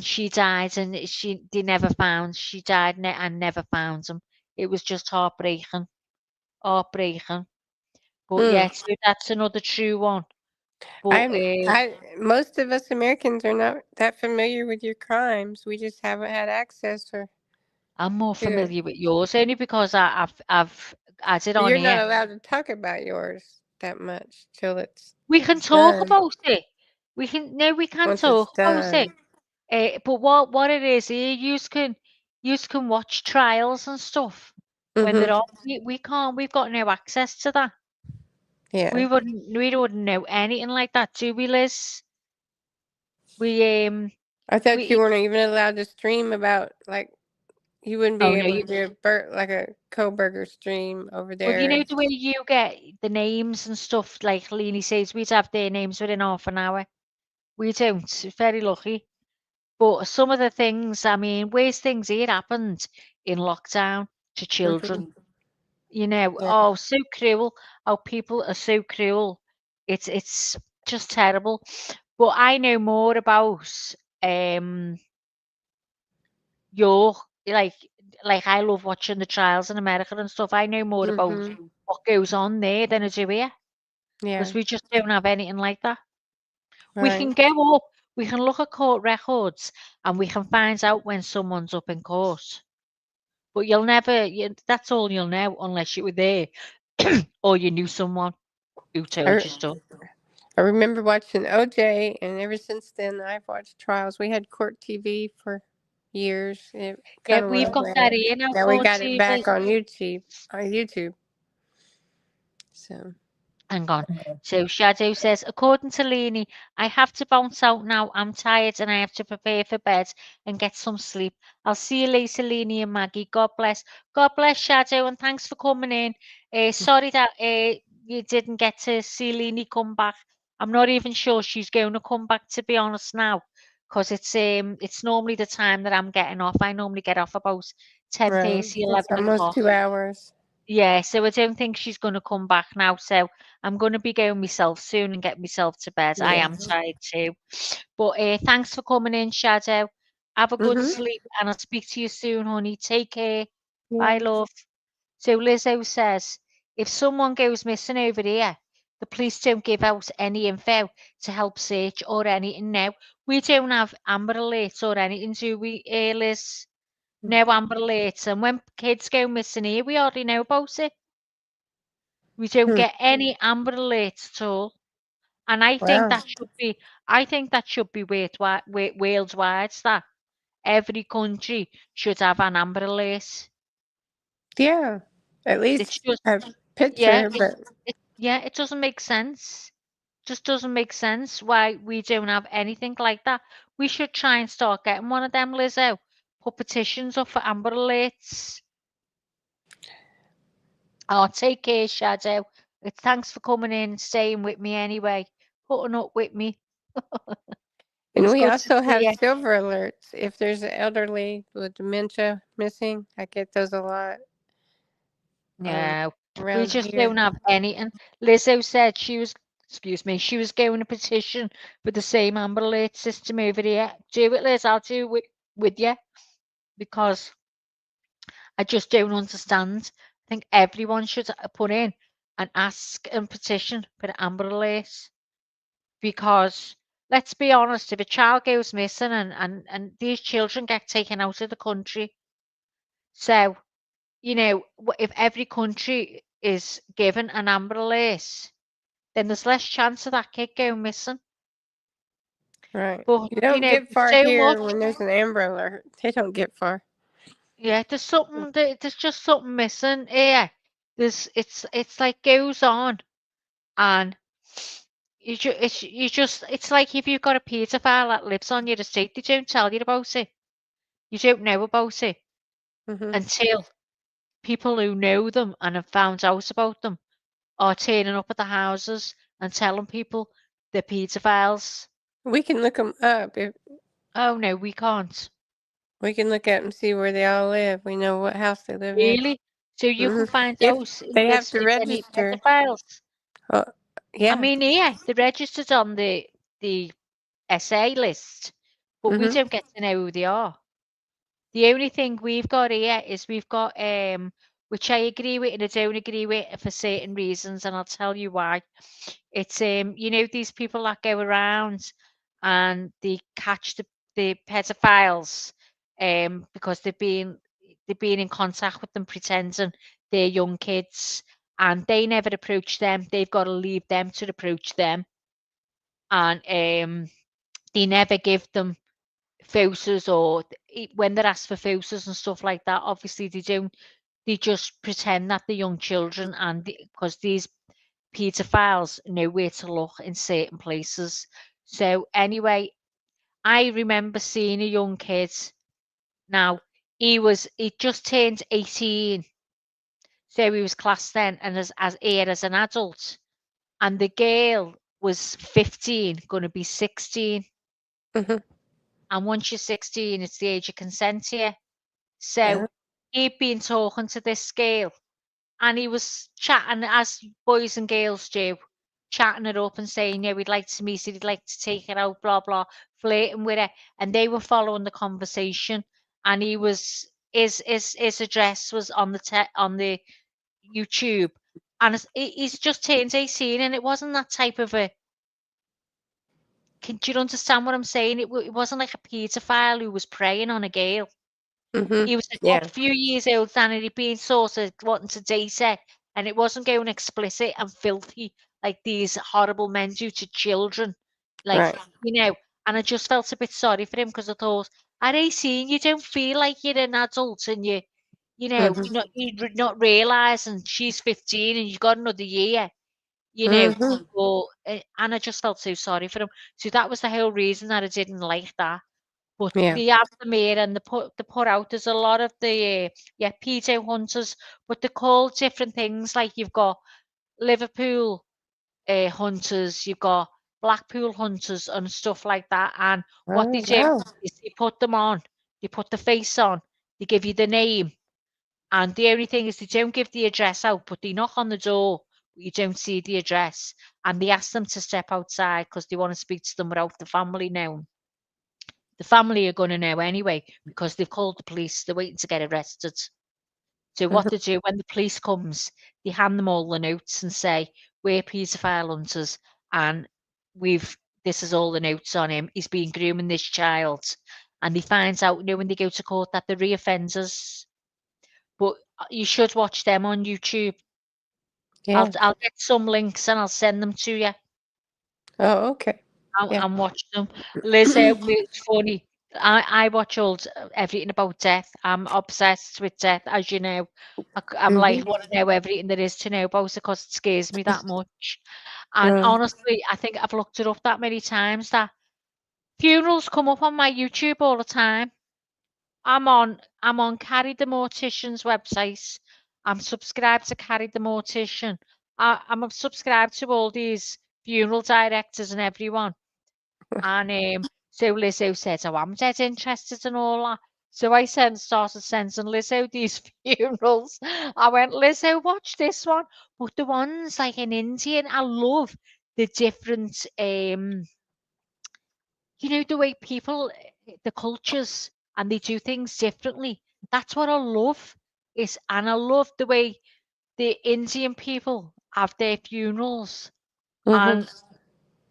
she died, and they never found. She died and never found him. It was just heartbreaking, heartbreaking. But Hmm. yeah, so that's another true one. But Most of us Americans are not that familiar with your crimes. We just haven't had access I'm more to it. familiar with yours only because I've had it on You're not here. allowed to talk about yours that much till it's We can talk done. about it. We can Once it's talk about it. done. But what it is here, you can watch trials and stuff when Mhm. they're on. We can't. We've got no access to that. Yeah. We wouldn't know anything like that, do we, Liz? We I thought you we. weren't even allowed to stream about like you wouldn't be Oh no, able to you. do like a Koberger stream over Well, there. the way you get the names and stuff, like Leanie says, we'd have their names within half an hour. We don't. Very lucky. But some of the things, I mean, worst things here happened in lockdown to children. Mhm. Yeah. Oh, so cruel. How people are so cruel. It's just terrible. But I know more about um your like I love watching the trials in America and stuff. I know more about Mhm. what goes on there than I do here, because Yeah. we just don't have anything like that. We Right. can go up, we can look at court records, and we can find out when someone's up in court. But that's all you'll know unless you were there or you knew someone who I, told you re- stuff. I remember watching OJ, and ever since then I've watched trials. We had court TV for years. It Yeah, kind of we've went got away. that here now, Now we court got it TV. back on YouTube. On YouTube. So. Hang on. So Shadow says, according to Leanie, I have to bounce out now. I'm tired and I have to prepare for bed and get some sleep. I'll see you later, Leanie and Maggie. God bless. God bless, Shadow, and thanks for coming in. Sorry that you didn't get to see Leanie come back. I'm not even sure she's going to come back, to be honest now, because it's normally the time that I'm getting off. I normally get off about Right. 10:30, It's 11 almost o'clock. 2 hours. Yeah, so I don't think she's gonna come back now, so I'm gonna be going myself soon and get myself to bed. I Yeah. am tired too. But thanks for coming in, Shadow. Have a good Mhm. sleep, and I'll speak to you soon, honey. Take care. Bye, Yeah. love. So Lizzo says, if someone goes missing over here, the police don't give out any info to help search or anything now. We don't have Amber Alerts or anything, do we, Liz? No Amber Alerts. And when kids go missing here, we already know about it. We don't Hmm. get any Amber Alerts at all. And Wow. I think that should be worldwide, that every country should have an Amber Alert. Yeah. At It's least just, a yeah, picture, but it doesn't make sense. Just doesn't make sense why we don't have anything like that. We should try and start getting one of them, Lizzo. Put petitions up for Amber Alerts. Oh, take care, Shadow. Thanks for coming in and staying with me anyway. Putting up with me. And It's we good to also see have you. silver alerts. If there's an elderly with dementia missing, I get those a lot No, we around just here. don't have any. And Lizzo said excuse me, she was going to petition for the same Amber Alert system over here. Do it, Liz. I'll do it with you because I just don't understand. I think everyone should put in and ask and petition for the Amber Alert because let's be honest, if a child goes missing and these children get taken out of the country, so if every country is given an Amber Alert, then there's less chance of that kid going missing. Right. But You don't get there's far so much. here when there's an Amber Alert. They don't get far. Yeah, there's just something missing here. It's like goes on and it's like if you've got a paedophile that lives on your estate, they don't tell you about it. You don't know about it Hmm. until people who know them and have found out about them are turning up at the houses and telling people they're paedophiles. We can look them up. If Oh no, we can't. we can look at and see where they all live. We know what house they live in. Really? So you Hmm. can find If out they if have it's to if any register. pedophiles. Oh, I yeah. mean, yeah, they're registered on the SA list, but we Hmm. don't get to know who they are. The only thing we've got here is we've got which I agree with and I don't agree with for certain reasons, and I'll tell you why. It's these people that go around and they catch the pedophiles because they've been in contact with them pretending they're young kids and they never approach them. They've got to leave them to approach them. And they never give them photos or when they're asked for photos and stuff like that, obviously they just pretend that they're young children and because these paedophiles know where to look in certain places. So anyway, I remember seeing a young kid. Now he just turned 18, so he was classed then and as here as an adult, and the girl was 15, going to be 16. Hmm. And once you're 16, it's the age of consent here. Yeah. So he'd been talking to this girl and he was chatting as boys and girls do, chatting her up and saying, yeah, we'd like to meet her, he'd like to take her out, blah, blah, flirting with her. And they were following the conversation. And his address was on the YouTube. And he's just turned 18 and it wasn't that type of do you understand what I'm saying? It wasn't like a paedophile who was preying on a girl. Hmm. He was a Yeah. good few years old then, and he'd been sort of wanting to date her, and it wasn't going explicit and filthy like these horrible men do to children. Like, Right. and I just felt a bit sorry for him because I thought, at 18, you don't feel like you're an adult and Hmm. you're not realising she's 15 and you've got another year, Hmm. and I just felt so sorry for him. So that was the whole reason that I didn't like that. But Yeah. the have them here and they put out there's a lot of the pedo hunters, but they're called different things. Like you've got Liverpool hunters, you've got Blackpool hunters and stuff like that. And what they Oh, do wow. is they put them on, they put the face on, they give you the name, and the only thing is they don't give the address out, but they knock on the door, but you don't see the address, and they ask them to step outside because they want to speak to them without the family knowing. The family are going to know anyway because they've called the police. They're waiting to get arrested. So what Hmm. they do when the police comes, they hand them all the notes and say, "We're paedophile hunters, and we've this is all the notes on him. He's been grooming this child." And they find out, when they go to court, that they're reoffenders. But you should watch them on YouTube. I'll Yeah. I'll get some links and I'll send them to you. Oh, okay. And Yeah. and watch them. Liz, it's funny. I watch everything about death. I'm obsessed with death, as you know. I'm Hmm. like, want to know everything there is to know about it because it scares me that much. And Right. honestly, I think I've looked it up that many times that funerals come up on my YouTube all the time. I'm on Carrie the Mortician's website. I'm subscribed to Carrie the Mortician. I'm subscribed to all these funeral directors and everyone. And so Lizzo said, "Oh, I'm dead interested in all that." So I started sending Lizzo these funerals. I went, "Lizzo, watch this one." But the ones like in India, I love the different, the way people, the cultures, and they do things differently. That's what I love. And I love the way the Indian people have their funerals. Hmm.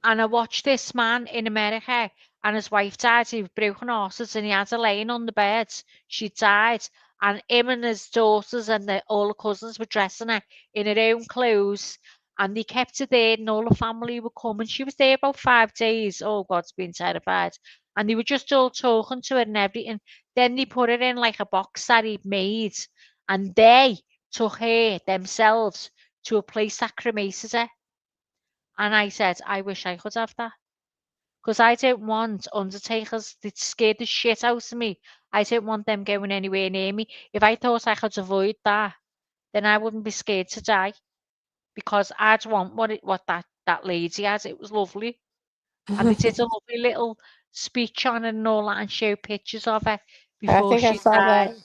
And I watched this man in America, and his wife died. He was broken hearted, and he had her laying on the bed. She died, and him and his daughters and all the cousins were dressing her in her own clothes, and they kept her there, and all the family would come, and she was there about 5 days. Oh, God's been terrified. And they were just all talking to her and everything. Then they put her in like a box that he'd made, and they took her themselves to a place that cremated her. And I said, I wish I could have that. Because I don't want undertakers that scared the shit out of me. I don't want them going anywhere near me. If I thought I could avoid that, then I wouldn't be scared to die. Because I'd want what that lady had. It was lovely. And they did a lovely little speech on it and all that, and showed pictures of her I before think I she saw died. that.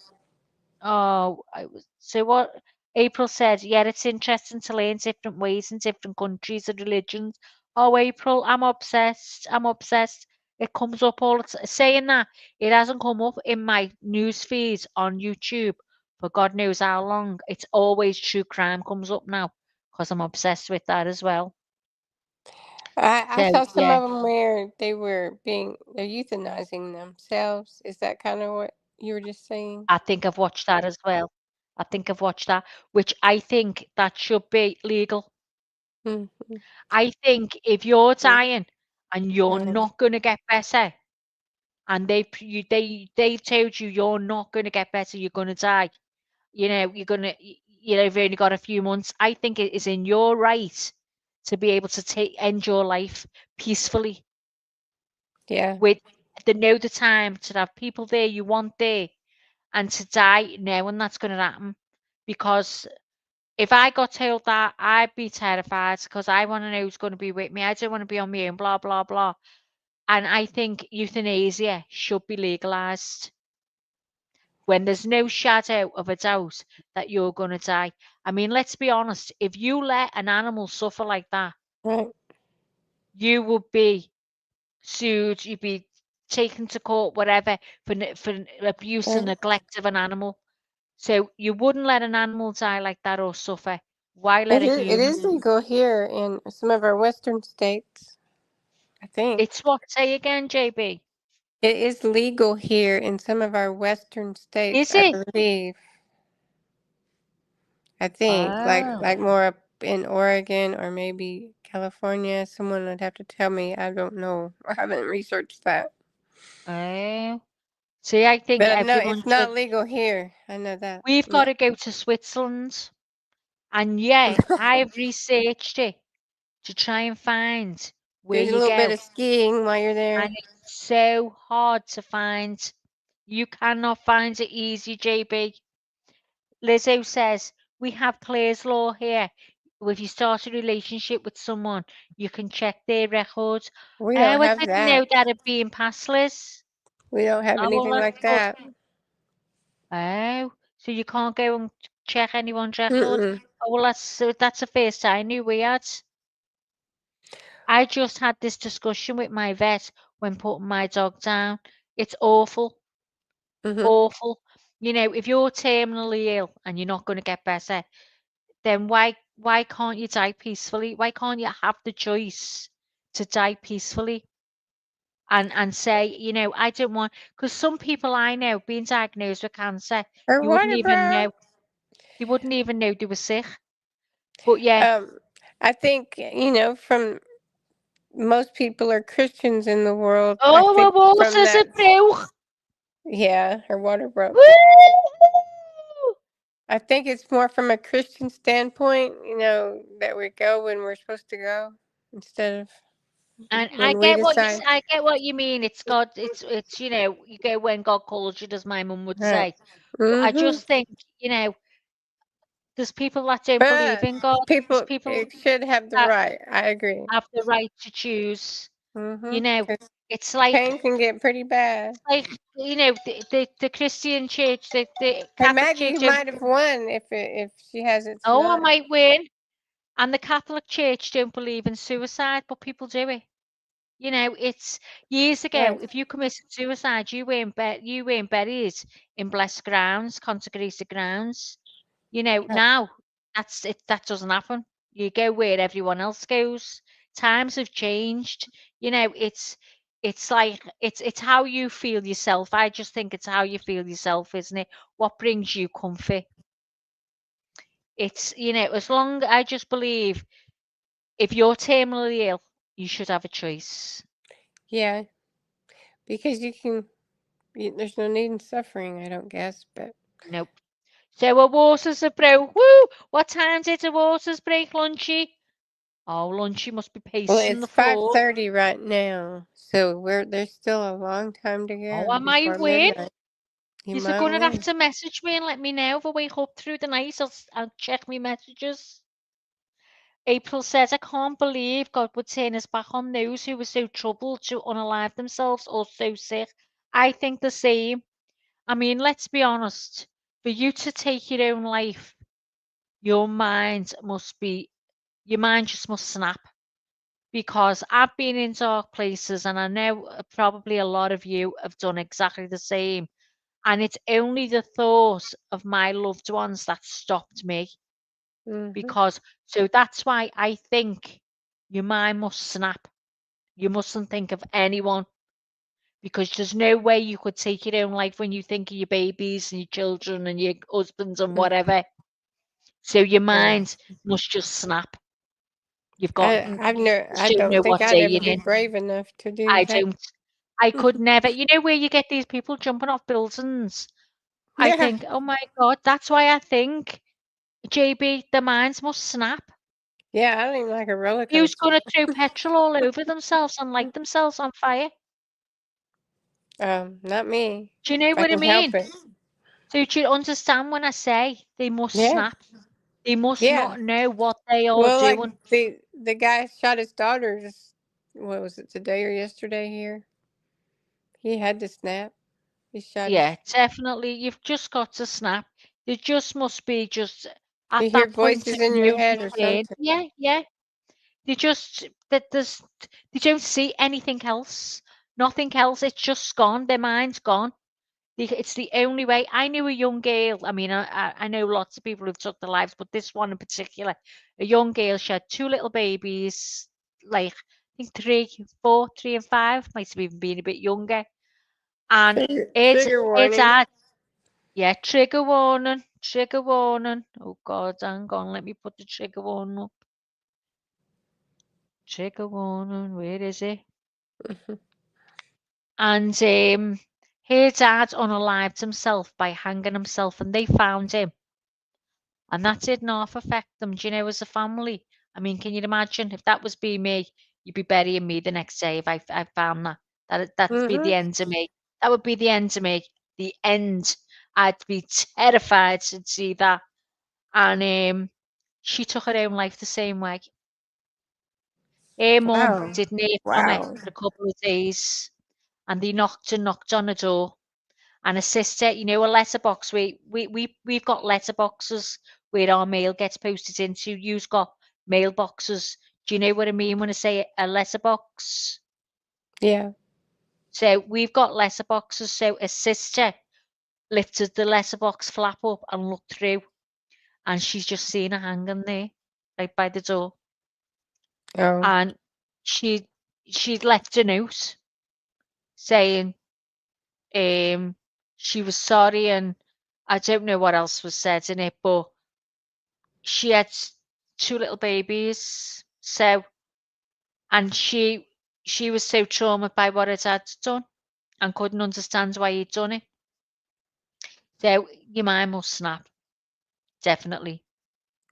Oh, I was so what April said, yeah, it's interesting to learn different ways in different countries and religions. Oh, April, I'm obsessed. I'm obsessed. It comes up all the time. Saying that, it hasn't come up in my news feed on YouTube for God knows how long. It's always true crime comes up now because I'm obsessed with that as well. I So saw some yeah, of them where they're euthanizing themselves. Is that kind of what you were just saying? I think I've watched that as well. I think I've watched that, which I think that should be legal. Mm-hmm. I think if you're dying and you're Right. not gonna get better, and they've told you you're not gonna get better, you're gonna die. You're gonna you've only got a few months. I think it is in your right to be able to end your life peacefully Yeah. with the time to have people there you want there, and to die knowing that's gonna happen. Because if I got told that, I'd be terrified because I want to know who's going to be with me. I don't want to be on my own, blah, blah, blah. And I think euthanasia should be legalized when there's no shadow of a doubt that you're going to die. I mean, let's be honest, if you let an animal suffer like that, Right. you would be sued, you'd be taken to court, whatever, for abuse and Right. neglect of an animal. So you wouldn't let an animal die like that or suffer. Why let a It human? is legal here in some of our western states. I think It's what? Say again, JB. it is legal here in some of our western states. Is I it? believe. I think Oh. like more up in Oregon or maybe California. Someone would have to tell me. I don't know. I haven't researched that. Oh. See, I think But I know everyone it's should. not legal here. I know that. We've got No. to go to Switzerland. And yeah, I've researched it to try and find Do where a you little bit go. of skiing while you're And there. it's so hard to find. You cannot find it easy, JB. Lizzo says, we have Clare's Law here. If you start a relationship with someone, you can check their records. We don't Oh, I have didn't know that. that it'd be in past, Liz. We don't have Oh, well, anything that's like good. that. Oh, so you can't go and check anyone's record? Mm-mm. Oh, well, that's the first I knew we had. I just had this discussion with my vet when putting my dog down. It's awful, Mm-hmm. awful. If you're terminally ill and you're not going to get better, then why can't you die peacefully? Why can't you have the choice to die peacefully and say, I don't want, because some people I know being diagnosed with cancer, Her you wouldn't water even broke. know. You wouldn't even know they were sick. But yeah. I think from most people are Christians in the world. I Oh, my think from water's a that. broke. Yeah, her water broke. Woo! I think it's more from a Christian standpoint, that we go when we're supposed to go instead of And when we decide. I get what you mean. It's God. It's you go when God calls you, as my mum would Right. say. But I Mm-hmm. just think There's people that don't believe But in God. There's people people it should have the that right. I agree. have the right to choose. You know, 'Cause it's pain can get pretty bad. like the Christian church, the And Catholic Maggie church don't might have won if she has it oh, I tonight. might win. And the Catholic church don't believe in suicide, but people do it. You know, it's years ago, Right. if you committed suicide, you weren't buried in blessed grounds, consecrated grounds. You know, Right. now that doesn't happen. You go where everyone else goes. Times have changed. You know, it's like it's how you feel yourself. I just think it's how you feel yourself, isn't it? What brings you comfort. It's, as long I just believe if you're terminally ill, you should have a choice. Yeah, because there's no need in suffering, I don't guess, but Nope. So our waters have broke. Woo! What time did the waters break, Lunchy? Oh, Lunchy must be well, pacing it's the floor. 5:30 right now, so there's still a long time to Oh, go I might before win. midnight. You You're might going to have win. to message me and let me know if I wake up through the night. I'll check my messages. April says, I can't believe God would turn his back on those who were so troubled to unalive themselves or so sick. I think the same. I mean, let's be honest. For you to take your own life, your mind just must snap. Because I've been in dark places and I know probably a lot of you have done exactly the same. And it's only the thought of my loved ones that stopped me. Hmm. So that's why I think your mind must snap. You mustn't think of anyone because there's no way you could take your own life when you think of your babies and your children and your husbands and whatever. So your Yeah. mind must just snap. You I just don't don't know think what I'd day ever you're be in. brave enough to do I that. don't. I could never. You know where you get these people jumping off buildings? I Yeah. think, oh my God, that's why I think, JB, the minds must snap. Yeah, I don't even like a roller Who's coaster. going to throw petrol all over themselves and light themselves on fire? Not me. Do you know If I what I can help mean? it. So do you understand when I say they must Yeah. snap? They must Yeah. not know what they are Well, like doing. the guy shot his daughter what was it, today or yesterday here? He had to snap. He shot Yeah, his definitely. You've just got to snap. There just must be just You at hear that point voices of in your no head or return. something. Yeah, yeah. They just that there's they don't see anything else. Nothing else. It's just gone. Their mind's gone. It's the only way. I knew a young girl. I mean, I know lots of people who've took their lives, but this one in particular, a young girl. She had two little babies, like I think 3, 4, 3 and 5. Might have even been a bit younger. And it's Trigger it's warning. had yeah, trigger warning, trigger warning. Oh God, hang on. Let me put the trigger warning up. Trigger warning. Where is it? And her dad unalived himself by hanging himself, and they found him. And that didn't half affect them, do you know, as a family. I mean, can you imagine if that was be me, you'd be burying me the next day if I found that. That'd be the Mm-hmm. end of me. That would be the end of me. The end. I'd be terrified to see that. And she took her own life the same way. Her mum Wow. didn't hear from her Wow. for a couple of days, and they knocked on the door. And a sister, a letterbox. We've got letterboxes where our mail gets posted into. You've got mailboxes. Do you know what I mean when I say a letterbox? Yeah. So we've got letterboxes. So a sister lifted the letterbox flap up and looked through, and she's just seen her hanging there, right by the door. Oh. And she'd left a note saying she was sorry, and I don't know what else was said in it, but she had two little babies, and she was so traumatized by what her dad done and couldn't understand why he'd done it. So your mind must snap, definitely.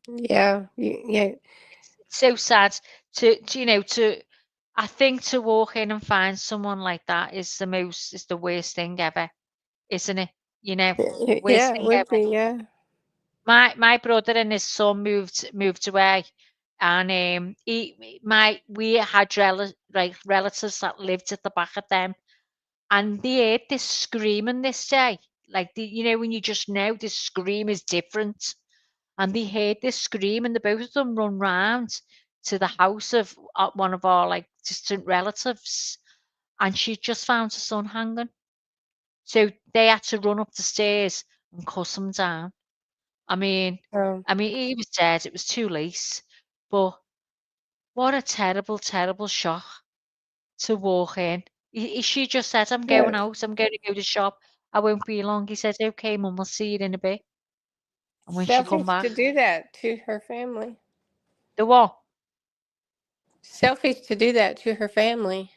Yeah. Yeah. It's so sad to I think to walk in and find someone like that is the worst thing ever, isn't it? Worst Yeah, it thing would ever. be. Yeah. my brother and his son moved away, and we had relatives that lived at the back of them, and they heard this screaming this day, like when you just know this scream is different, and they heard this scream, and the both of them run round to the house of one of our like distant relatives, and she just found her son hanging. So they had to run up the stairs and cuss him down. I mean, Oh, he was dead. It was too late. But what a terrible, terrible shock to walk in. She just said, "I'm yeah. going out. I'm going to go to shop. I won't be long." He said, "Okay, Mum, I'll see you in a bit." And when she come Selfish back, to do that to her family. the what? Selfish to do that to her family.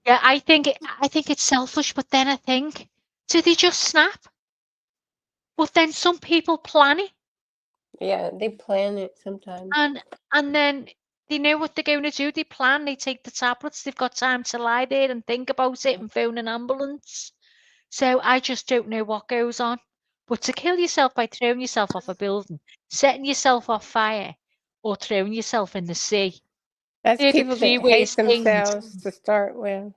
Yeah, I think it's selfish, but then I think, do they just snap? But then some people plan it. Yeah, they plan it sometimes. And then they know what they're going to do. They plan, they take the tablets, they've got time to lie there and think about it and phone an ambulance. So I just don't know what goes on. But to kill yourself by throwing yourself off a building, setting yourself off fire, or throwing yourself in the sea, That's they're the people three that hate worst things. themselves to start with.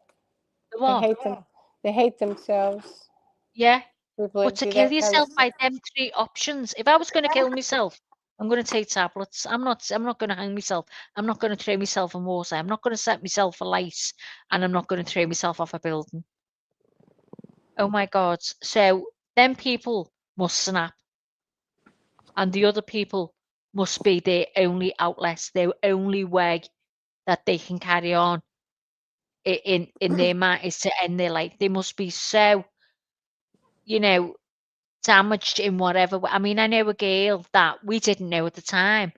The They what? hate them. They hate themselves. Yeah. People But that to do kill that kind of yourself stuff. by them three options, if I was going to kill myself, I'm going to take tablets. I'm not going to hang myself. I'm not going to throw myself in water. I'm not going to set myself alight, and I'm not going to throw myself off a building. Oh my God. So them people must snap, and the other people must be their only outlet, their only way that they can carry on in their mind is to end their life. They must be so, you know, damaged in whatever way. I mean, I know a girl that we didn't know at the time,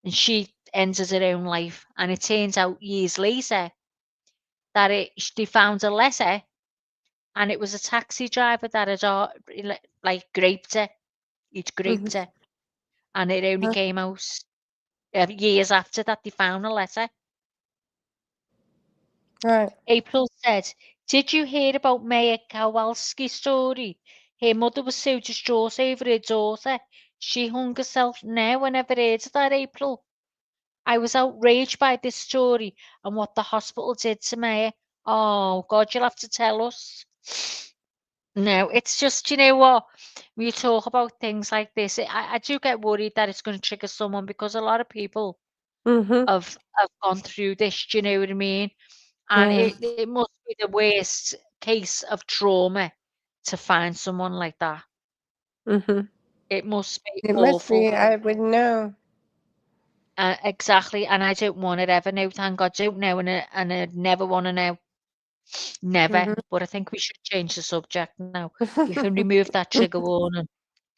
and she ended her own life. And it turns out years later that they found a letter, and it was a taxi driver that had like graped her. He'd Hmm. graped her, and it only Huh? came out years after that they found a letter. Right. April said, "Did you hear about Maya Kowalski's story? Her mother was so distraught over her daughter, she hung herself." No, I never heard of that, April. I was outraged by this story and what the hospital did to Maya. Oh, God, you'll have to tell us. No, it's just, you know what? When you talk about things like this, I do get worried that it's going to trigger someone because a lot of people Mm-hmm. have gone through this, do you know what I mean? And Yeah. it must be the worst case of trauma to find someone like that. Mm-hmm. It must be It must awful. be. I would know. Exactly. And I don't want to ever know. Thank God, don't know, and I never want to know. Never. Mm-hmm. But I think we should change the subject now. We can remove that trigger warning.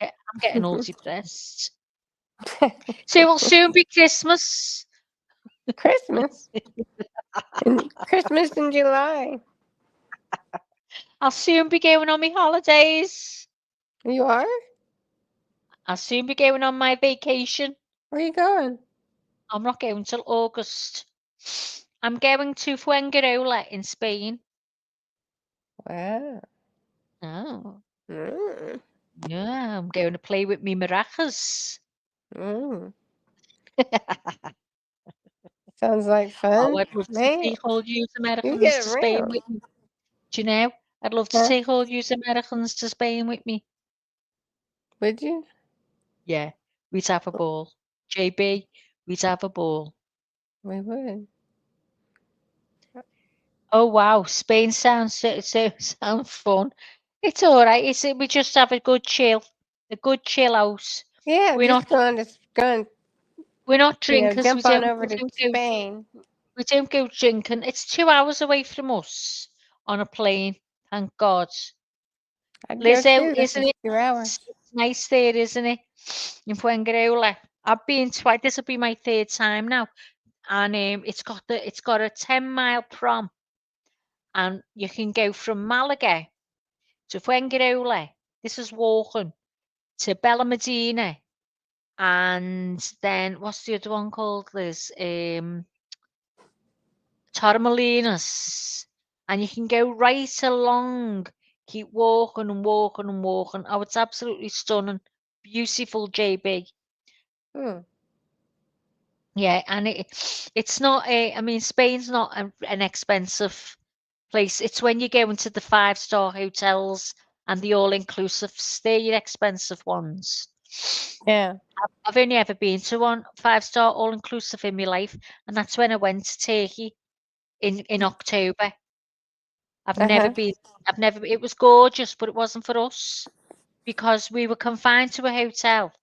I'm getting all depressed. So it'll soon be Christmas. Christmas. And Christmas in July. I'll soon be going on my holidays. You are? I'll soon be going on my vacation. Where are you going? I'm not going till August. I'm going to Fuengirola in Spain. Wow. Oh, Mm. yeah, I'm going to play with me maracas. Mm. Sounds like Oh, fun. I'd love to Man, take all you you Americans get to Spain around. with me. Do you know? I'd love to Huh? take all you Americans to Spain with me. Would you? Yeah, we'd have a ball. JB, we'd have a ball. We would. Oh wow, Spain sounds sounds fun. It's all right. We just have a good chill out. Yeah, We're just not going, we're not drinkers. jump on over to Spain. We don't go drinking. It's 2 hours away from us on a plane. Thank God. I'd go Lizzo, too if isn't it's it? 2 hours. It's nice there, isn't it? In Fuengirola. I've been twice. This will be my third time now, and it's got a 10-mile prom, and you can go from Malaga to Fuengirola. This is walking to Bella Medina, and then what's the other one called? Liz? Torremolinos, and you can go right along, keep walking and walking and walking. Oh, it's absolutely stunning. beautiful, JB. Hmm. Yeah, and it's not a. I mean, Spain's not an expensive place. It's when you go into the five-star hotels and the all-inclusive, they're your expensive ones. Yeah. I've only ever been to one five-star all-inclusive in my life, and that's when I went to Turkey in October. I've never Uh-huh. been. I've never. It was gorgeous, but it wasn't for us because we were confined to a hotel,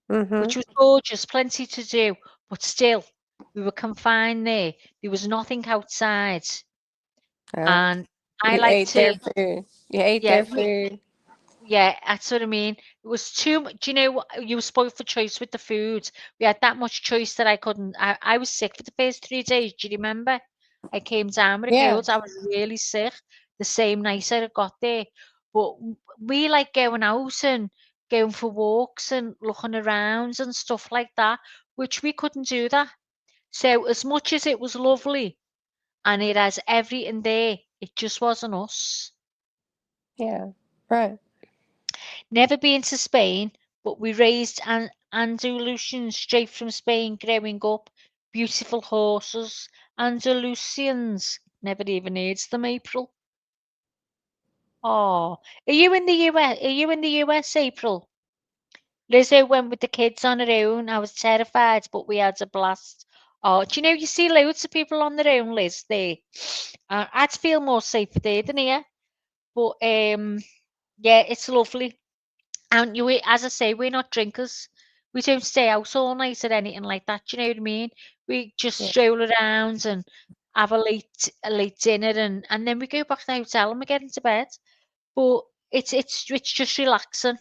Mm-hmm. which was gorgeous, plenty to do, but still, we were confined there. There was nothing outside, Oh. and I You like ate their to. food. You ate Yeah, their food. yeah, that's what I mean. It was too much. Do you know what? You were spoiled for choice with the food. We had that much choice that I couldn't. I was sick for the first 3 days. Do you remember? I came down with a Yeah. cold. I was really sick the same night I got there. But we like going out and going for walks and looking around and stuff like that, which we couldn't do that. So as much as it was lovely and it has everything there, it just wasn't us. Yeah. Right. Never been to Spain, but we raised Andalusians straight from Spain growing up. Beautiful horses. Andalusians. Never even heard them, April. Oh, are you in the US? Are you in the US, April? Lizzo went with the kids on her own. I was terrified, but we had a blast. Oh, do you know you see loads of people on their own, Liz? There, I'd feel more safer there than here. But yeah, it's lovely. And as I say, we're not drinkers. We don't stay out all night or anything like that. Do you know what I mean? We just Yeah. stroll around and have a late dinner, and then we go back to the hotel and we get into bed. But it's just relaxing.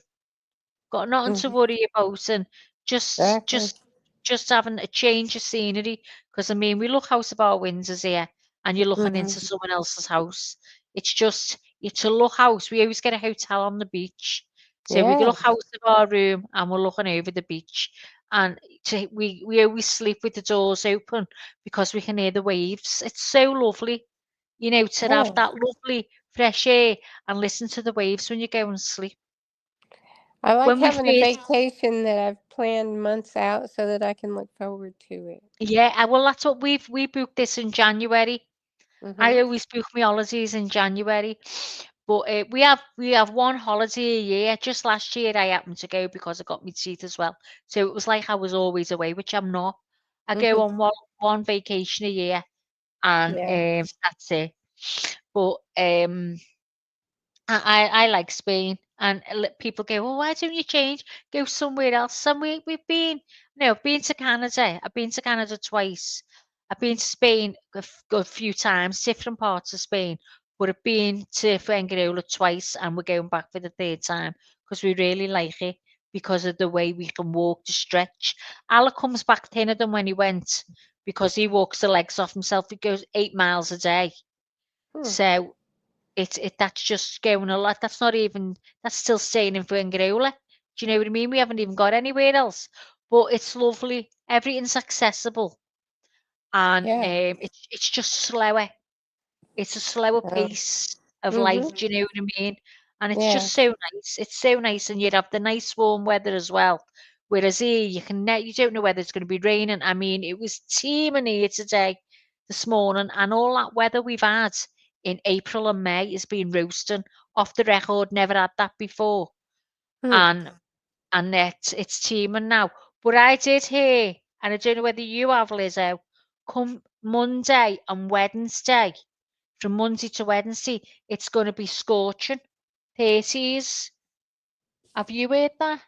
Got nothing to Mm-hmm. worry about, and just Exactly. just just having a change of scenery. Because I mean, we look out of our windows here, and you're looking Mm-hmm. into someone else's house. It's just it's a look out. We always get a hotel on the beach, so we Yeah. look out of our room and we're looking over the beach. And we always sleep with the doors open because we can hear the waves. It's so lovely, to have Yeah. that lovely fresh air and listen to the waves when you go and sleep. I like When we having a first vacation that I've planned months out so that I can look forward to it. Yeah, well, that's what we booked this in January. Mm-hmm. I always book my holidays in January, but we have one holiday a year. Just last year, I happened to go because I got my teeth as well. So it was like I was always away, which I'm not. I go Mm-hmm. on one vacation a year, and Yeah. that's it. But I like Spain, and people go, "Well, why don't you change? Go somewhere else." And we've been, no, I've been to Canada. I've been to Canada twice. I've been to Spain a few times, different parts of Spain. But I've been to Fuengirola twice, and we're going back for the third time because we really like it because of the way we can walk to stretch. Alec comes back thinner than when he went because he walks the legs off himself. He goes 8 miles a day. Hmm. So that's just going a lot. That's still staying in Fuengirola. Do you know what I mean? We haven't even got anywhere else. But it's lovely. Everything's accessible, and Yeah. it's just slower. It's a slower Oh. pace of Mm-hmm. life. Do you know what I mean? And it's Yeah. just so nice. It's so nice, and you'd have the nice warm weather as well. Whereas here, you don't know whether it's going to be raining. I mean, it was teeming here today, this morning, and all that weather we've had in April and May has been roasting off the record. Never had that before, Hmm. and it's teeming now. But I did hear, and I don't know whether you have, Lizzo, come Monday and Wednesday, from Monday to Wednesday, it's going to be scorching, 30s. Have you heard that?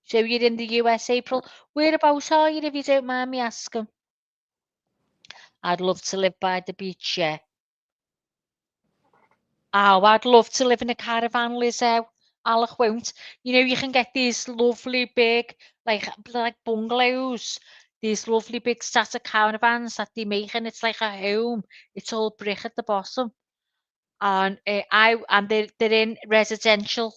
So you're in the US, April. Whereabouts are you, if you don't mind me asking? I'd love to live by the beach, yeah. Oh, I'd love to live in a caravan, Lizzo. Alec won't. You can get these lovely big, like bungalows, these lovely big static caravans that they make, and it's like a home. It's all brick at the bottom, and they're in residential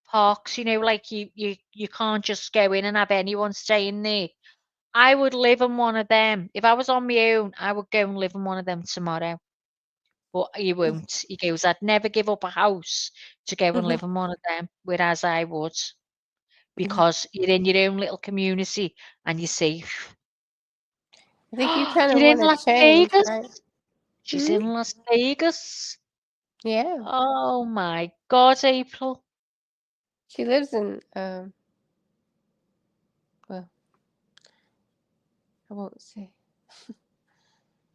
parks. Like you can't just go in and have anyone staying there. I would live in one of them. If I was on my own, I would go and live in one of them tomorrow. But he won't. He goes, I'd never give up a house to go and Mm-hmm. live in one of them, whereas I would. because you're in your own little community and you're safe. I think you kind of You're in want to Las change, Vegas? right? She's Hmm? in Las Vegas? Yeah. Oh my God, April. She lives in, well, I won't say.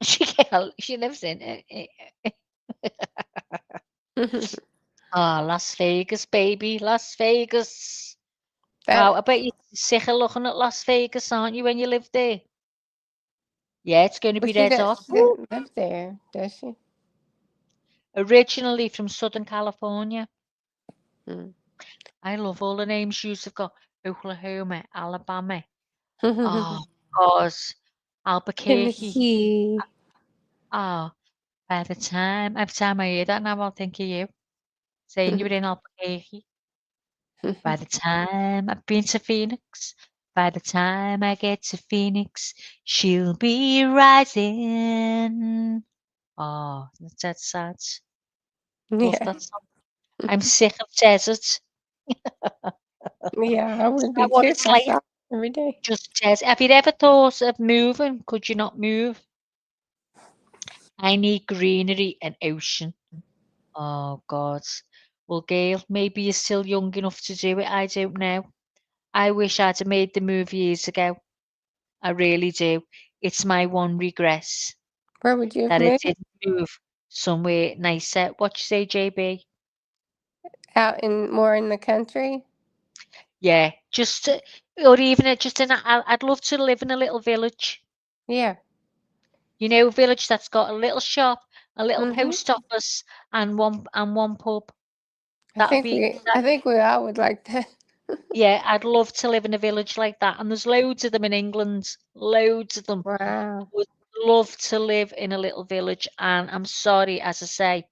She lives in Las Vegas, baby, Las Vegas. Wow, I That, bet you're sick of looking at Las Vegas, aren't you, when you live there? Yeah, it's going to but be red hot. she doesn't live there, does she? Originally from Southern California. Hmm. I love all the names you've got. Oklahoma, Alabama. Oh, God. Albuquerque. Tennessee. Oh, every time I hear that now, I'll think of you. Saying you were in Albuquerque. By the time I've been to Phoenix, by the time I get to Phoenix, she'll be rising. Oh, that's sad. Love Yeah. that song. I'm sick of deserts. Yeah, I Is would that be what too it's if I saw like? it every day. Just desert. Have you ever thought of moving? Could you not move? I need greenery and ocean. Oh, God. Well, Gail, maybe you're still young enough to do it. I don't know. I wish I'd have made the move years ago. I really do. It's my one regret Where would you have that it moved? didn't move somewhere nicer. What you say, JB? Out in more in the country? Yeah, just to, or even just in. I'd love to live in a little village. Yeah. You know, a village that's got a little shop, a little Hmm. post office, and one pub. That'd be I that. think we all would like that. Yeah, I'd love to live in a village like that. And there's loads of them in England. Loads of them. Wow. Would love to live in a little village, and I'm sorry, as I say,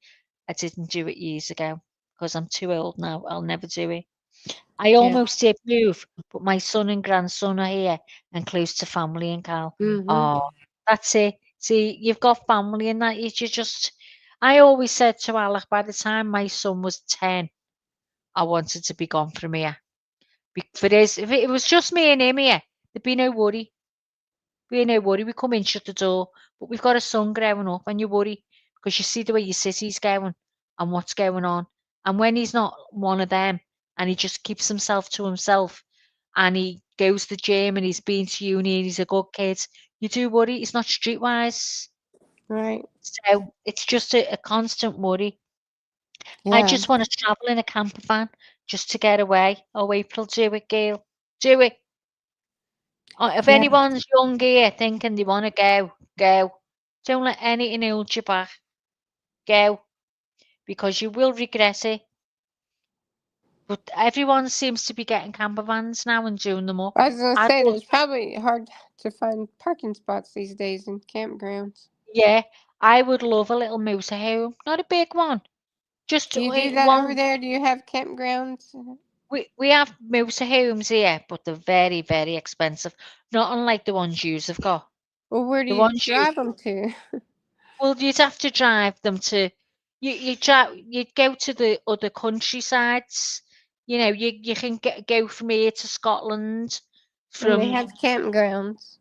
I didn't do it years ago because I'm too old now. I'll never do it. I Yeah. almost did move, but my son and grandson are here and close to family and Cal. Hmm. Oh, that's it. See, you've got family and that you just. I always said to Alec, by the time my son was 10, I wanted to be gone from here. For this, if it was just me and him here, there'd be no worry. We no worry. We come in, shut the door, but we've got a son growing up, and you worry because you see the way your city's going and what's going on. And when he's not one of them, and he just keeps himself to himself, and he goes to the gym, and he's been to uni, and he's a good kid, you do worry he's not streetwise. Right. So it's just a constant worry. I Yeah. just want to travel in a camper van just to get away. Oh, April, do it, Gail. Do it. If Yeah. anyone's young here thinking they want to go, go. Don't let anything hold you back. Go, because you will regret it. But everyone seems to be getting camper vans now and doing them up. I was gonna I'd say love, there's probably hard to find parking spots these days in campgrounds. yeah, I would love a little motorhome, not a big one, just Do you do that over one. there? Do you have campgrounds? We have motorhomes here, but they're very, very expensive. Not unlike the ones you've got. Well, where do The you ones you drive them to? Well, you'd have to drive them to you'd go to the other countrysides. You know, you can go from here to Scotland And they from have campgrounds.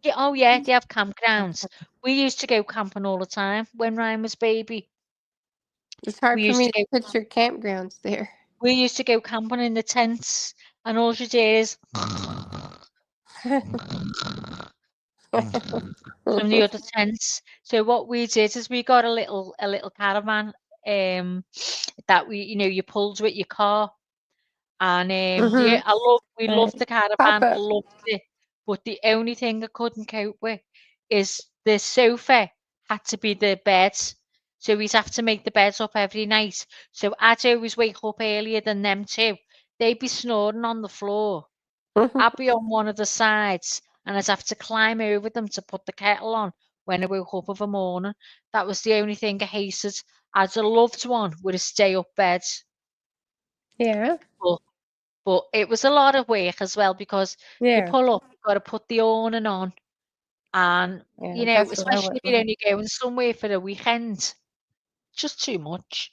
yeah, oh yeah, they have campgrounds. We used to go camping all the time when Ryan was baby. It's hard We for used me to to go picture campgrounds there. we used to go camping in the tents, and all you do is from the other tents. So what we did is we got a little caravan that you pulled with your car. And Hmm. yeah, we loved the Pop caravan, up. loved it. But the only thing I couldn't cope with is the sofa had to be the bed. So we'd have to make the beds up every night. So I'd always wake up earlier than them too. They'd be snoring on the floor. I'd be on one of the sides and I'd have to climb over them to put the kettle on when I woke up of a morning. That was the only thing I hated. I'd have loved one with a stay up bed. Yeah. But But it was a lot of work as well because you Yeah. pull up, you've got to put the awning on, and Yeah. That's what I especially would if you're like. only going somewhere for a weekend, just too much.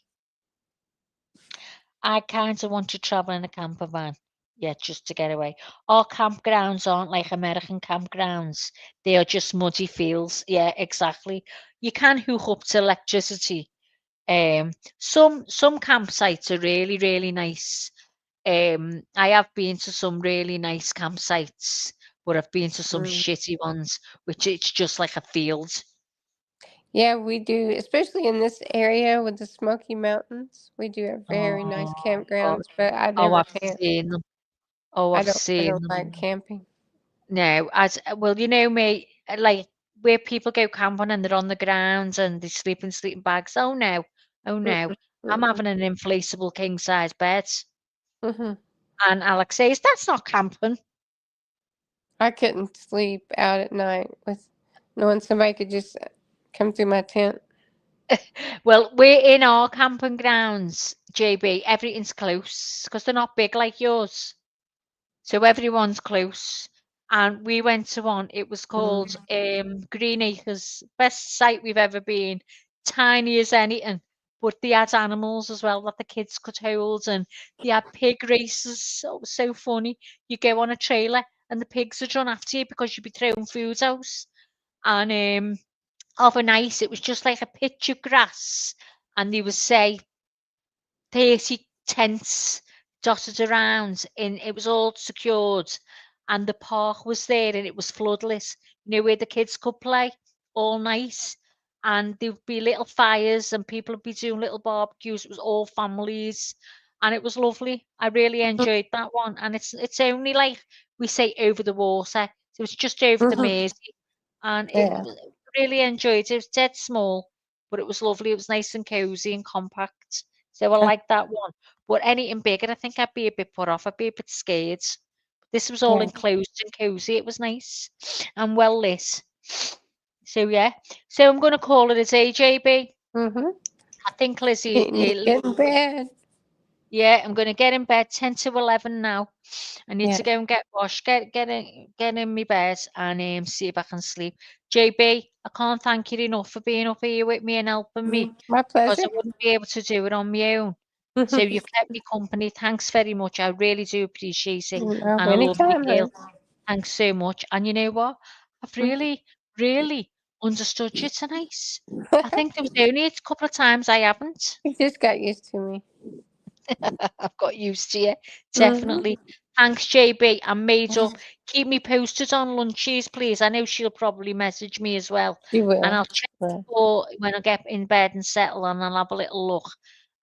I kind of want to travel in a camper van. Yeah, just to get away. Our campgrounds aren't like American campgrounds. They are just muddy fields. Yeah, exactly. You can hook up to electricity. Some campsites are really, really nice. I have been to some really nice campsites, but I've been to some Mm. shitty ones, which it's just like a field. Yeah, we do, especially in this area with the Smoky Mountains. We do have very nice Oh, God. campgrounds, but I Oh, never I've camp. seen them. Oh, I I've don't. I seen don't them. like camping. No, as well, you know me, like where people go camping and they're on the ground and they sleep in sleeping bags. Oh no, oh no. Mm-mm, I'm mm-mm, having an inflatable king size bed. mm-hmm. And Alex says, that's not camping. I couldn't sleep out at night with knowing somebody could just come through my tent. Well, we're in our camping grounds, JB. Everything's close because they're not big like yours. So everyone's close. And we went to one, it was called Mm. Green Acres. Best site we've ever been. Tiny as anything. But they had animals as well that the kids could hold, and they had pig races. So it was so funny. You go on a trailer and the pigs would run after you because you'd be throwing food out. And overnight it was just like a pitch of grass, and they would say 30 tents dotted around, and it was all secured, and the park was there and it was floodlit, where the kids could play all night, and there'd be little fires and people would be doing little barbecues. It was all families, and it was lovely. I really enjoyed that one, and it's only like we say over the water, so it's just over the Mm-hmm. Mersey, and Yeah. really enjoyed it. It was dead small, but it was lovely. It was nice and cozy and compact. So I like that one. But anything bigger, I think I'd be a bit put off. I'd be a bit scared. This was all Yeah. enclosed and cozy. It was nice and well lit. So yeah. So I'm going to call it a day, JB. Mm-hmm. I think Lizzie, You need to get in bed. yeah, I'm going to get in bed 10 to 11 now. I need Yeah. to go and get washed, get in my bed, and see if I can sleep. JB, I can't thank you enough for being up here with me and helping me, My because pleasure. I wouldn't be able to do it on my own. So you've kept me company. Thanks very much. I really do appreciate it. No, And I love you, anytime, girl. honey. Thanks so much. And you know what? I've really, really understood you tonight. I think there was only a couple of times I haven't. You just got used to me. I've got used to you, Mm-hmm. definitely. Thanks, JB. I'm made up. Keep me posted on lunches, please. I know she'll probably message me as well. She And will. I'll check Well, for when I get in bed and settle, and I'll have a little look.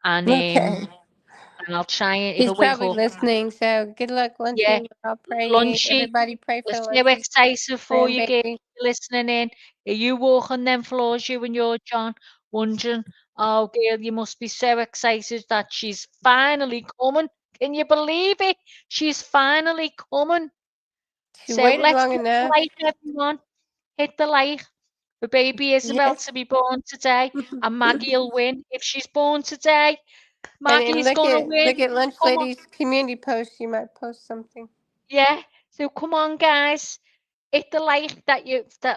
And okay. I'll try and if I She's wake probably up, listening, so good luck, yeah, Lunchy. I'll pray. lunchy. Everybody pray We're for so Lunchy's excited for you, girl, grandbaby. listening in. Are you walking them floors, you and your John, wondering, oh, girl, you must be so excited that she's finally coming. Can you believe it? She's finally coming. She So waited let's long hit the enough. like, everyone. Hit the like for baby Isabel Yes. to be born today. And Maggie will win if she's born today. And Maggie's look gonna at win. look at Lunch Come on. Lady's community post. She might post something. Yeah. So come on, guys. Hit the like that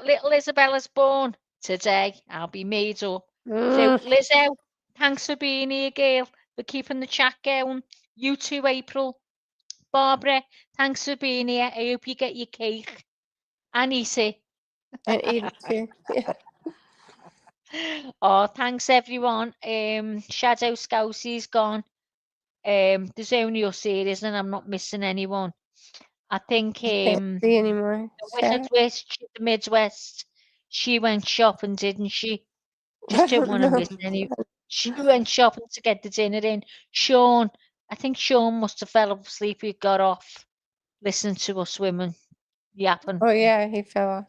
little Isabella's born today. I'll be made up. So Mm. Lizzo, thanks for being here, girl, for keeping the chat going. You too, April. Barbara, thanks for being here. I hope you get your cake. And Issy. And eat it too. Yeah. Oh, thanks everyone. Shadow Scousy's gone. There's only us here, isn't? I'm not missing anyone. I think Can't see anymore. the Wicked Sad. Witch, the Midwest, she went shopping, didn't she? I Just don't don't want to know. miss any. She went shopping to get the dinner in. Sean, I think Sean must have fell asleep. He got off listening to us women yapping. Oh yeah, he fell off.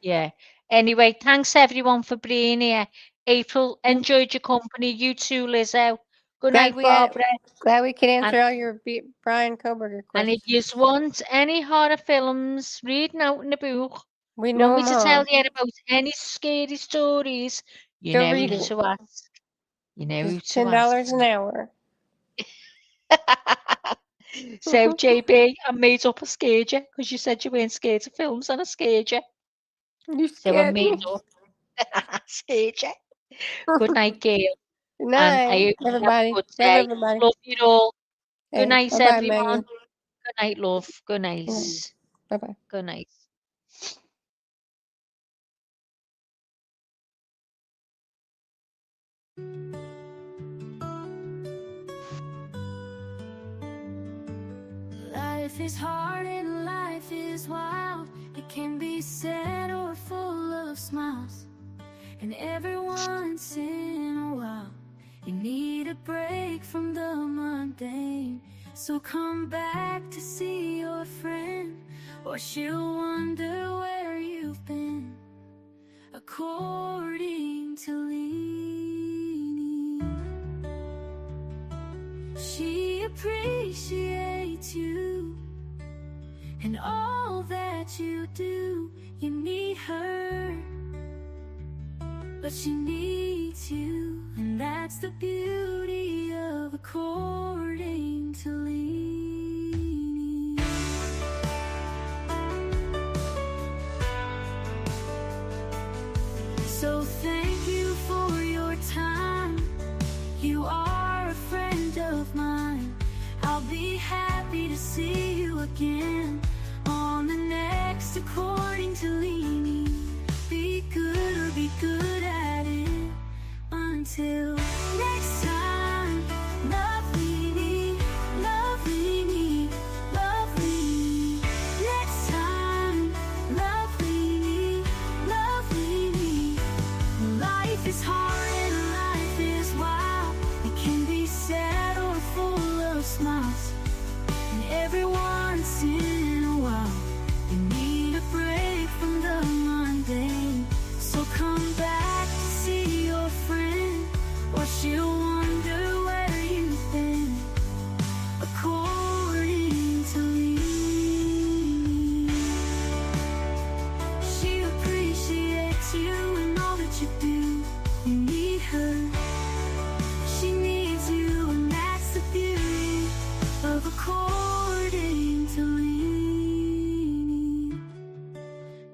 Yeah. Anyway, thanks everyone for being here. April, enjoyed your company. You too, Lizzo. Good night, Barbara. Glad we could And answer all your Brian Koberger and if questions. you want any horror films, reading out in the book, We you want know me them to tell all. you about any scary stories, you Go know read who it. to ask. You know who Just to $10 ask. an hour. So, JB, I made up a scared you because you said you weren't scared of films, and I scared you. You So I scared made me. up. Scared you. Good night, Gail. Good And I night, hope you have a everybody. good Love day. everybody. Love you all. Good Okay, night, bye bye, everyone. Maggie. Good night, love. Good night. Bye-bye. Good night. Life is hard and life is wild. It can be sad or full of smiles. And every once in a while, you need a break from the mundane. So come back to see your friend, or she'll wonder where you've been. According to Leanie, she appreciates you and all that you do. You need her, but she needs you, and that's the beauty of according to Leanie. So thank you for your time. You are a friend of mine. I'll be happy to see you again on the next According to Leanie. Be good or be good at it. Until next time, love Leanie, love Leanie, love Leanie. Next time, love Leanie, love Leanie. Life is hard and life is wild. It can be sad or full of smiles. And every once in a while, you need a break from the mundane. So come back to see your friend, or she'll wonder where you've been. According to Leanie, she appreciates you and all that you do. You need her, she needs you, and that's the beauty of According to Leanie.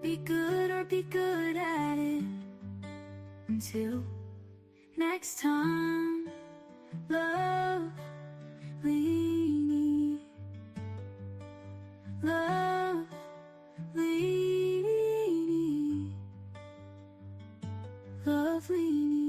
Be good or be good at it. Until next time, love Leanie, love Leanie, love Leanie.